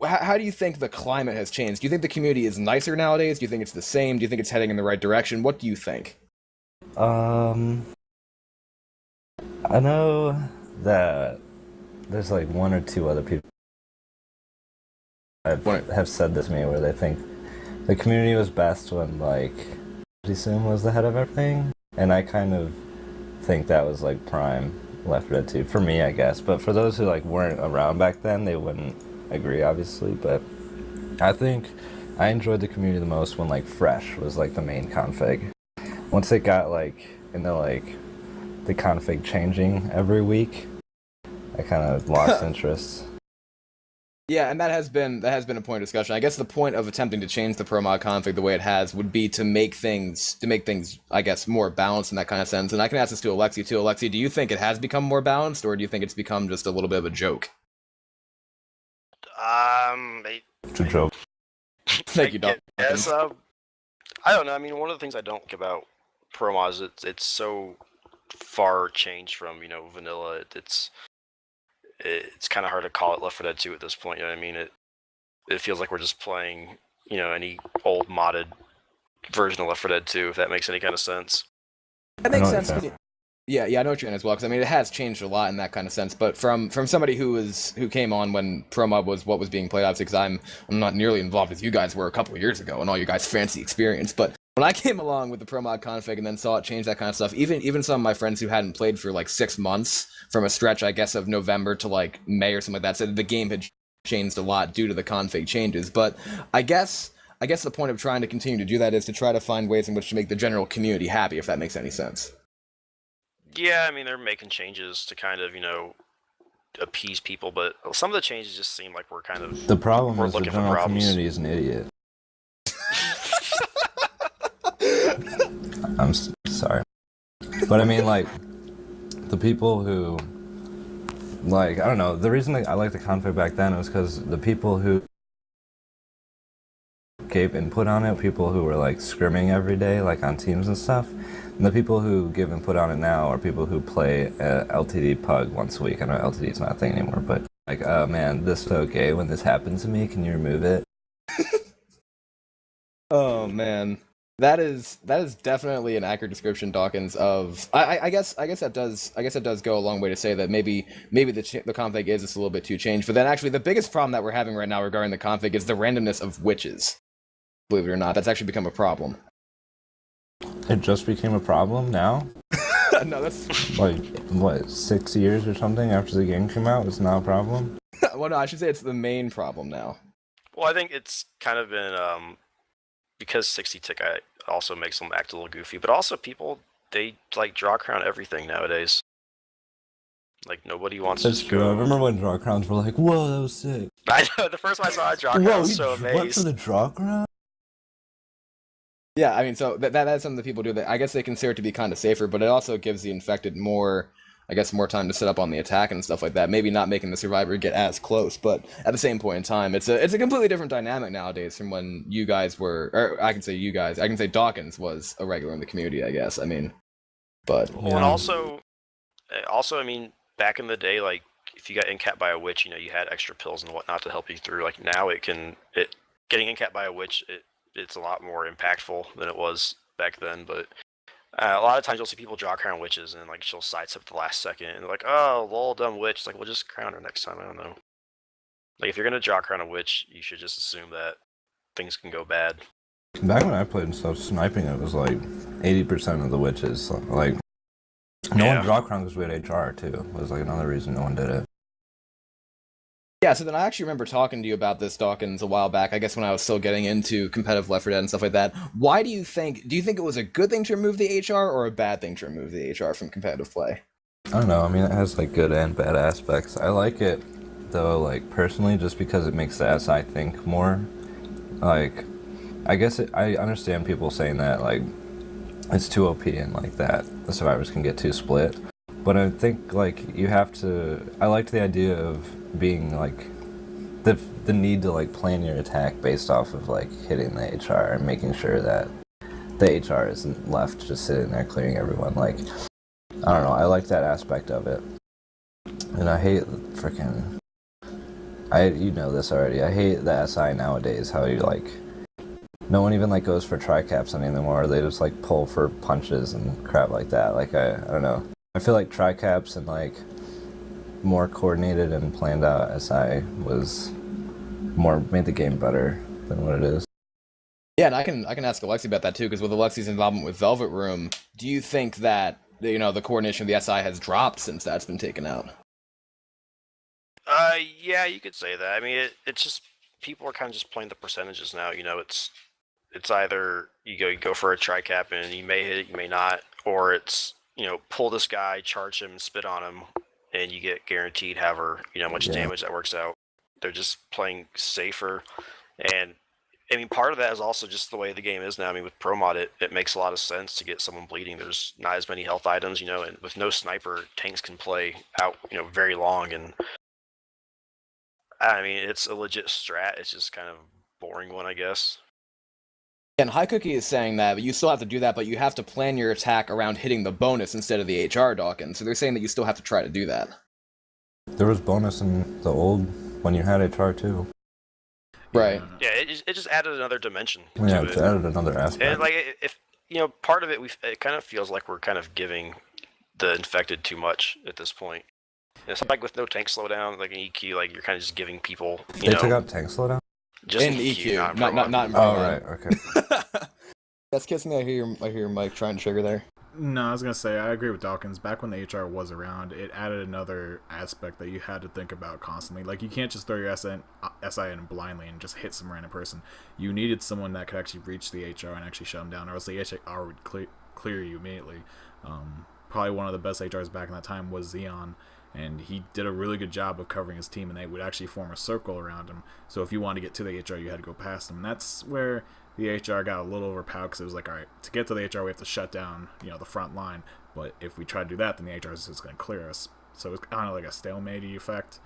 How do you think the climate has changed? Do you think the community is nicer nowadays? Do you think it's the same? Do you think it's heading in the right direction? What do you think? I know that there's like one or two other people have said this to me where they think the community was best when like Sim was the head of everything, and I kind of think that was like prime Left 4 Dead 2 for me, I guess. But for those who like weren't around back then, they wouldn't agree, obviously. But I think I enjoyed the community the most when like Fresh was like the main config. Once it got like into like the config changing every week, I kind of lost interest. Yeah, and that has been a point of discussion. I guess the point of attempting to change the pro mod config the way it has would be to make things, I guess, more balanced in that kind of sense. And I can ask this to Alexi too. Alexi, do you think it has become more balanced, or do you think it's become just a little bit of a joke? It's a joke. Thank you, Doc. Yes, I don't know. I mean, one of the things I don't like about pro mods, it's so far changed from vanilla. It's kind of hard to call it Left 4 Dead 2 at this point. You know what I mean? It feels like we're just playing any old modded version of Left 4 Dead 2, if that makes any kind of sense. That makes sense. Yeah, I know what you're in as well, because I mean it has changed a lot in that kind of sense. But from somebody who came on when pro mod was what was being played, obviously, because I'm not nearly involved as you guys were a couple of years ago, and all you guys' fancy experience. But when I came along with the pro mod config and then saw it change that kind of stuff, even some of my friends who hadn't played for like 6 months from a stretch, I guess, of November to like May or something like that, said the game had changed a lot due to the config changes. But I guess the point of trying to continue to do that is to try to find ways in which to make the general community happy, if that makes any sense. Yeah, I mean, they're making changes to kind of, appease people, but some of the changes just seem like we're kind of... The problem is the general community is an idiot. I'm sorry. But I mean, like, the people who, like, I don't know, the reason I liked the config back then was because the people who gave input on it, people who were, like, scrimming every day, like, on teams and stuff, and the people who give input on it now are people who play LTD Pug once a week. I know LTD is not a thing anymore, but, like, oh, man, this is okay. When this happens to me, can you remove it? Oh, man. That is definitely an accurate description, Dawkins. Of I guess that does go a long way to say that maybe the config is just a little bit too changed. But then actually the biggest problem that we're having right now regarding the config is the randomness of witches. Believe it or not, that's actually become a problem. It just became a problem now? No, that's like what, 6 years or something after the game came out? It's not a problem. Well, no, I should say it's the main problem now. Well, I think it's kind of been because 60 tick also makes them act a little goofy, but also people, they like draw crown everything nowadays. Like nobody wants to just go. go. I remember when draw crowns were like, "Whoa, that was sick." I know, the first time I saw a draw crown, I was so amazed. Went for the draw crown? Yeah, I mean, so that's something that people do. That I guess they consider it to be kind of safer, but it also gives the infected more time to set up on the attack and stuff like that. Maybe not making the survivor get as close, but at the same point in time, it's a completely different dynamic nowadays from when you guys were, or I can say Dawkins was a regular in the community, I guess. I mean, but well, and also, I mean, back in the day, like if you got incapped by a witch, you had extra pills and whatnot to help you through. Like now, getting incapped by a witch, it's a lot more impactful than it was back then, but. A lot of times you'll see people draw crown witches and like she'll sidestep at the last second and they're like, oh, lol, dumb witch. It's like, we'll just crown her next time. I don't know. Like, if you're gonna draw crown a witch, you should just assume that things can go bad. Back when I played and stuff, sniping it was like 80% of the witches. Like, no one draw crown because we had HR too. It was like another reason no one did it. Yeah, so then I actually remember talking to you about this, Dawkins, a while back, I guess when I was still getting into competitive Left 4 Dead and stuff like that. Why do you think it was a good thing to remove the HR or a bad thing to remove the HR from competitive play? I don't know, I mean, it has like good and bad aspects. I like it, though, like, personally, just because it makes the SI think more. Like, I guess I understand people saying that, like, it's too OP and like that the survivors can get too split. But I think, like, you have to... I liked the idea of being, like, the need to, like, plan your attack based off of, like, hitting the HR and making sure that the HR isn't left just sitting there clearing everyone. Like, I don't know, I like that aspect of it. And I hate freaking... you know this already, I hate the SI nowadays, how you, like... No one even, like, goes for tri-caps anymore. They just, like, pull for punches and crap like that. Like, I don't know. I feel like tri-caps and, like, more coordinated and planned out SI made the game better than what it is. Yeah, and I can ask Alexi about that too, because with Alexi's involvement with Velvet Room, do you think that, you know, the coordination of the SI has dropped since that's been taken out? Yeah, you could say that. I mean, it's just, people are kind of just playing the percentages now, you know, it's either you go for a tri-cap and you may hit it, you may not, or it's, you know, pull this guy, charge him, spit on him, and you get guaranteed however, you know, much damage that works out. They're just playing safer, and I mean, part of that is also just the way the game is now. I mean, with Pro Mod, it makes a lot of sense to get someone bleeding. There's not as many health items, you know, and with no sniper, tanks can play out, you know, very long, and I mean, it's a legit strat. It's just kind of boring one, I guess. And High Cookie is saying that you still have to do that, but you have to plan your attack around hitting the bonus instead of the HR, Dawkins. So they're saying that you still have to try to do that. There was bonus in the old when you had HR too. Right. Yeah, it just added another dimension. Yeah, to it it. added another aspect. And like, if you know, part of it, it kind of feels like we're kind of giving the infected too much at this point. It's like with no tank slowdown, like an EQ, like you're kind of just giving people. They took out tank slowdown. Just in EQ, not in Oh right, okay. That's Kissme. I hear your mic trying to trigger there. No, I was gonna say I agree with Dawkins. Back when the HR was around, it added another aspect that you had to think about constantly. Like, you can't just throw your SI in blindly and just hit some random person. You needed someone that could actually reach the HR and actually shut them down, or else the HR would clear you immediately. Probably one of the best HRs back in that time was Xeon, and he did a really good job of covering his team, and they would actually form a circle around him. So if you wanted to get to the HR, you had to go past them. And that's where the HR got a little overpowered, because it was like, all right, to get to the HR, we have to shut down, you know, the front line. But if we try to do that, then the HR is just going to clear us. So it's kind of like a stalemate effect.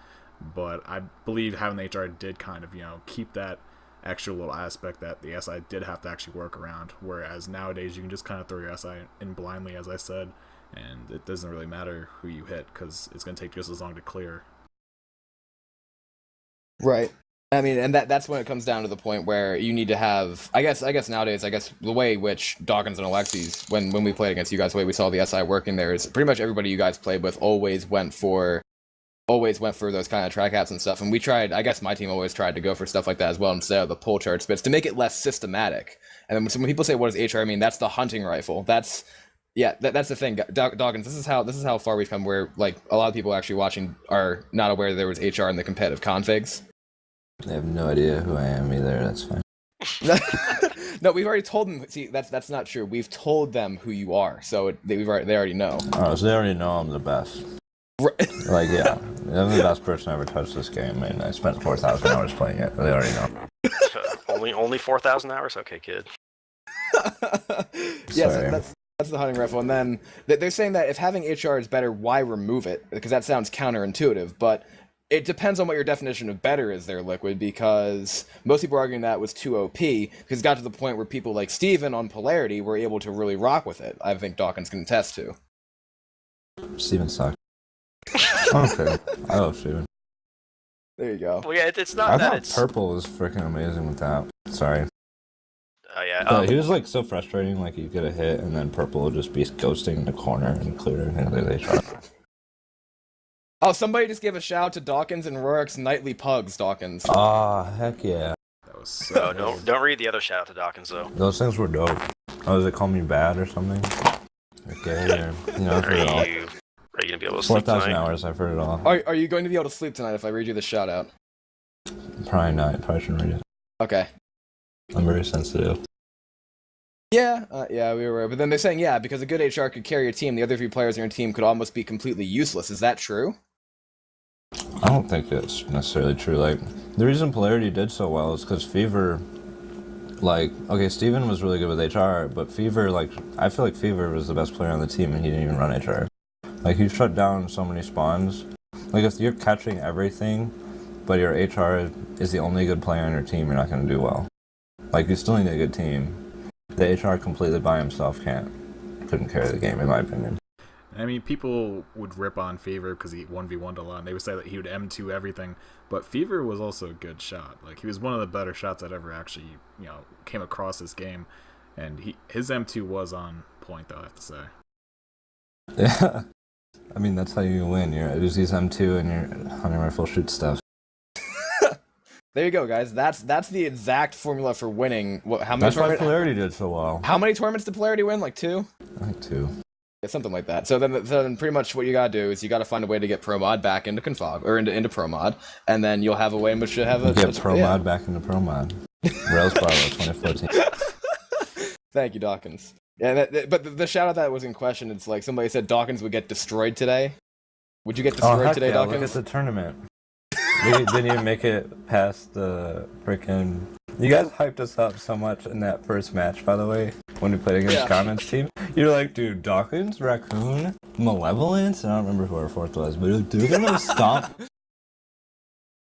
But I believe having the HR did kind of, you know, keep that extra little aspect that the SI did have to actually work around. Whereas nowadays, you can just kind of throw your SI in blindly, as I said, and it doesn't really matter who you hit, because it's going to take just as long to clear. Right. I mean, and that's when it comes down to the point where you need to have, I guess nowadays, the way which Dawkins and Alexis, when we played against you guys, the way we saw the SI working there is pretty much everybody you guys played with always went for those kind of tri-caps and stuff. And we tried, I guess my team always tried to go for stuff like that as well instead of the pull charge spits to make it less systematic. And then when people say, what is HR, I mean, that's the hunting rifle. That's the thing, Dawkins. This is how far we've come. Where like a lot of people actually watching are not aware that there was HR in the competitive configs. They have no idea who I am either. That's fine. No, we've already told them. See, that's not true. We've told them who you are, so they already know. Oh, so they already know I'm the best. Right. Like, yeah, I'm the best person I ever touched this game, and I spent 4,000 hours playing it. They already know. only 4,000 hours? Okay, kid. Yes, that's the hunting rifle. And then they're saying that if having HR is better, why remove it? Because that sounds counterintuitive, but it depends on what your definition of better is there, Liquid, because most people are arguing that was too OP, because it got to the point where people like Steven on Polarity were able to really rock with it. I think Dawkins can attest to. Steven sucked. Okay, I love Steven. There you go. Well, yeah, it's not I that thought it's... purple was freaking amazing with that. Sorry. Oh, yeah, But he was like so frustrating. Like you get a hit, and then Purple would just be ghosting in the corner and clear. And they shot. Oh, somebody just gave a shout out to Dawkins and Rorik's nightly pugs. Dawkins. Ah, heck yeah. That was so. Don't read the other shout out to Dawkins though. Those things were dope. Oh, does it call me bad or something? Okay, or, I've heard it all. Are you gonna be able to sleep 4,000 tonight? hours, I've heard it all. Are you going to be able to sleep tonight if I read you the shout out? Probably not. Probably shouldn't read it. Okay. I'm very sensitive. Yeah, we were. But then they're saying, yeah, because a good HR could carry a team, the other 3 players in your team could almost be completely useless. Is that true? I don't think that's necessarily true. Like, the reason Polarity did so well is because Fever, like, okay, Steven was really good with HR, but Fever, like, I feel like Fever was the best player on the team and he didn't even run HR. Like, he shut down so many spawns. Like, if you're catching everything, but your HR is the only good player on your team, you're not going to do well. Like, you still need a good team. The HR completely by himself couldn't carry the game, in my opinion. I mean, people would rip on Fever because he 1v1'd a lot, and they would say that he would M2 everything, but Fever was also a good shot. Like, he was one of the better shots I'd ever actually, came across this game, and his M2 was on point, though, I have to say. Yeah. I mean, that's how you win. You're Uzi's M2 and your hunting rifle shoot stuff. There you go, guys. That's the exact formula for winning. How many That's why Polarity did so well. How many tournaments did Polarity win? Like 2? I think 2. Yeah, something like that. So then pretty much what you gotta do is you gotta find a way to get Pro Mod back into Confog, or into Pro Mod, and then you'll have a way in which you have a... Get Pro Mod back into Pro Mod. Rails Barlow 2014. Thank you, Dawkins. Yeah, but the shout out that was in question, it's like somebody said Dawkins would get destroyed today. Would you get destroyed today, Dawkins? Look at the tournament. We didn't even make it past the freaking... You guys hyped us up so much in that first match, by the way, when we played against Common's team. You're like, dude, Dawkins, Raccoon, Malevolence? I don't remember who our 4th was, but dude, they're gonna stop.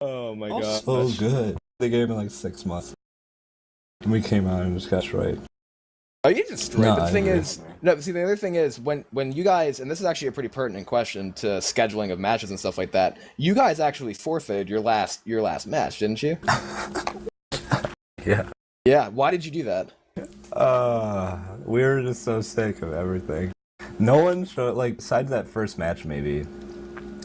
Oh my god. So good. They gave me like 6 months. And we came out and just got right. Oh, you destroyed. No, the thing is, the other thing is when you guys, and this is actually a pretty pertinent question to scheduling of matches and stuff like that. You guys actually forfeited your last match, didn't you? Yeah. Yeah. Why did you do that? We were just so sick of everything. No one showed, like, besides that first match, maybe.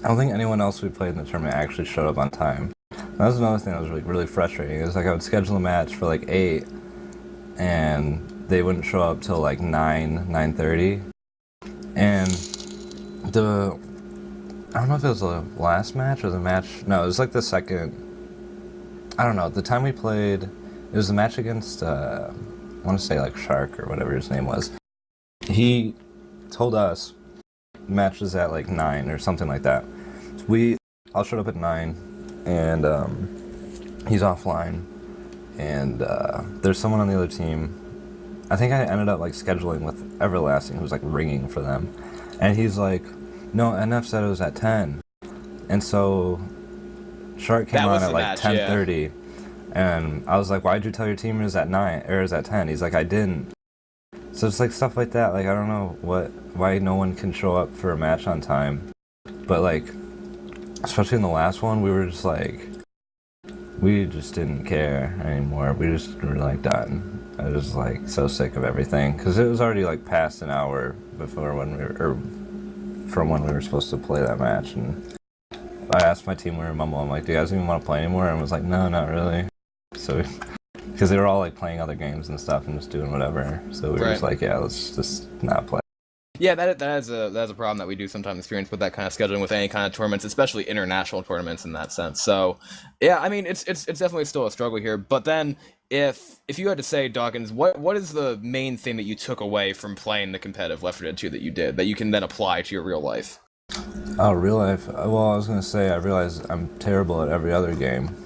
I don't think anyone else we played in the tournament actually showed up on time. That was another thing that was really frustrating. It was like I would schedule a match for like 8, and they wouldn't show up till like 9:30. And I don't know if it was the last match or the match. No, it was like the second. I don't know. The time we played, it was the match against, I want to say like Shark or whatever his name was. He told us match is at like 9 or something like that. I'll show up at 9, and he's offline, and there's someone on the other team. I think I ended up like scheduling with Everlasting, who was like ringing for them, and he's like, "No, NF said it was at 10," and so Shark came on at like 10:30, and I was like, "Why'd you tell your team it was at 9 or it was at 10?" He's like, "I didn't." So it's like stuff like that. Like I don't know why no one can show up for a match on time, but like, especially in the last one, we were just like, we just didn't care anymore. We just were like done. I was like so sick of everything because it was already like past an hour before from when we were supposed to play that match, and I asked my team, we were Mumble, I'm like, do you guys even want to play anymore? And I was like, no, not really. So because they were all like playing other games and stuff and just doing whatever, so we were just like, yeah, let's just not play. Yeah, that is a problem that we do sometimes experience with that kind of scheduling with any kind of tournaments, especially international tournaments in that sense. So, yeah, I mean, it's definitely still a struggle here. But then, if you had to say, Dawkins, what is the main thing that you took away from playing the competitive Left 4 Dead 2 that you did that you can then apply to your real life? Oh, real life? Well, I was gonna say I realized I'm terrible at every other game.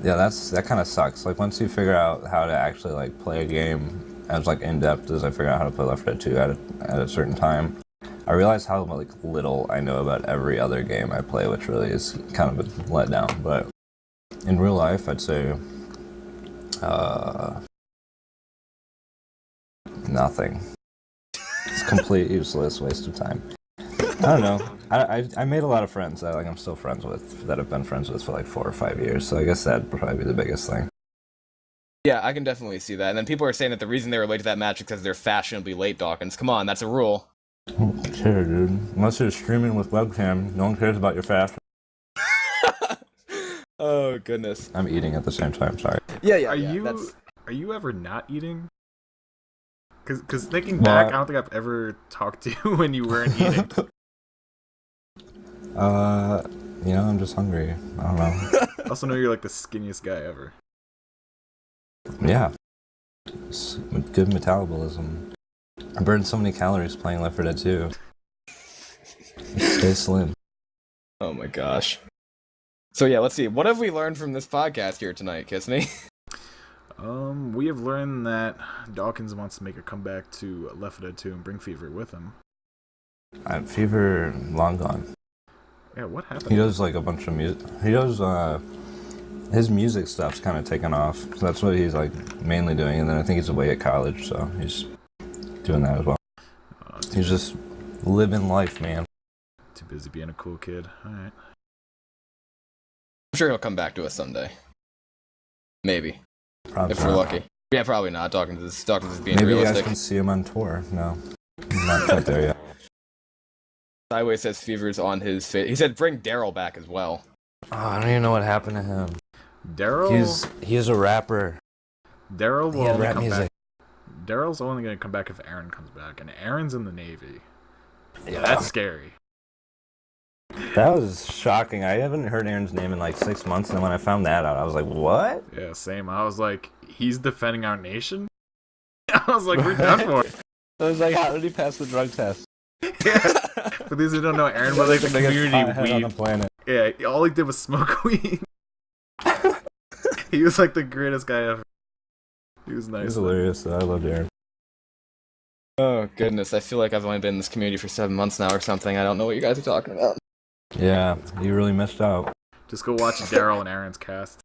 Yeah, that kind of sucks. Like once you figure out how to actually like play a game as like in depth as I figured out how to play Left 4 Dead 2 at a certain time, I realized how like little I know about every other game I play, which really is kind of a letdown. But in real life, I'd say nothing. It's a complete useless waste of time. I don't know. I made a lot of friends that like I'm still friends with, that I've been friends with for like 4 or 5 years. So I guess that'd probably be the biggest thing. Yeah, I can definitely see that. And then people are saying that the reason they were late to that match is because they're fashionably late, Dawkins. Come on, that's a rule. Sure, dude. Unless you're streaming with webcam, no one cares about your fast. Oh, goodness. I'm eating at the same time, sorry. Yeah, Are you ever not eating? Because thinking back, I don't think I've ever talked to you when you weren't eating. I'm just hungry. I don't know. I also know you're like the skinniest guy ever. Yeah. It's good metabolism. I burned so many calories playing Left 4 Dead 2. Stay slim. Oh my gosh. So yeah, let's see. What have we learned from this podcast here tonight, Kissme? We have learned that Dawkins wants to make a comeback to Left 4 Dead 2 and bring Fever with him. Fever, long gone. Yeah, what happened? He does like a bunch of music. He does, his music stuff's kind of taken off. So that's what he's like mainly doing. And then I think he's away at college, so he's doing that as well. He's just living life, man. Too busy being a cool kid. Alright. I'm sure he'll come back to us someday. Maybe. Probably if we're lucky. Yeah, probably not. Dawkins is being Maybe realistic. you guys can see him on tour. No. He's not quite there yet. Sideways says Fever's on his fit. He said bring Daryl back as well. Oh, I don't even know what happened to him. Daryl? He's a rapper. Daryl will He had only rap come music. back. Daryl's only going to come back if Aaron comes back, and Aaron's in the Navy. Yeah. That's scary. That was shocking. I haven't heard Aaron's name in like 6 months, and when I found that out, I was like, what? Yeah, same. I was like, he's defending our nation? I was like, we're done for. I was like, how did he pass the drug test? Yeah. For those who don't know, Aaron was like the community on the weed. planet. Yeah, all he did was smoke weed. He was like the greatest guy ever. He was nice. He's hilarious. I loved Aaron. Oh, goodness. I feel like I've only been in this community for 7 months now or something. I don't know what you guys are talking about. Yeah, you really missed out. Just go watch Daryl and Aaron's cast.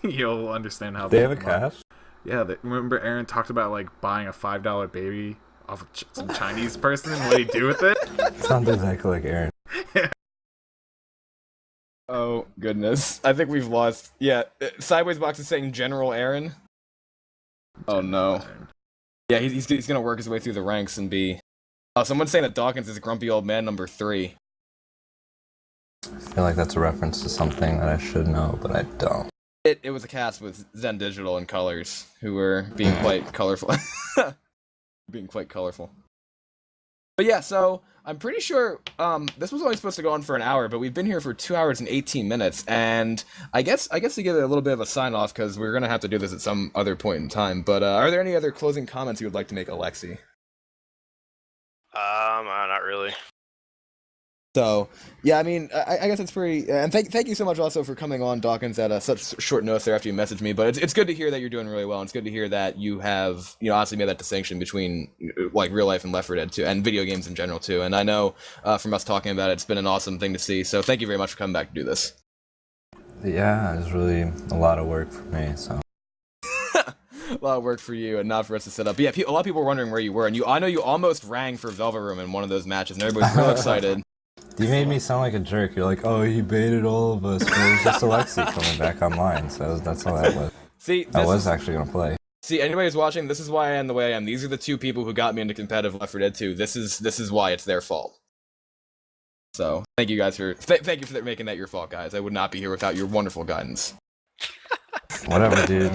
You'll understand how They have a come up. cast? Yeah, remember Aaron talked about like buying a $5 baby off of some Chinese person and what he'd do with it? Sounds exactly like Aaron. Oh, goodness. I think we've lost... Yeah, Sideways Box is saying General Aaron. Oh, no. Yeah, he's gonna work his way through the ranks and be... Oh, someone's saying that Dawkins is grumpy old man number 3. I feel like that's a reference to something that I should know, but I don't. It was a cast with Zen Digital and Colors, who were being quite colorful. Being quite colorful. But yeah, so I'm pretty sure this was only supposed to go on for an hour, but we've been here for 2 hours and 18 minutes, and I guess to give it a little bit of a sign off because we're gonna have to do this at some other point in time. But are there any other closing comments you would like to make, Alexi? Not really. So, yeah, I mean, I guess it's pretty... And thank you so much also for coming on, Dawkins, at such short notice there after you messaged me. But it's good to hear that you're doing really well. And it's good to hear that you have, honestly made that distinction between, like, real life and Left 4 Dead 2, and video games in general, too. And I know from us talking about it, it's been an awesome thing to see. So thank you very much for coming back to do this. Yeah, it's really a lot of work for me, so... A lot of work for you and not for us to set up. But yeah, a lot of people were wondering where you were. And I know you almost rang for Velvet Room in one of those matches, and everybody was real excited. You made me sound like a jerk. You're like, oh, he baited all of us. But it was just Alexi coming back online, so that's all that was. See, I was actually going to play. See, anybody who's watching, this is why I am the way I am. These are the two people who got me into competitive Left 4 Dead 2. This is why it's their fault. So, thank you guys for... thank you for making that your fault, guys. I would not be here without your wonderful guidance. Whatever, dude.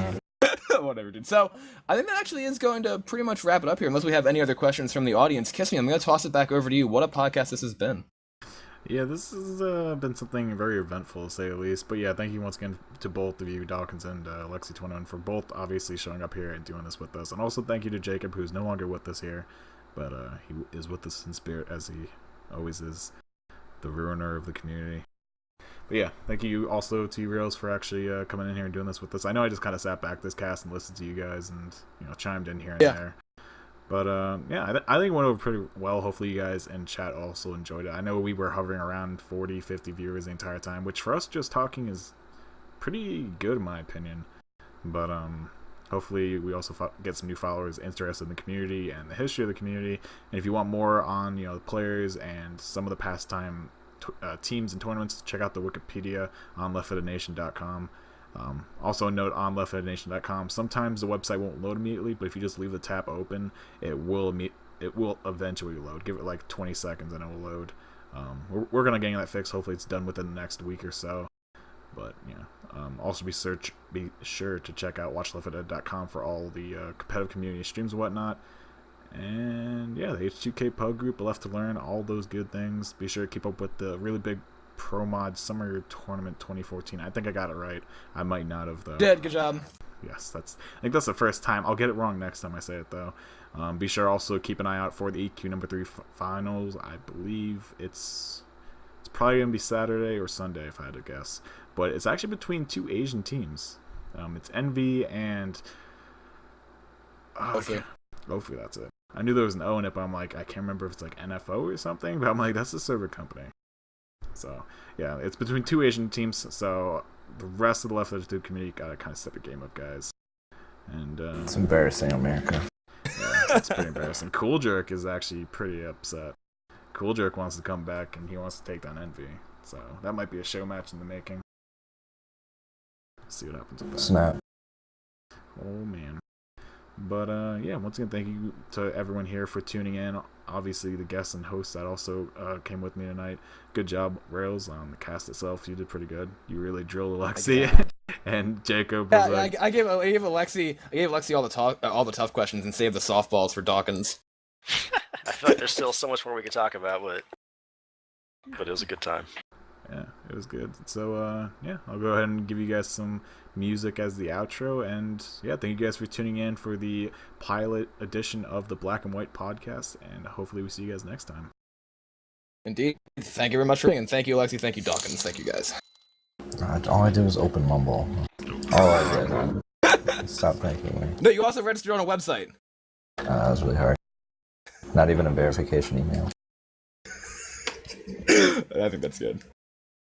Whatever, dude. So, I think that actually is going to pretty much wrap it up here, unless we have any other questions from the audience. Kissme, I'm going to toss it back over to you. What a podcast this has been. Yeah, this has been something very eventful, to say the least. But yeah, thank you once again to both of you, Dawkins and Alexi21, for both obviously showing up here and doing this with us. And also thank you to Jacob, who's no longer with us here, but he is with us in spirit, as he always is, the ruiner of the community. But yeah, thank you also to you, Reels, for actually coming in here and doing this with us. I know I just kind of sat back this cast and listened to you guys and chimed in here and there. But yeah, I think it went over pretty well. Hopefully you guys in chat also enjoyed it. I know we were hovering around 40, 50 viewers the entire time, which for us just talking is pretty good in my opinion. But hopefully we also get some new followers interested in the community and the history of the community. And if you want more on the players and some of the past time teams and tournaments, check out the Wikipedia on leftfootednation.com. Also a note on leftfootednation.com. Sometimes the website won't load immediately, but if you just leave the tab open, it will eventually load. Give it like 20 seconds and it will load. We're gonna get that fixed. Hopefully it's done within the next week or so. But yeah. Also be sure to check out watchleftfooted.com for all the competitive community streams and whatnot. And yeah, the H2K Pug group, Left to Learn, all those good things. Be sure to keep up with the really big Pro Mod Summer Tournament 2014. I think I got it right. I might not have though. Did good job. Yes, I think that's the first time. I'll get it wrong next time I say it though. Be sure also keep an eye out for the EQ number 3 finals. I believe it's probably gonna be Saturday or Sunday if I had to guess. But it's actually between 2 Asian teams. It's Envy and Hopefully, that's it. I knew there was an O in it, but I'm like, I can't remember if it's like NFO or something. But I'm like, that's the server company. So yeah, it's between 2 Asian teams. So the rest of the Left 2 community gotta kind of step your game up, guys. And It's embarrassing, America. yeah, it's pretty embarrassing. Cool Jerk is actually pretty upset. Cool Jerk wants to come back and he wants to take down Envy. So that might be a show match in the making. Let's see what happens with that. Snap. Oh man. But yeah, once again, thank you to everyone here for tuning in. Obviously, the guests and hosts that also came with me tonight. Good job, Rails, on the cast itself. You did pretty good. You really drilled Alexi, and Jacob was like, I gave Alexi all the tough questions and saved the softballs for Dawkins. I feel like there's still so much more we could talk about, but it was a good time. yeah, it was good. So yeah, I'll go ahead and give you guys some music as the outro, and yeah, thank you guys for tuning in for the pilot edition of the Black and White podcast, and hopefully we see you guys next time. Indeed. Thank you very much for and thank you, Alexi. Thank you, Dawkins. Thank you, guys. All I did was open Mumble. All I did. Stop thanking me. No, you also registered on a website. That was really hard. Not even a verification email. I think that's good.